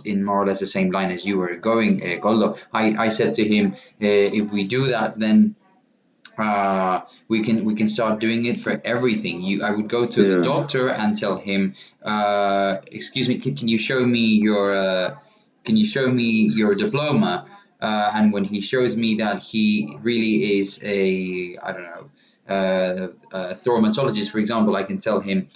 in more or less the same line as you were going, Goldo. I said to him, if we do that, then we can start doing it for everything. I would go to the doctor and tell him, excuse me, can you show me your diploma? And when he shows me that he really is a, I don't know, a traumatologist, for example, I can tell him,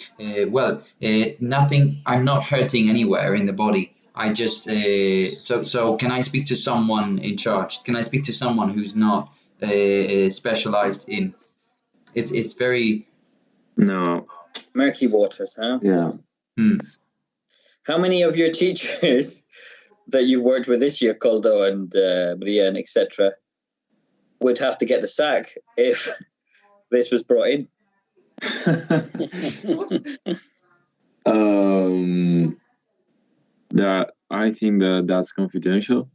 nothing, I'm not hurting anywhere in the body. I just, so can I speak to someone in charge? Can I speak to someone who's not specialized in, it's very... No. Murky waters, huh? Yeah. How many of your teachers that you've worked with this year, Coldo and Maria and etc., would have to get the sack if this was brought in? That I think that's confidential.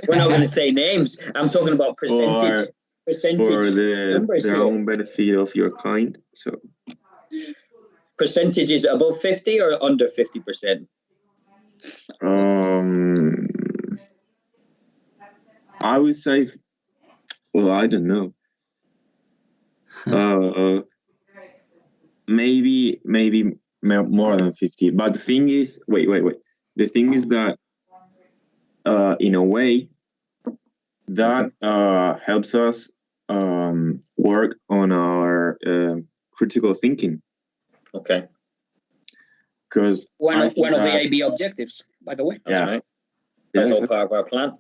We're not going to say names. I'm talking about percentage. For their own benefit of your kind. So percentage is above 50 or under 50%? I would say, well, I don't know. Maybe more than 50. But the thing is, wait. The thing is that, in a way, that helps us work on our critical thinking. Okay. Because one of the IB objectives, by the way. That's right. That's all part of our plan.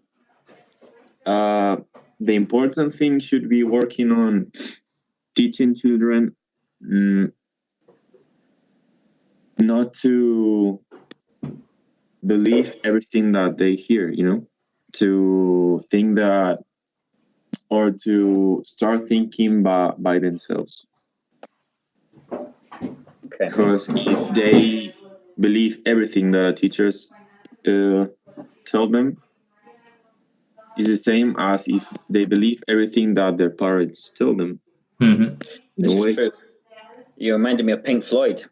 The important thing should be working on teaching children not to believe everything that they hear, to think that, or to start thinking by themselves. Okay. Because if they believe everything that teachers tell them, it's the same as if they believe everything that their parents tell them. Mm-hmm. This is true. You reminded me of Pink Floyd.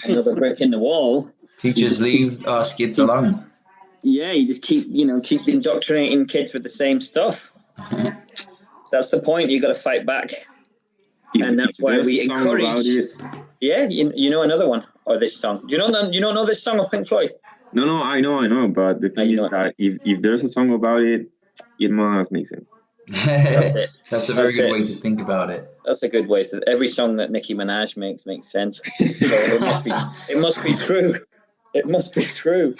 Another brick in the wall. Teachers leave us kids alone. Yeah, you just keep indoctrinating kids with the same stuff. That's the point. You got to fight back, and that's why we encourage. Yeah, you know another one or this song. You don't know this song of Pink Floyd? No, I know. But the thing is that if there's a song about it, it must make sense. That's it. That's a very good way to think about it. That's a good way. Every song that Nicki Minaj makes sense. So it must be true. It must be true.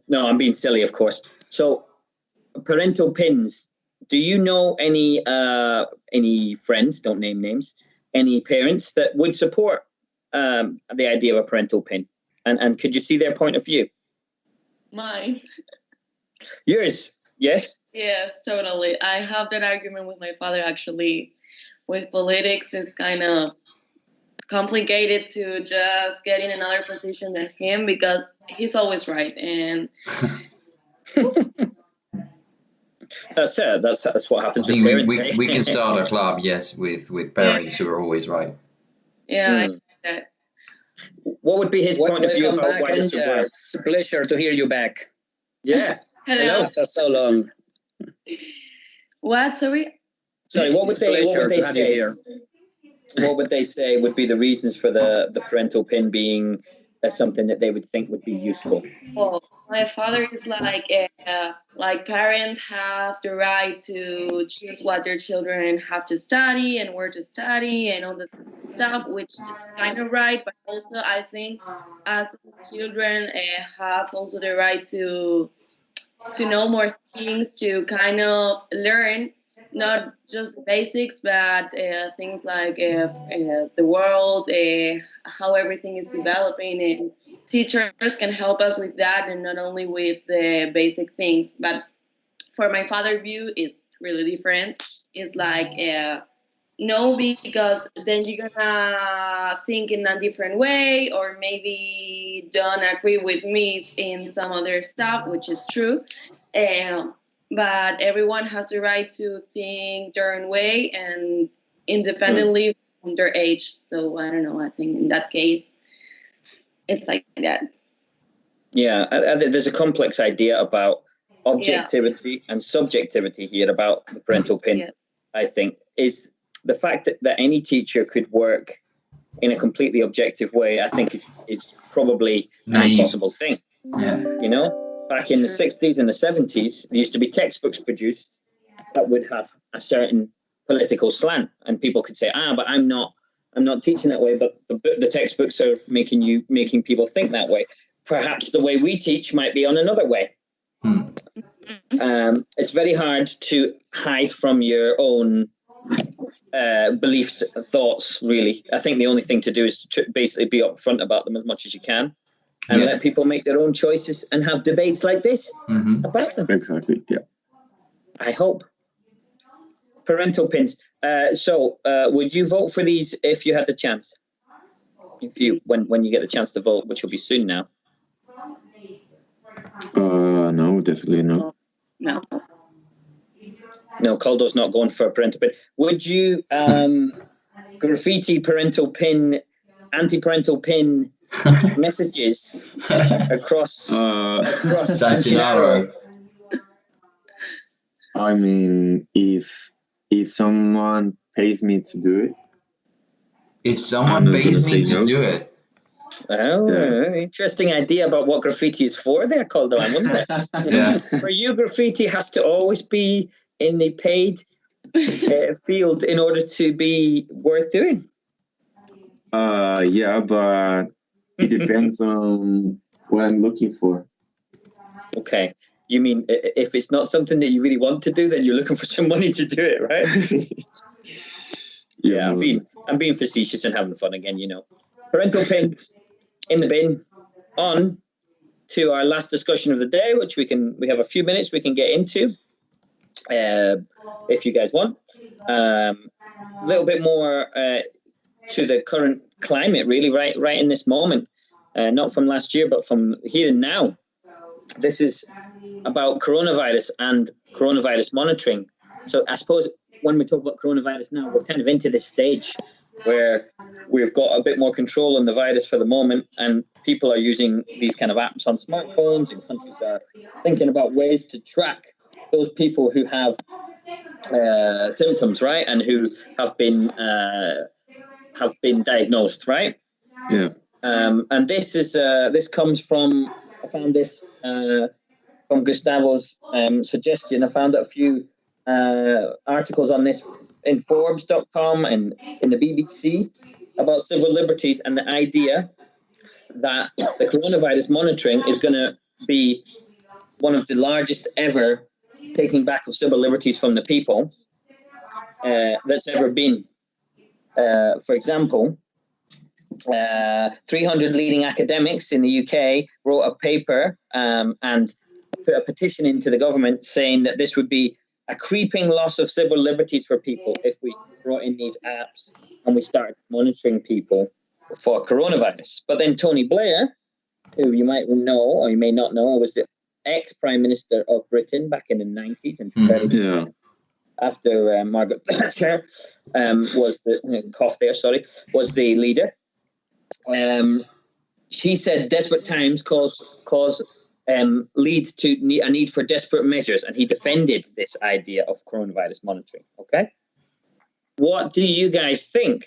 No, I'm being silly, of course. So, parental pins. Do you know any friends? Don't name names. Any parents that would support the idea of a parental pin? And could you see their point of view? Mine. Yours. Yes? Yes, totally. I have that argument with my father, actually. With politics, it's kind of complicated to just get in another position than him because he's always right. And that's it. That's what happens with parents. We can start a club, yes, with parents who are always right. Yeah, I like that. What would be his point of view about why this would work? It's a pleasure to hear you back. Yeah. Hello. After so long. What? Sorry, what would they say? What would they say would be the reasons for the parental pin being something that they would think would be useful? Well, My father is like parents have the right to choose what their children have to study and where to study and all the stuff, which is kind of right. But also, I think as children have also the right to know more things, to kind of learn not just the basics, but things like the world, how everything is developing, and teachers can help us with that, and not only with the basic things. But for my father's view, it's really different. It's like no, because then you're gonna think in a different way, or maybe don't agree with me in some other stuff, which is true. But everyone has the right to think their own way and independently from their age. So I don't know. I think in that case, it's like that. Yeah, there's a complex idea about objectivity and subjectivity here about the parental pin. Yeah. I think is the fact that any teacher could work in a completely objective way. I think is probably an impossible thing. Yeah. You know, back in the 60s and the 70s, there used to be textbooks produced that would have a certain political slant, and people could say, but I'm not teaching that way, but the textbooks are making people think that way. Perhaps the way we teach might be on another way. It's very hard to hide from your own beliefs, thoughts, really. I think the only thing to do is to basically be upfront about them as much as you can, and let people make their own choices and have debates like this about them. Exactly, yeah. I hope. Parental pins. So would you vote for these if you had the chance? When you get the chance to vote, which will be soon now. No, definitely not. No. No, Caldo's not going for a parental pin. Would you graffiti parental pin, anti-parental pin messages across Santiago? I mean, if someone pays me to do it. If someone pays me to do it. Oh, interesting idea about what graffiti is for there, Caldo, wouldn't it? Yeah. For you, graffiti has to always be in the paid field in order to be worth doing. Yeah, but it depends on what I'm looking for. Okay. You mean if it's not something that you really want to do, then you're looking for some money to do it, right? Yeah, I'm being facetious and having fun again, you know. Parental pin in the bin. On to our last discussion of the day, which we have a few minutes we can get into, if you guys want. A little bit more to the current climate, really, right in this moment. Not from last year, but from here and now. This is about coronavirus and coronavirus monitoring. So I suppose when we talk about coronavirus now, we're kind of into this stage where we've got a bit more control on the virus for the moment, and people are using these kind of apps on smartphones, and countries are thinking about ways to track those people who have symptoms, right, and who have been diagnosed, right? Yeah. And this comes from, I found this from Gustavo's suggestion. I found a few articles on this in Forbes.com and in the BBC about civil liberties, and the idea that the coronavirus monitoring is going to be one of the largest ever taking back of civil liberties from the people that's ever been. For example, 300 leading academics in the UK wrote a paper and put a petition into the government saying that this would be a creeping loss of civil liberties for people if we brought in these apps and we started monitoring people for coronavirus. But then Tony Blair, who you might know or you may not know, was the ex-Prime Minister of Britain back in the 90s and after Margaret Thatcher was the leader. She said desperate times leads to a need for desperate measures, and he defended this idea of coronavirus monitoring. Okay, what do you guys think?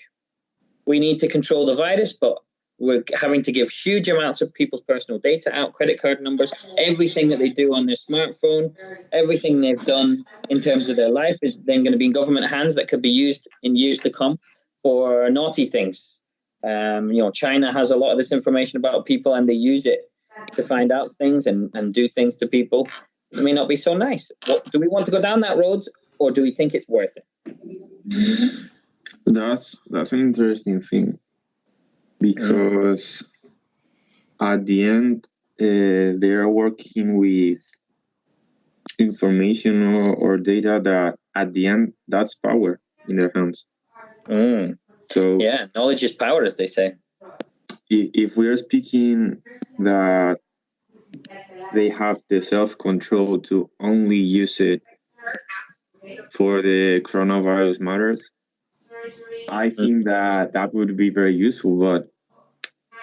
We need to control the virus, but We're having to give huge amounts of people's personal data out, credit card numbers, everything that they do on their smartphone, everything they've done in terms of their life is then going to be in government hands that could be used in years to come for naughty things. China has a lot of this information about people, and they use it to find out things and do things to people. It may not be so nice. Do we want to go down that road, or do we think it's worth it? That's an interesting thing, because at the end they are working with information or data that at the end that's power in their hands. So yeah, knowledge is power, as they say. If we are speaking that they have the self-control to only use it for the coronavirus matters, I think that would be very useful. But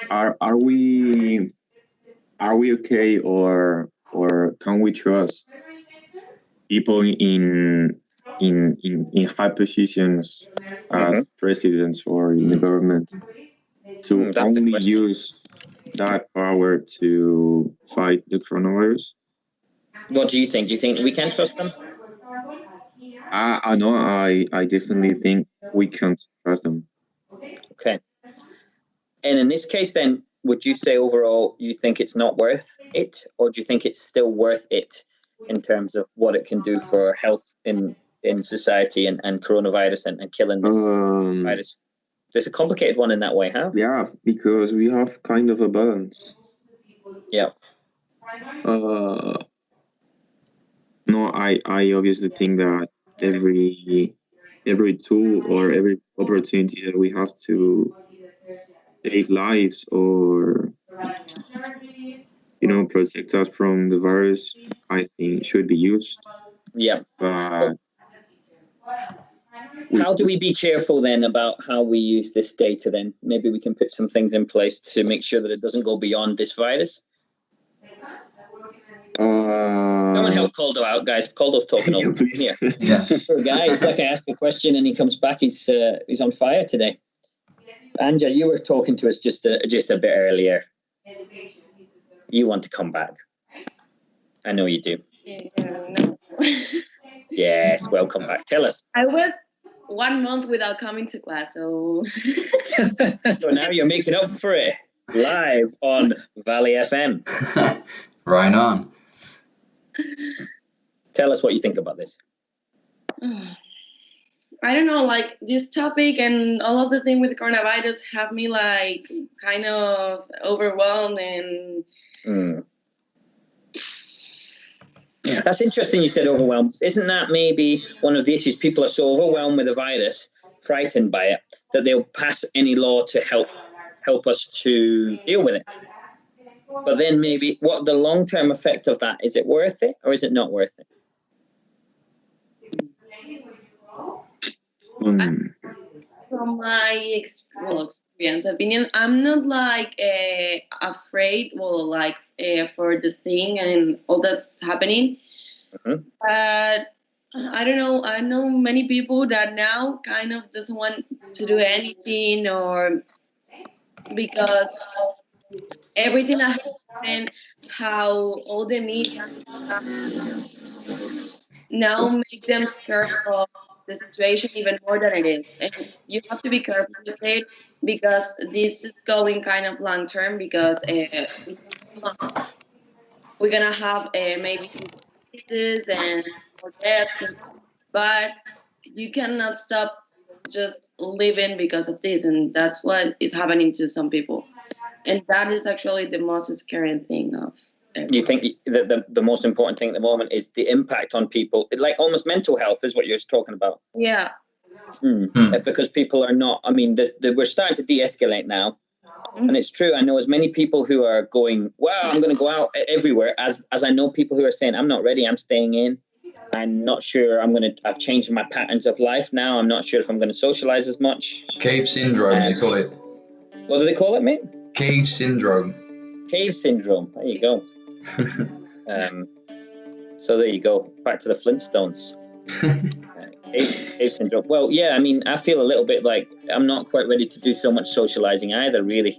are we okay, or can we trust people in high positions as presidents or in the government to only use that power to fight the coronavirus? What do you think? Do you think we can trust them? I know. I definitely think we can't trust them. Okay. And in this case, then, would you say overall you think it's not worth it, or do you think it's still worth it in terms of what it can do for health in society and coronavirus and killing this virus? It's a complicated one in that way, huh? Yeah, because we have kind of a balance. Yeah. No, I obviously think that every tool or every opportunity that we have to save lives or protect us from the virus, I think should be used. Yeah. But how do we be careful then about how we use this data then? Maybe we can put some things in place to make sure that it doesn't go beyond this virus. Come and help Caldo out, guys. Caldo's talking over here. Poor guy, it's like I ask a question and he comes back. He's on fire today. Anja, you were talking to us just a bit earlier. You want to come back? I know you do. No. Yes, welcome back. Tell us. I was 1 month without coming to class, so. So now you're making up for it live on Valley FM. Right on. Tell us what you think about this. I don't know, like this topic and all of the thing with the coronavirus have me like kind of overwhelmed and. That's interesting you said overwhelmed. Isn't that maybe one of the issues? People are so overwhelmed with the virus, frightened by it, that they'll pass any law to help us to deal with it. But then maybe what the long-term effect of that, is it worth it or is it not worth it? From my experience, opinion, I'm not like afraid, for the thing and all that's happening. But I don't know. I know many people that now kind of doesn't want to do anything, or because everything that happened, how all the media now make them scared of the situation even more than it is. And you have to be careful with it because this is going kind of long term, because we're gonna have maybe diseases and more deaths, but you cannot stop just living because of this, and that's what is happening to some people, and that is actually the most scary thing of everything. You think that the most important thing at the moment is the impact on people, like almost mental health is what you're talking about? Yeah. Because people are not, I mean, we're starting to de-escalate now. And it's true. I know as many people who are going, wow, I'm going to go out everywhere, as I know people who are saying, I'm not ready, I'm staying in. I'm not sure I've changed my patterns of life now. I'm not sure if I'm going to socialize as much. Cave syndrome, they call it. What do they call it, mate? Cave syndrome. Cave syndrome. There you go. So there you go. Back to the Flintstones. Cave syndrome. Well, yeah, I mean, I feel a little bit like I'm not quite ready to do so much socializing either, really.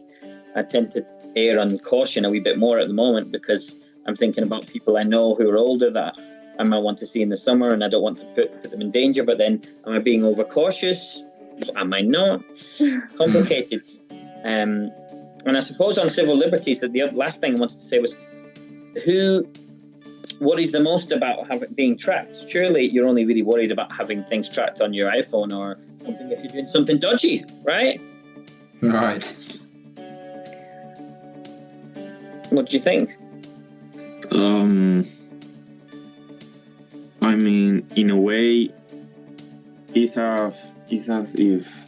I tend to err on caution a wee bit more at the moment because I'm thinking about people I know who are older that I might want to see in the summer, and I don't want to put them in danger. But then, am I being overcautious? Am I not? Complicated. And I suppose on civil liberties, the last thing I wanted to say was, what is the most about being tracked? Surely you're only really worried about having things tracked on your iPhone or something if you're doing something dodgy, right? Right. What do you think? I mean, in a way, it's as if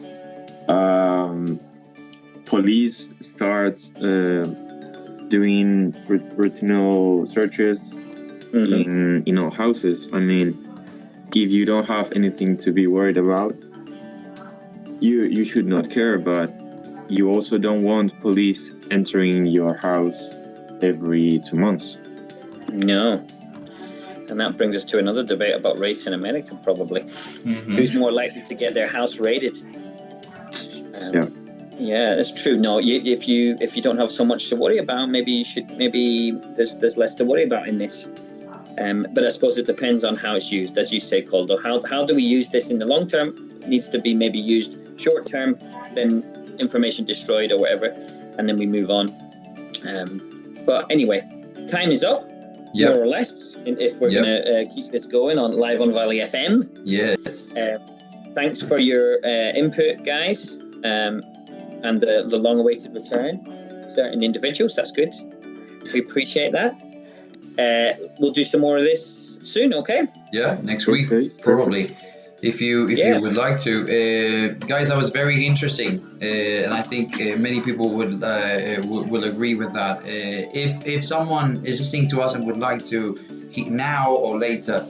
police starts doing routine searches in our houses. I mean, if you don't have anything to be worried about, you should not care. But you also don't want police entering your house every 2 months. No. And that brings us to another debate about race in America, probably. Who's more likely to get their house raided? Yeah, that's true. No, if you don't have so much to worry about, maybe there's less to worry about in this. But I suppose it depends on how it's used, as you say, Caldo. How do we use this in the long term? It needs to be maybe used short term, then information destroyed or whatever, and then we move on. But anyway, time is up, more or less. If we're going to keep this going live on Valley FM. Yes. Thanks for your input, guys, and the long-awaited return. Certain individuals, that's good. We appreciate that. We'll do some more of this soon, okay? Yeah, next week, probably. If you would like to. Guys, that was very interesting. And I think many people will agree with that. If someone is listening to us and would like to, now or later,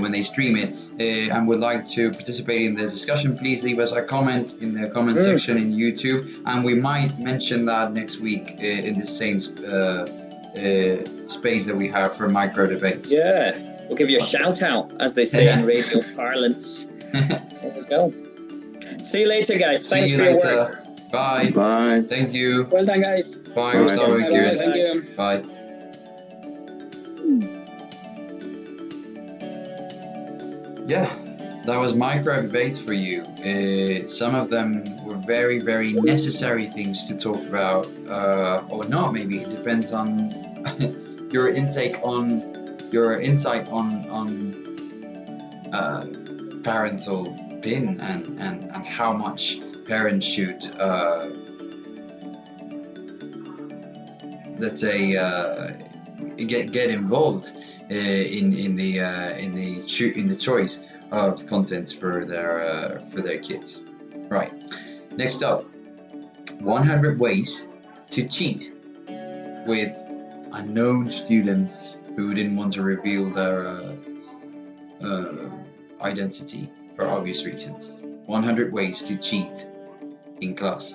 when they stream it, and would like to participate in the discussion, please leave us a comment in the comment section in YouTube, and we might mention that next week in the same space that we have for Microdebates. Yeah, we'll give you a shout out, as they say in radio parlance. There we go. See you later, guys. Thanks for your work. Bye. Bye. Thank you. Well done, guys. Bye, Gustavo and Kieran. Thank you. Bye. Yeah, that was Microdebates for you. Some of them were very, very necessary things to talk about, or not. Maybe it depends on your insight on parental PIN and how much parents should, let's say, get involved in the choice of contents for their kids. Right. Next up, 100 ways to cheat with unknown students who didn't want to reveal their identity for obvious reasons. 100 ways to cheat in class.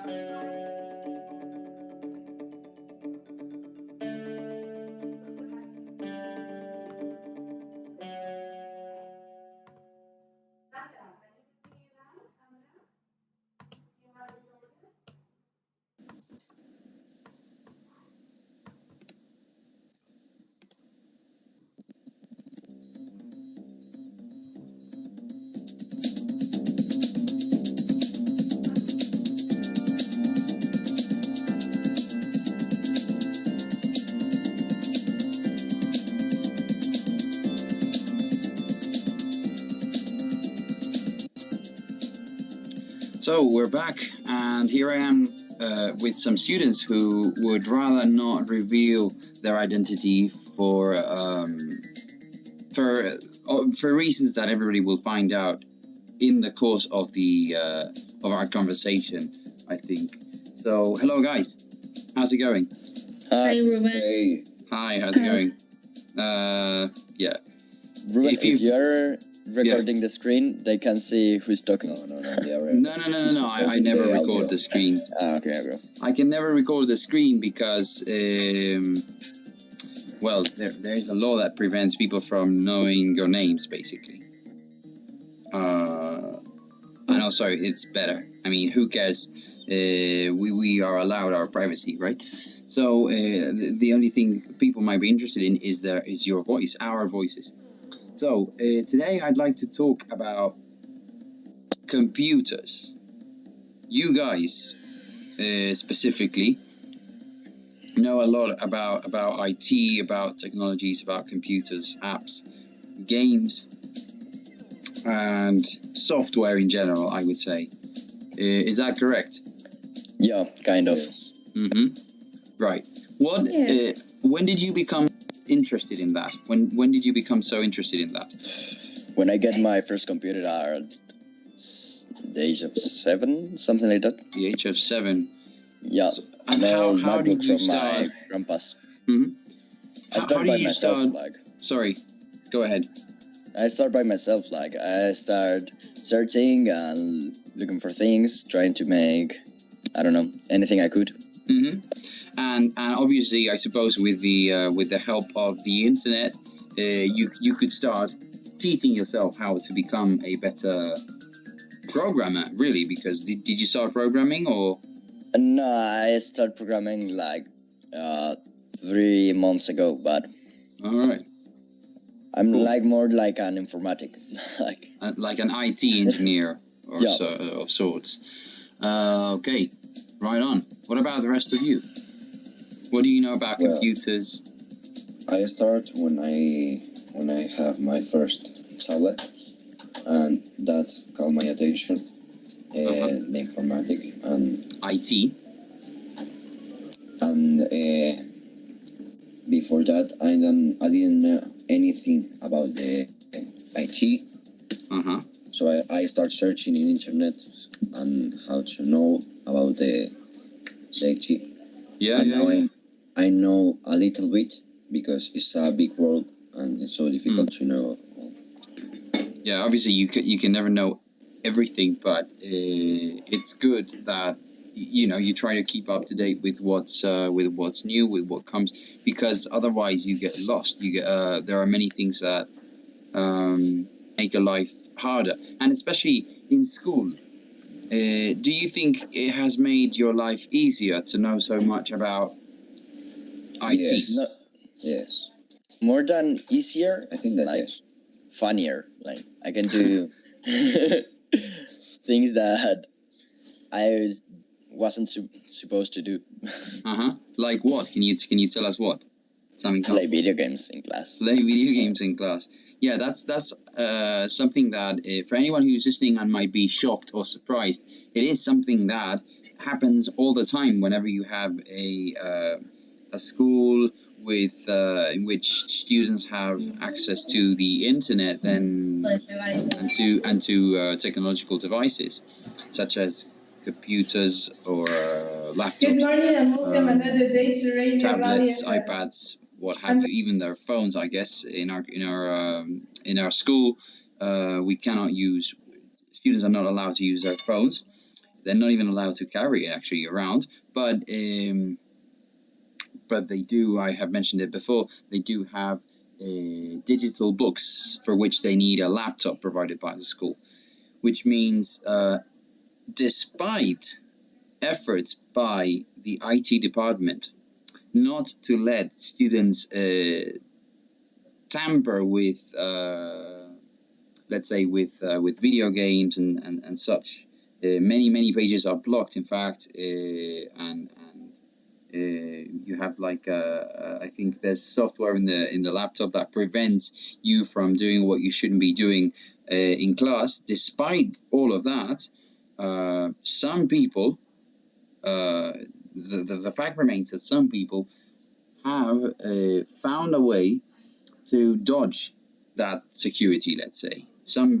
So we're back, and here I am with some students who would rather not reveal their identity for reasons that everybody will find out in the course of our conversation, I think. So, hello guys, how's it going? Hi, Ruben. Hey. Hi, how's it going? Yeah. Ruben, if you're recording the screen, they can see who's talking. No. I never record the screen. Okay, bro. I can never record the screen because, well, there's a law that prevents people from knowing your names, basically. And also, it's better. I mean, who cares we are allowed our privacy, right? So the only thing people might be interested in is your voice, our voices. So today I'd like to talk about computers. You guys specifically know a lot about IT, about technologies, about computers, apps, games, and software in general, I would say. Is that correct? Yeah, kind of. Right. What? Yes. When did you become interested in that? When did you become so interested in that? When I get my first computer at the age of 7, something like that. The age of 7. Yeah. So, and how did you start? My grandpa's. I How started did by you myself. start? Sorry, go ahead. I start by myself. Like I start searching and looking for things, trying to make, I don't know, anything I could. And obviously, I suppose with the help of the internet, you could start teaching yourself how to become a better programmer. Really, because did you start programming or? No, I started programming like 3 months ago, but. All right. I'm cool. More like an informatic, like an IT engineer or of sorts. Okay, right on. What about the rest of you? What do you know about computers? I start when I have my first tablet, and that caught my attention. The informatic and IT. And before that, I didn't know anything about the IT. So I start searching in internet and how to know about the IT. I know a little bit because it's a big world and it's so difficult to know. Yeah, obviously you can never know everything, but it's good that you try to keep up to date with what's new, with what comes, because otherwise you get lost. There are many things that make your life harder, and especially in school. Do you think it has made your life easier to know so much about IT? Yes. More than easier, I think that yes. Funnier. Like I can do things that I wasn't supposed to do. Like what? Can you tell us what? Play video games in class. Play video games in class. Yeah, that's something that for anyone who's listening and might be shocked or surprised, it is something that happens all the time whenever you have a school with in which students have access to the internet and to technological devices such as computers or laptops. Good morning and welcome another day to Radio tablets, Valley. iPads, what have you, even their phones. I guess in our school, we cannot use. Students are not allowed to use their phones. They're not even allowed to carry it actually around. But they do. I have mentioned it before. They do have digital books for which they need a laptop provided by the school, which means despite efforts by the IT department not to let students tamper with, let's say, with video games and such. Many pages are blocked, in fact, and you have like I think there's software in the laptop that prevents you from doing what you shouldn't be doing in class. Despite all of that, some people, the fact remains that some people have found a way to dodge that security, let's say. Some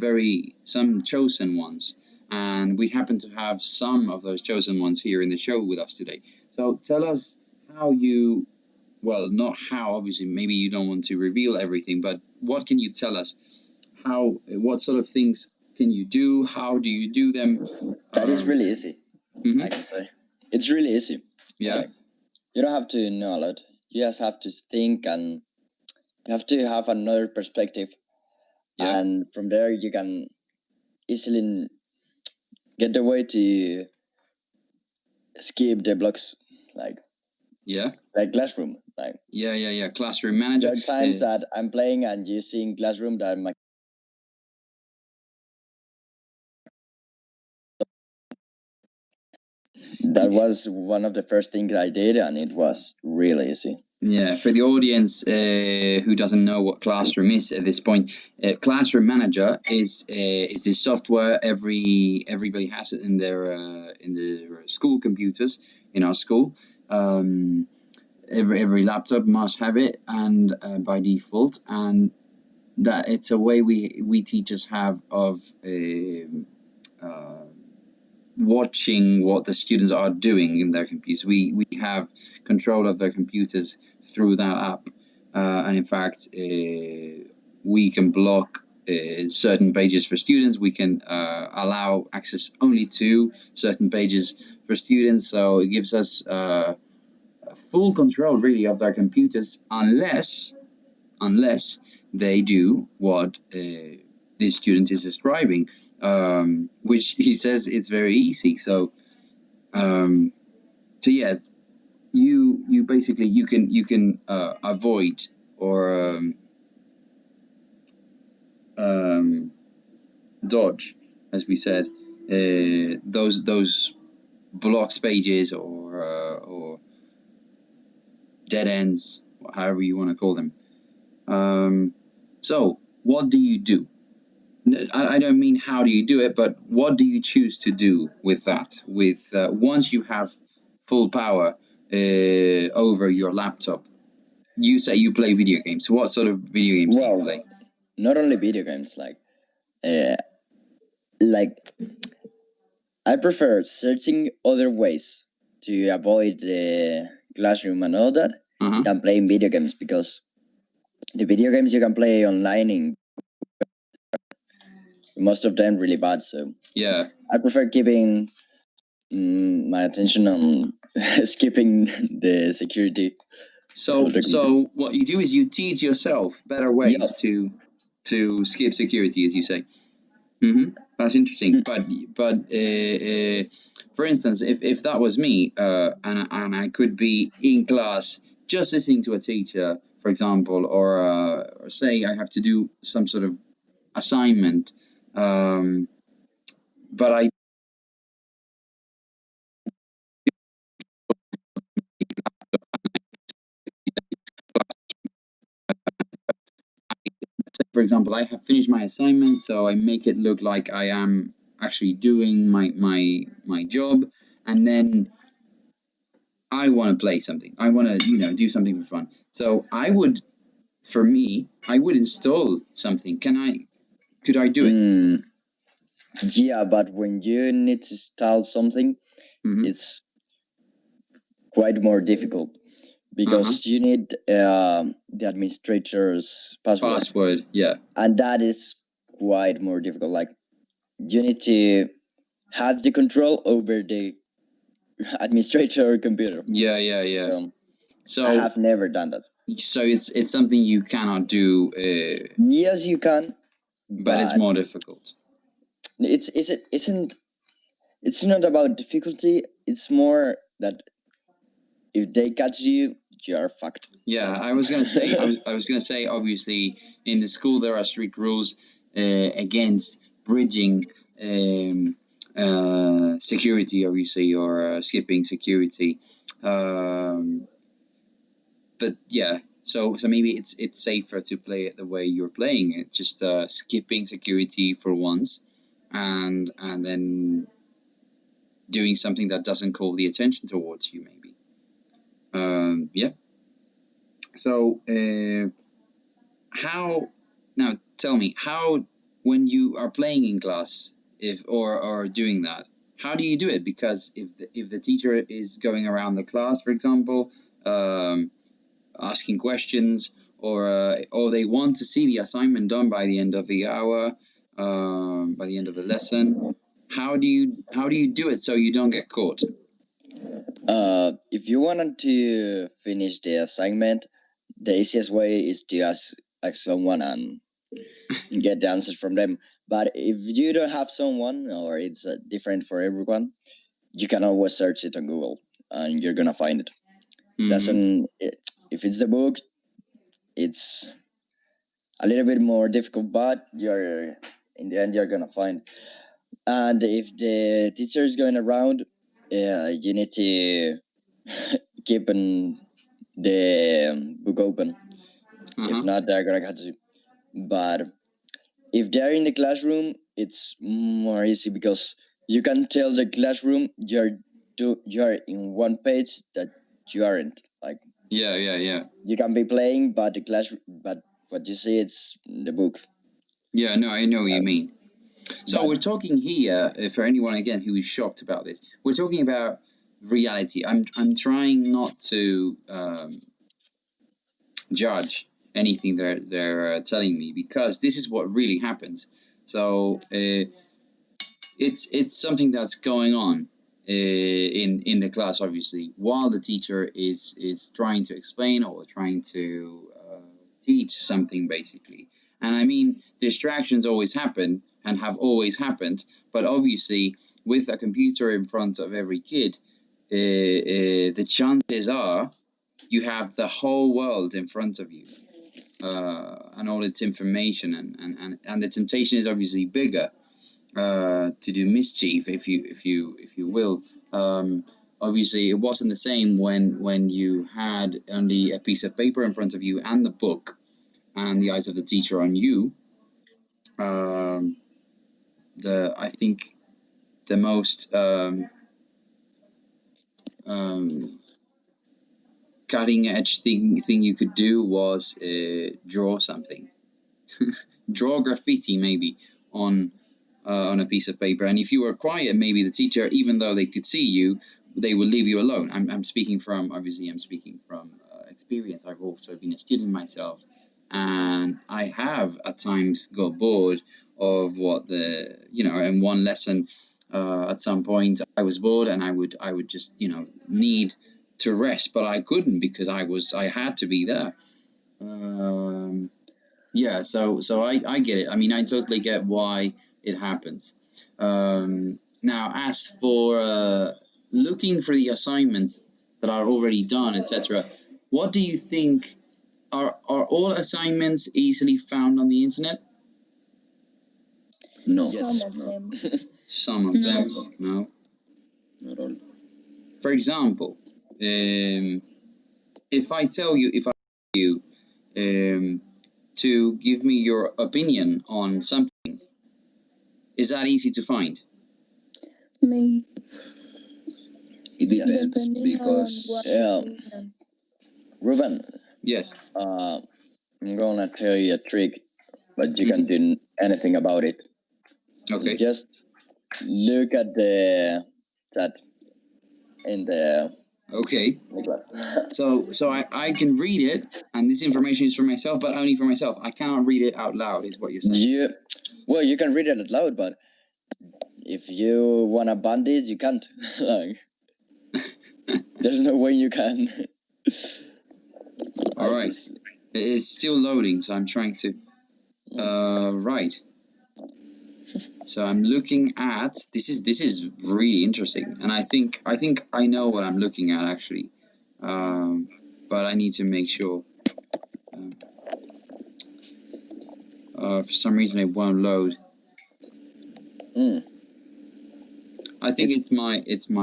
chosen ones. And we happen to have some of those chosen ones here in the show with us today. So tell us how you, well, not how, obviously, maybe you don't want to reveal everything, but what can you tell us? What sort of things can you do? How do you do them? That is really easy, I can say. It's really easy. Yeah. Like, you don't have to know a lot. You just have to think and you have to have another perspective. Yeah. And from there you can easily get the way to skip the blocks, like classroom, like classroom manager. There are times that I'm playing and using classroom that my that was one of the first things I did, and it was really easy. Yeah, for the audience who doesn't know what Classroom is at this point, Classroom Manager is this software everybody has it in their school computers in our school. Every laptop must have it, and by default, and that it's a way we teachers have of watching what the students are doing in their computers. We have control of their computers through that app, and in fact we can block certain pages for students. We can allow access only to certain pages for students, so it gives us full control really of their computers, unless they do what this student is describing, which he says it's very easy. So yeah, you basically you can avoid or dodge, as we said, those blocked pages or dead ends, however you want to call them. So what do you do? I don't mean how do you do it, but what do you choose to do with that? With once you have full power over your laptop, you say you play video games. What sort of video games do you play? Not only video games, like I prefer searching other ways to avoid the classroom and all that than playing video games, because the video games you can play online in most of them really bad. So yeah, I prefer keeping my attention on skipping the security. So what you do is you teach yourself better ways to skip security, as you say. That's interesting. But for instance, if that was me, and I could be in class just listening to a teacher, for example, or say I have to do some sort of assignment, but I for example, I have finished my assignment, so I make it look like I am actually doing my job, and then I want to play something. I want to, do something for fun. So I would install something. Could I do it? Yeah, but when you need to install something, it's quite more difficult, because you need the administrator's password. Yeah. And that is quite more difficult. Like, you need to have the control over the administrator computer. Yeah. So I have never done that. So it's something you cannot do. Yes, you can, but it's more difficult. It's not about difficulty. It's more that if they catch you, you are fucked. Yeah, I was gonna say. I was gonna say. Obviously, in the school there are strict rules against bridging security, obviously, or skipping security. But yeah, so maybe it's safer to play it the way you're playing it, just skipping security for once, and then doing something that doesn't call the attention towards you, maybe. Yeah. So tell me, how, when you are playing in class, or doing that, how do you do it? Because if the teacher is going around the class, for example, asking questions, or they want to see the assignment done by the end of the hour, by the end of the lesson, how do you do it so you don't get caught? If you wanted to finish the assignment, the easiest way is to ask someone and get the answers from them. But if you don't have someone, or it's different for everyone, you can always search it on Google and you're gonna find it. If it's the book, it's a little bit more difficult, but in the end you're gonna find. And if the teacher is going around, you need to keep the book open. If not, they're gonna catch you. But if they're in the classroom, it's more easy because you can tell the classroom you're in one page that you aren't. Like Yeah. you can be playing, but what you see it's the book. Yeah, no, I know what you mean. So we're talking here, for anyone again who is shocked about this, we're talking about reality. I'm trying not to judge anything they're telling me, because this is what really happens. So it's something that's going on in the class, obviously, while the teacher is trying to explain or trying to teach something, basically. And I mean, distractions always happen and have always happened, but obviously with a computer in front of every kid, the chances are you have the whole world in front of you, and all its information, and the temptation is obviously bigger to do mischief, if you will. Obviously, it wasn't the same when you had only a piece of paper in front of you and the book, and the eyes of the teacher on you. I think the most cutting edge thing you could do was draw something, draw graffiti maybe on a piece of paper. And if you were quiet, maybe the teacher, even though they could see you, they would leave you alone. I'm speaking from experience. I've also been a student myself, and I have at times got bored of what in one lesson. At some point, I was bored, and I would just need to rest, but I couldn't because I had to be there. Yeah, so I get it. I mean, I totally get why it happens. Now, as for looking for the assignments that are already done, etc., what do you think? Are all assignments easily found on the internet? No. Some of them. Some of them, no. Not all. For example, if I tell you to give me your opinion on something, is that easy to find? Maybe. It depends, because Ruben. Yes. I'm gonna tell you a trick, but you can't do anything about it. Okay. Just look at the chat in the. Okay. So I can read it, and this information is for myself, but only for myself. I cannot read it out loud, is what you're saying. Well, you can read it out loud, but if you wanna ban it, you can't. Like, there's no way you can. All right. It's still loading, so I'm trying to. Right. So I'm looking at this is really interesting, and I think I know what I'm looking at, actually, but I need to make sure. For some reason it won't load. I think it's my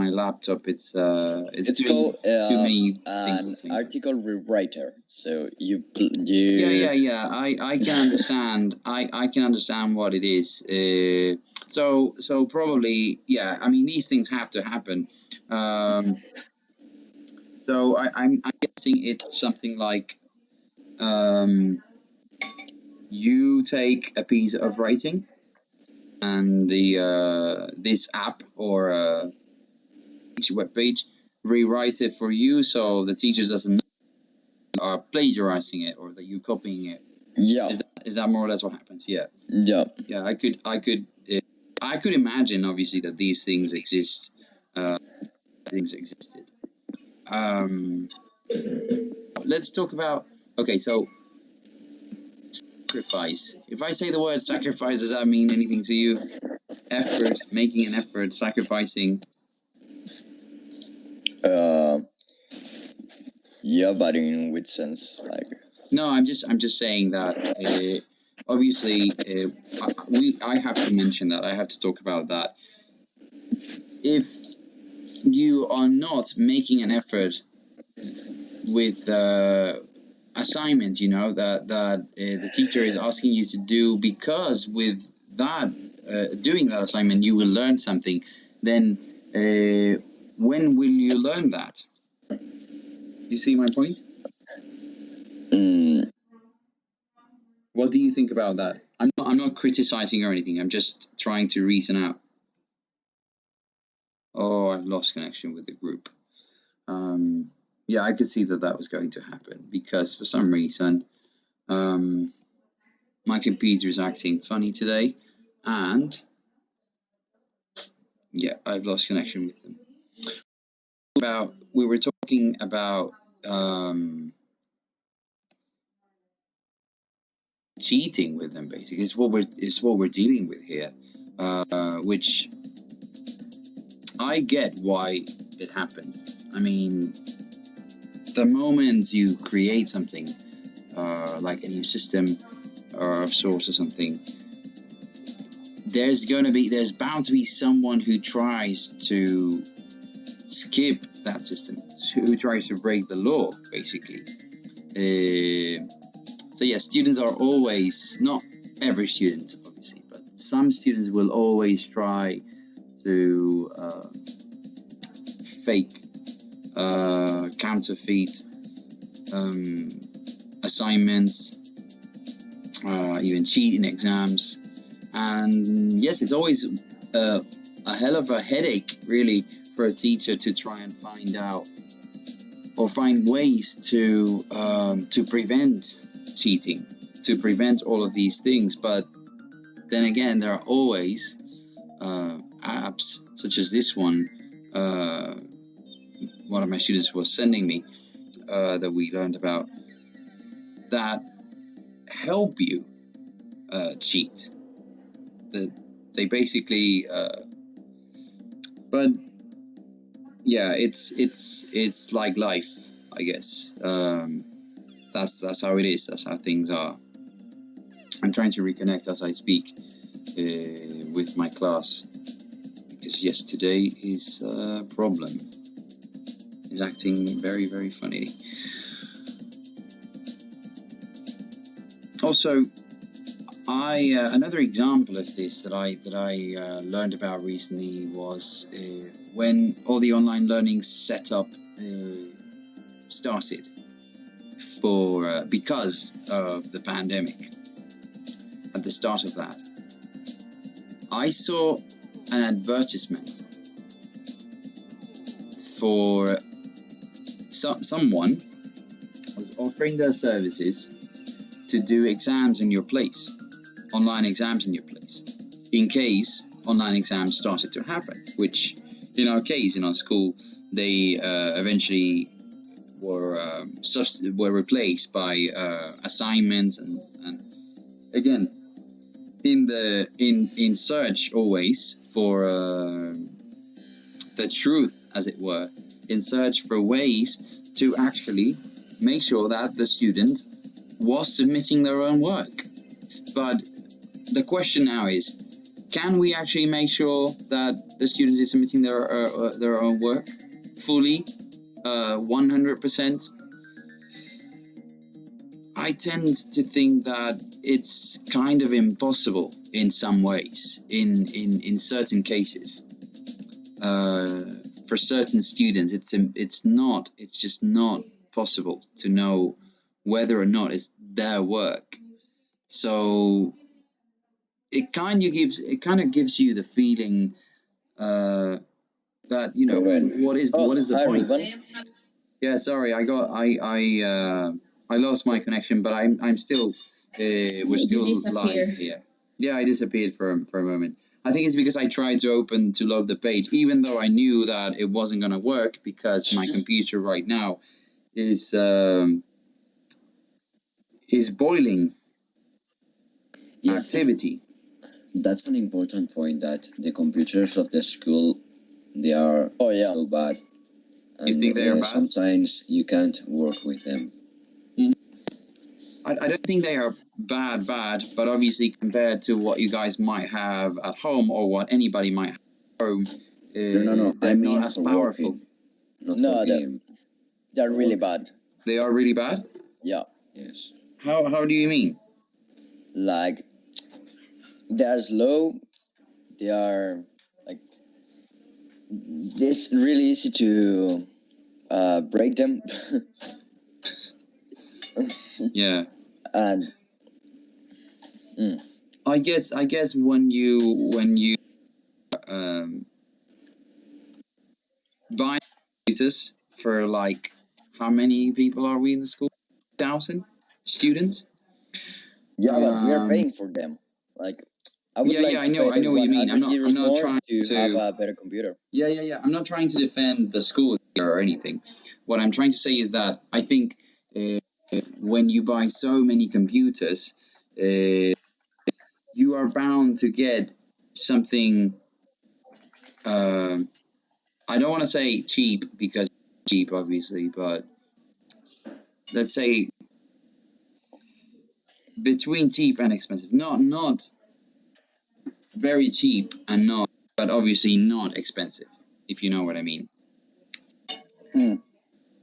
laptop. It's called too many an article rewriter. So you. Yeah. I can understand. I can understand what it is. So probably, yeah. I mean, these things have to happen. So I'm guessing it's something like you take a piece of writing, and this app or web page rewrite it for you, so the teacher doesn't know you are plagiarizing it or that you're copying it. Yeah. Is that more or less what happens? Yeah. Yeah. Yeah. I could imagine, obviously, that these things exist. Things existed. Let's talk about. Okay, so sacrifice. If I say the word sacrifice, does that mean anything to you? Effort, making an effort, sacrificing. Yeah, but in which sense? Like, no, I'm just saying that obviously I have to mention that. I have to talk about that. If you are not making an effort with assignments, that the teacher is asking you to do, because with that doing that assignment you will learn something, then when will you learn that? You see my point? What do you think about that? I'm not criticizing or anything. I'm just trying to reason out. Oh, I've lost connection with the group. Yeah, I could see that was going to happen, because for some reason my computer is acting funny today, and yeah, I've lost connection with them. We were talking about cheating with them. Basically, is what we're dealing with here, which I get why it happens. I mean, the moment you create something like a new system or of sorts or something, there's bound to be someone who tries to skip that system, who tries to break the law, basically. So yeah, students are always, not every student obviously, but some students will always try to fake, counterfeit assignments, even cheat in exams. And yes, it's always a hell of a headache, really, for a teacher to try and find out or find ways to prevent cheating, to prevent all of these things. But then again, there are always apps such as this one. One of my students was sending me that we learned about, that help you cheat. They basically, but yeah, it's like life, I guess. That's how it is. That's how things are. I'm trying to reconnect as I speak with my class, because yes, today is a problem. It's acting very, very funny. Also, another example of this that I learned about recently was when all the online learning setup started because of the pandemic. At the start of that, I saw an advertisement for someone was offering their services to do exams in your place, online exams in your place, in case online exams started to happen, which in our case, in our school, they eventually were replaced by assignments and again, in search always for the truth, as it were, in search for ways to actually make sure that the student was submitting their own work. But the question now is, can we actually make sure that the student is submitting their own work fully, 100%? I tend to think that it's kind of impossible in some ways, in certain cases. For certain students, it's just not possible to know whether or not it's their work. So it kind of gives you the feeling that what is the point? Yeah, sorry, I lost my connection, but I'm still we're still live here. Yeah, I disappeared for a moment. I think it's because I tried to load the page, even though I knew that it wasn't gonna work, because my computer right now is boiling activity. That's an important point, that the computers of the school, they are so bad. You think they are bad? Sometimes you can't work with them. I don't think they are bad, but obviously compared to what you guys might have at home or what anybody might have at home, No. they're I mean not as for powerful. working, not for game. They're really bad. They are really bad? Yeah. Yes. How do you mean? Like, they are slow. They are like, it's really easy to break them. Yeah. And I guess when you buy computers for like, how many people are we in the school? 1,000 students. Yeah, but we are paying for them. Like, I would I know what you mean. I'm not trying to have a better computer. Yeah. I'm not trying to defend the school or anything. What I'm trying to say is that I think when you buy so many computers, you are bound to get something. I don't want to say cheap because it's cheap, obviously, but let's say between cheap and expensive. Not very cheap and not, but obviously not expensive, if you know what I mean.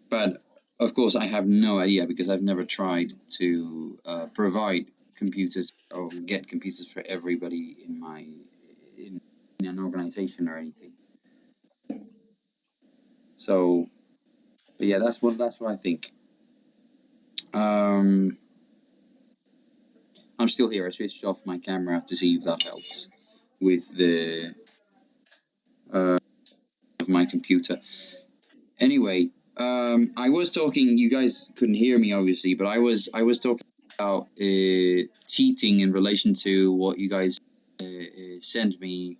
But of course, I have no idea because I've never tried to provide computers or get computers for everybody in an organization or anything. So, but yeah, that's what I think. I'm still here. I switched off my camera to see if that helps with the of my computer. Anyway, I was talking. You guys couldn't hear me, obviously, but I was talking about cheating in relation to what you guys sent me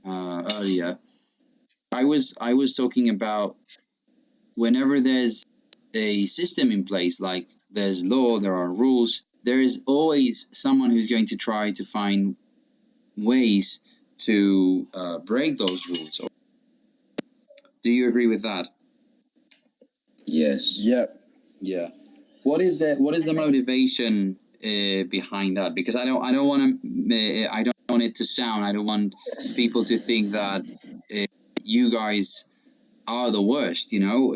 earlier. I was talking about whenever there's a system in place, like there's law, there are rules, there is always someone who's going to try to find ways to break those rules. Do you agree with that? Yes. Yeah. Yeah. What is the motivation behind that? Because I don't want it to sound. I don't want people to think that you guys are the worst. You know,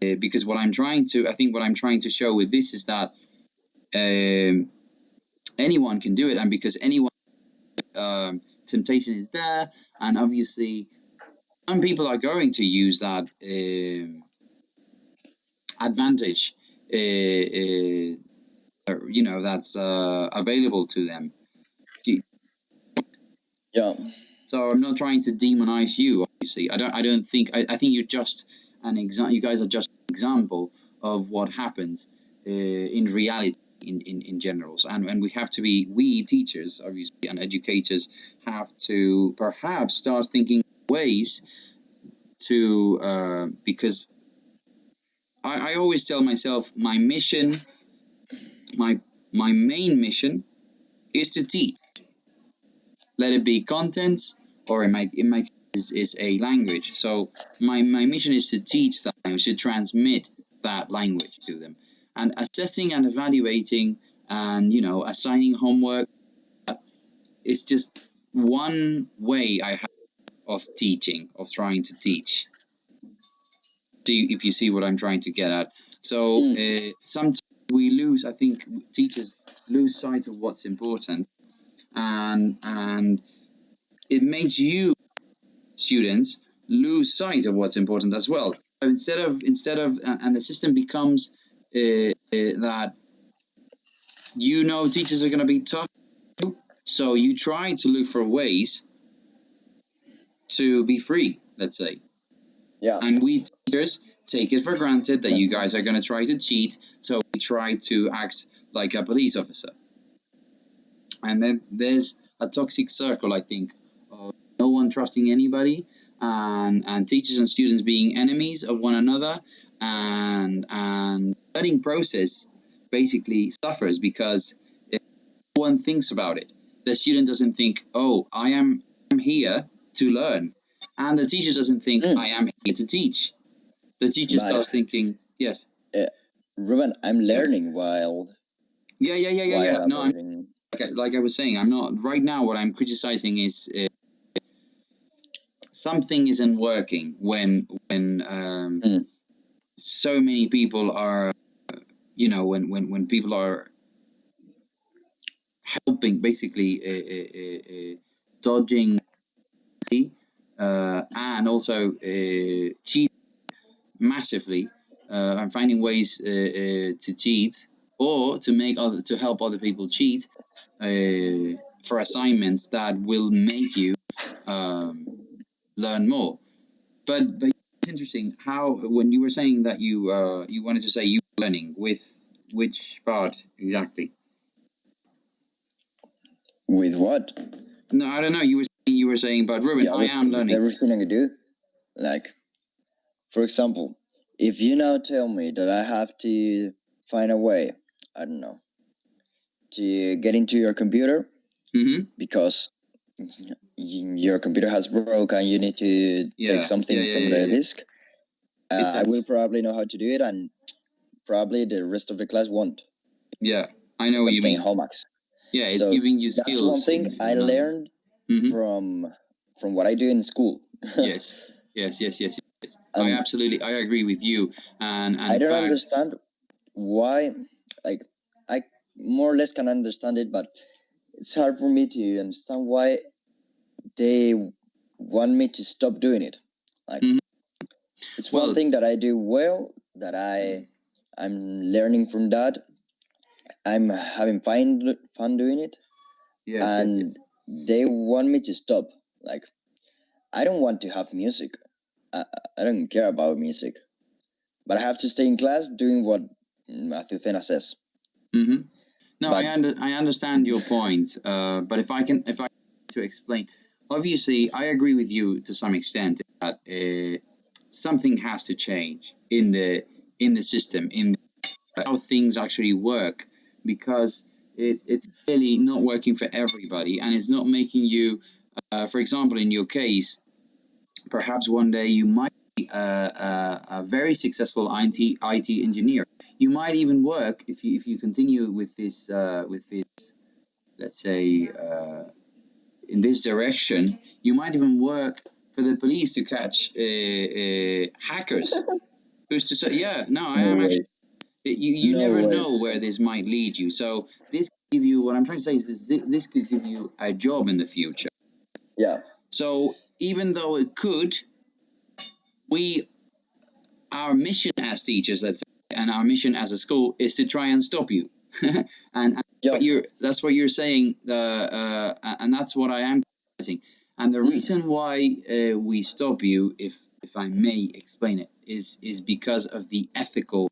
because what I'm trying to show with this is that anyone can do it, and because anyone temptation is there, and obviously some people are going to use that advantage. That's available to them. Yeah. So I'm not trying to demonize you. Obviously, I don't think. I think you're just an example. You guys are just an example of what happens in reality in general. So, and we have to be. We teachers, obviously, and educators have to perhaps start thinking ways to because I always tell myself my mission, my main mission is to teach. Let it be contents, or in my case is a language. So my mission is to teach that language, to transmit that language to them. And assessing and evaluating and assigning homework is just one way I have of teaching, of trying to teach. If you see what I'm trying to get at. So sometimes we lose, I think teachers lose sight of what's important, and it makes you students lose sight of what's important as well. So instead of and the system becomes that teachers are going to be tough, so you try to look for ways to be free, let's say. Yeah. And we teachers take it for granted that you guys are going to try to cheat, so we try to act like a police officer. And then there's a toxic circle, I think, of no one trusting anybody, and teachers and students being enemies of one another, and learning process basically suffers because no one thinks about it. The student doesn't think, oh, I am here to learn, and the teacher doesn't think I am here to teach. The teacher starts thinking, yes. Ruben, I'm learning while. Yeah. No, like I was saying, I'm not right now. What I'm criticizing is something isn't working when so many people are, when people are helping, basically dodging, and also cheating massively, and finding ways to cheat or to help other people cheat for assignments that will make you learn more. But it's interesting how when you were saying that you wanted to say you were learning with which part exactly? With what? No, I don't know. You were saying, but Ruben, I am learning. Everything I do, like, for example, if you now tell me that I have to find a way, I don't know, to get into your computer because your computer has broke and you need to take something from the disk, I will probably know how to do it, and probably the rest of the class won't. Yeah, I know what you mean. Hallmarks. Yeah, it's giving you skills. That's one thing I learned from what I do in school. Yes. I agree with you. And I don't understand why. Like, I more or less can understand it, but it's hard for me to understand why they want me to stop doing it. Like, it's one thing that I do well, that I'm learning from that. I'm having fun doing it. Yes. They want me to stop. Like, I don't want to have music. I don't care about music. But I have to stay in class doing what Azucena says. No, I understand your point. But if I to explain, obviously, I agree with you to some extent that something has to change in the system, in how things actually work, because it's really not working for everybody, and it's not making you. For example, in your case, perhaps one day you might be a very successful IT engineer. You might even work if you continue with this let's say in this direction. You might even work for the police to catch hackers. Who's to say? Yeah, no, I am actually. You never know where this might lead you. So this could give you. What I'm trying to say is this could give you a job in the future. Yeah. So even though it could, our mission as teachers, let's say, and our mission as a school is to try and stop you. and that's what you're saying, and that's what I am saying. And the reason why we stop you, if I may explain it, is because of the ethical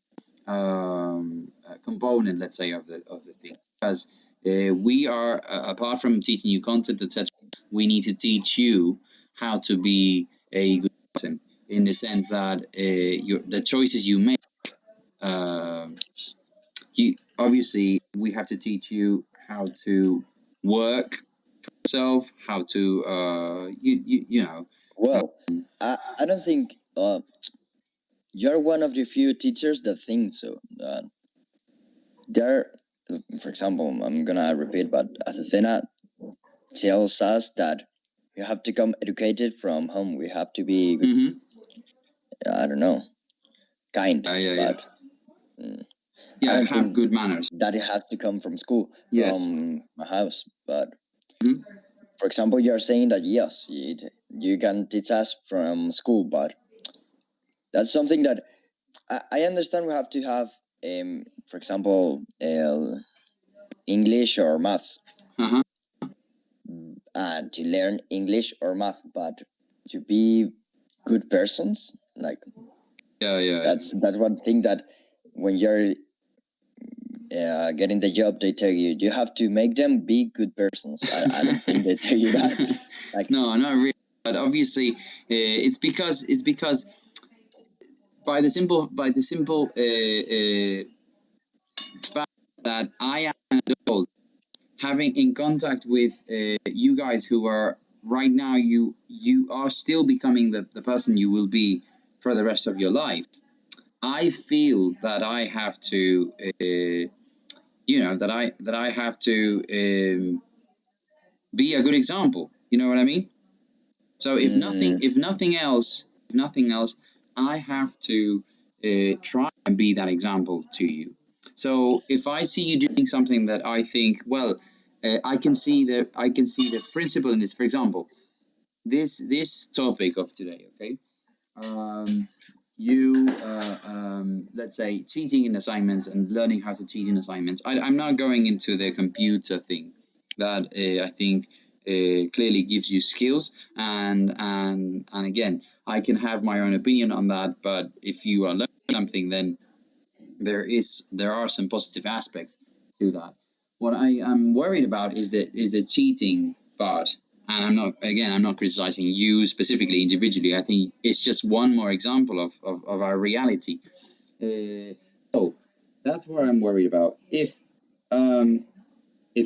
component, let's say, of the thing. Because we are, apart from teaching you content, etc., we need to teach you how to be a good person, in the sense that the choices you make, obviously we have to teach you how to work for yourself, how to you know. Well, I don't think you're one of the few teachers that think so. There, for example, I'm gonna repeat, but Azucena tells us that we have to come educated from home. We have to be, I don't know, kind. But I don't think good manners. That it has to come from school, from my house. But for example, you're saying that yes, you can teach us from school, but that's something that I understand. We have to have, for example, English or math. To learn English or math, but to be good persons, like that's one thing that when you're getting the job, they tell you have to make them be good persons. I don't think they tell you that. Like, no, not really. But obviously, it's because by the simple fact that I am an adult, having in contact with you guys who are right now, you are still becoming the person you will be for the rest of your life, I feel that I have to, that I have to be a good example. You know what I mean? So if nothing else, I have to try and be that example to you. So if I see you doing something that I think, well, I can see the principle in this. For example, this topic of today, okay? Let's say cheating in assignments and learning how to cheat in assignments. I'm not going into the computer thing that I think clearly gives you skills, and again, I can have my own opinion on that, but if you are learning something, then there are some positive aspects to that. What I am worried about is the cheating part. And I'm not criticizing you specifically, individually. I think it's just one more example of our reality. So that's what I'm worried about. If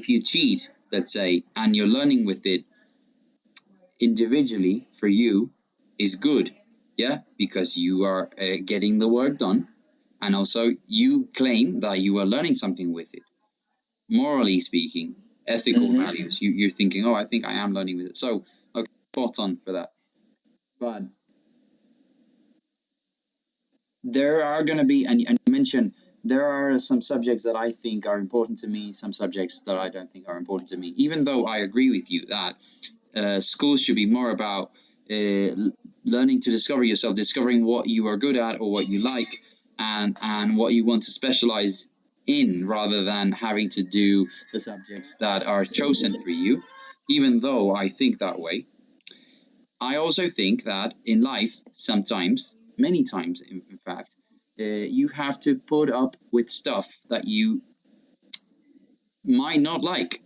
you cheat, let's say, and you're learning with it individually for you is good, yeah, because you are getting the work done, and also you claim that you are learning something with it. Morally speaking, ethical values. You're thinking, oh, I think I am learning with it. So, okay, spot on for that. But there are going to be, and you mentioned, there are some subjects that I think are important to me, some subjects that I don't think are important to me, even though I agree with you that schools should be more about learning to discover yourself, discovering what you are good at or what you like, and what you want to specialize in, rather than having to do the subjects that are chosen for you, even though I think that way. I also think that in life, sometimes, many times in fact, you have to put up with stuff that you might not like.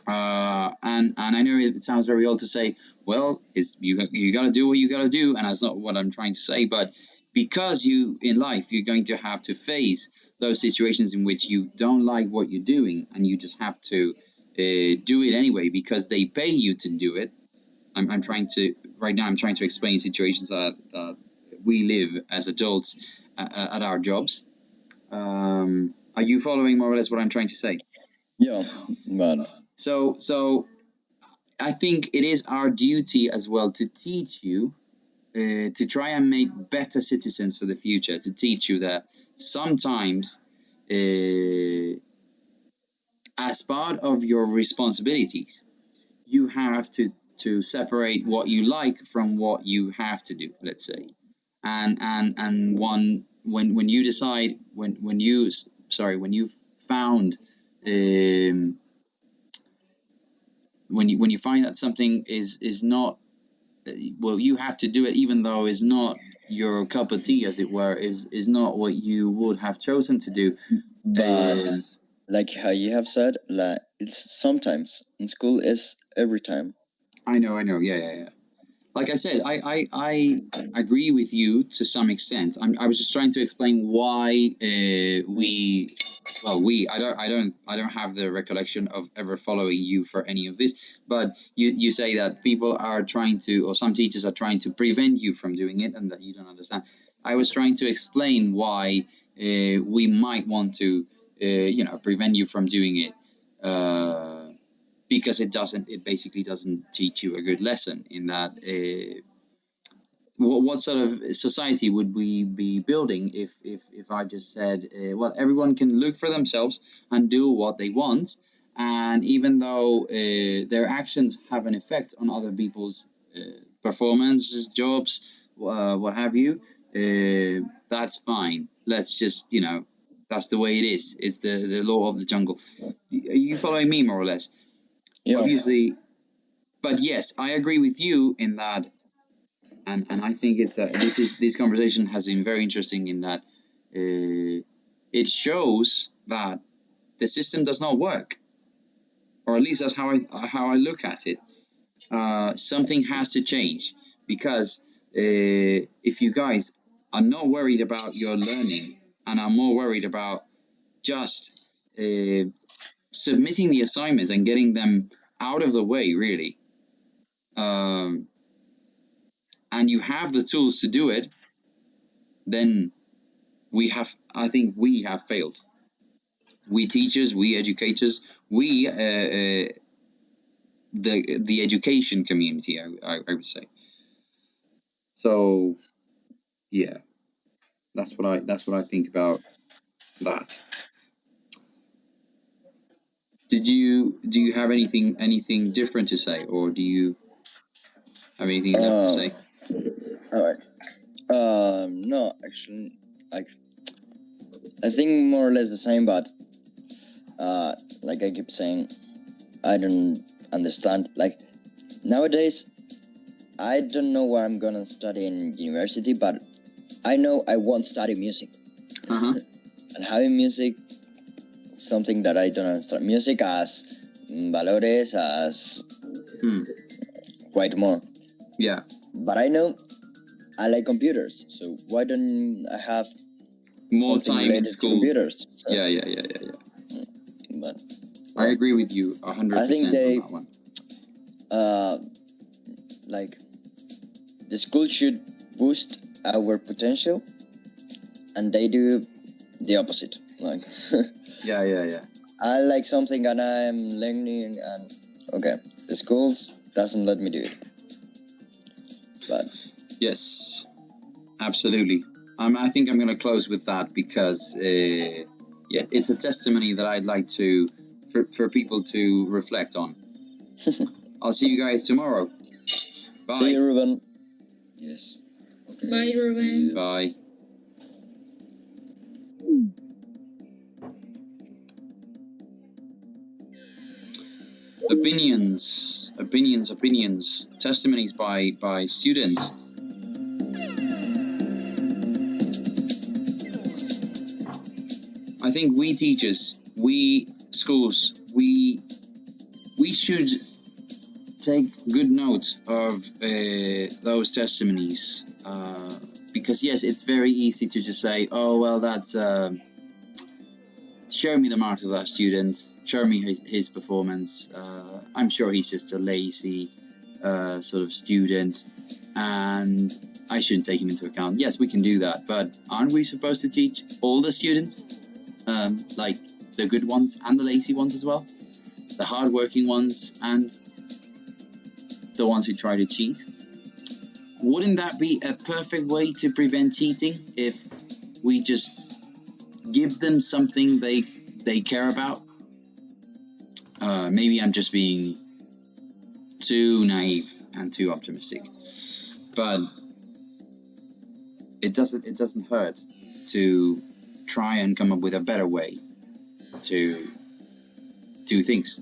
And I know it sounds very old to say, well, you got to do what you got to do, and that's not what I'm trying to say. But because in life, you're going to have to face those situations in which you don't like what you're doing, and you just have to do it anyway because they pay you to do it. I'm trying to explain situations that we live as adults at our jobs. Are you following more or less what I'm trying to say? Yeah, man. So I think it is our duty as well to teach you, to try and make better citizens for the future, to teach you that sometimes, as part of your responsibilities, you have to separate what you like from what you have to do, let's say. And when you decide, when you found, when you find that something is not, well, you have to do it even though it's not your cup of tea, as it were, is not what you would have chosen to do. But like how you have said, like it's sometimes in school is every time. I know, yeah. Like I said, I agree with you to some extent. I was just trying to explain why I don't have the recollection of ever following you for any of this, but you say that people are trying to, or some teachers are trying to prevent you from doing it, and that you don't understand. I was trying to explain why we might want to prevent you from doing it, because it basically doesn't teach you a good lesson in that. What sort of society would we be building if I just said, well, everyone can look for themselves and do what they want, and even though their actions have an effect on other people's performances, jobs, what have you, that's fine. Let's just, that's the way it is. It's the law of the jungle. Are you following me more or less? Yeah. Obviously, but yes, I agree with you in that. And I think this conversation has been very interesting in that it shows that the system does not work, or at least that's how I look at it. Something has to change, because if you guys are not worried about your learning and are more worried about just submitting the assignments and getting them out of the way, really, and you have the tools to do it, then I think we have failed. We teachers, we educators, we the education community, I would say. So yeah, that's what I think about that. Do you have anything different to say, or do you have anything left to say? Alright. No, actually, like, I think more or less the same, but like I keep saying, I don't understand. Like, nowadays, I don't know what I'm gonna study in university, but I know I won't study music. And having music, something that I don't understand. Music as valores, as quite more. Yeah. But I know I like computers, so why don't I have more something time in related to school? Computers? So, Yeah. But I agree with you 100% I think on that one. Like, the school should boost our potential, and they do the opposite. Like, yeah. I like something and I'm learning, and okay, the schools doesn't let me do it. But yes, absolutely. I think I'm going to close with that because it's a testimony that I'd like for people to reflect on. I'll see you guys tomorrow. Bye. See you, Ruben. Yes. Okay. Bye, Ruben. Bye. Opinions. Testimonies by students. I think we teachers, we schools, we should take good note of those testimonies, because yes, it's very easy to just say, oh well, that's show me the marks of that student, show me his performance. I'm sure he's just a lazy sort of student, and I shouldn't take him into account. Yes, we can do that, but aren't we supposed to teach all the students? Like the good ones and the lazy ones as well, the hardworking ones and the ones who try to cheat. Wouldn't that be a perfect way to prevent cheating if we just give them something they care about? Maybe I'm just being too naive and too optimistic, but it doesn't hurt to try and come up with a better way to do things.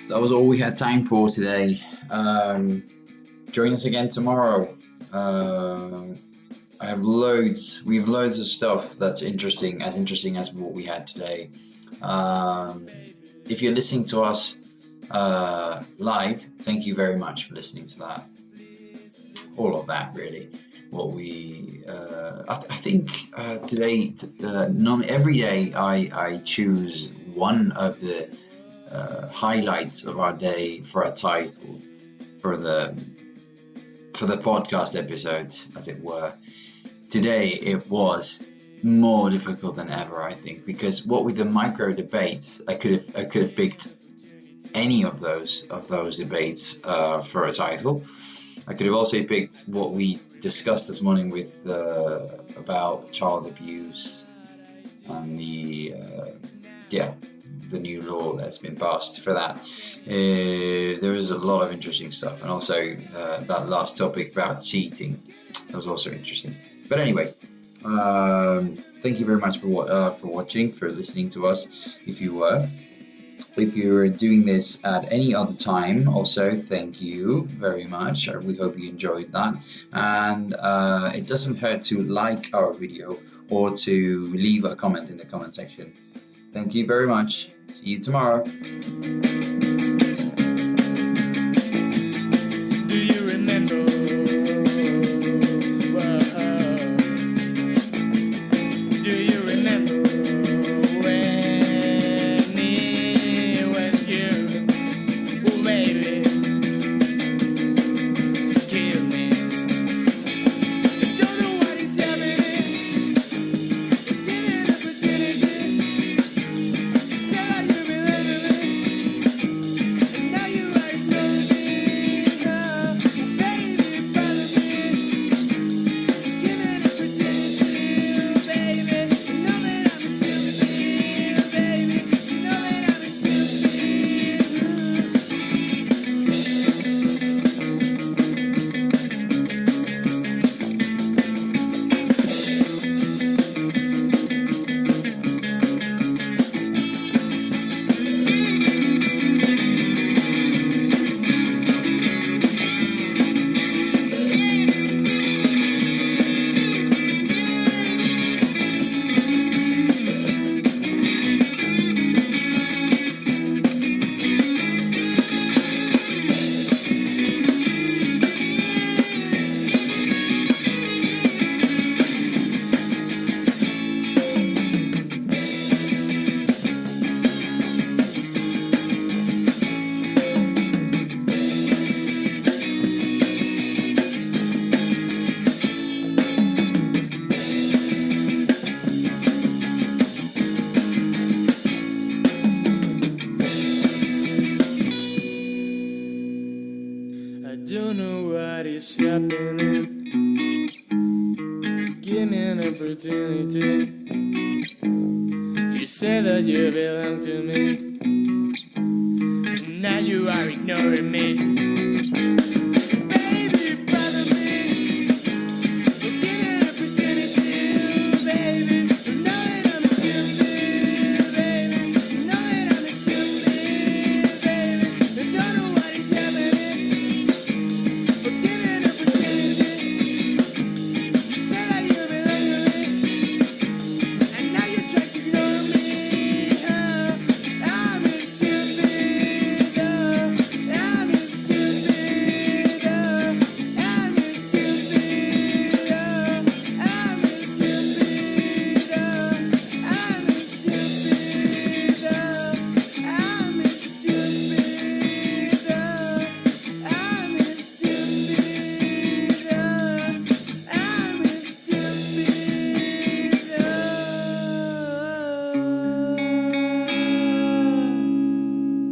That was all we had time for today. Join us again tomorrow. We have loads of stuff that's interesting as what we had today. If you're listening to us live, thank you very much for listening to that. All of that, really. What we, I think today, every day I choose one of the highlights of our day for a title for the podcast episode, as it were. Today it was more difficult than ever, I think, because what with the micro debates, I could have picked any of those debates for a title. I could have also picked what we discussed this morning with about child abuse and the new law that's been passed for that. There is a lot of interesting stuff, and also that last topic about cheating, that was also interesting. But anyway, Thank you very much for watching, for listening to us. If you're doing this at any other time, also thank you very much. We hope you enjoyed that, and it doesn't hurt to like our video or to leave a comment in the comment section. Thank you very much. See you tomorrow. Do you remember? Do you remember when it was you, oh baby, kill me? I don't know what is happening. Give it an opportunity. You said that you believe in me, and now you are ignoring me. Oh, baby, bother me. Give it an opportunity, oh, baby. Know that I'm in tune with you, baby. Know that I'm in tune with you. I don't know what is happening. Give me an opportunity. You said that you belong to me. Now you are ignoring me.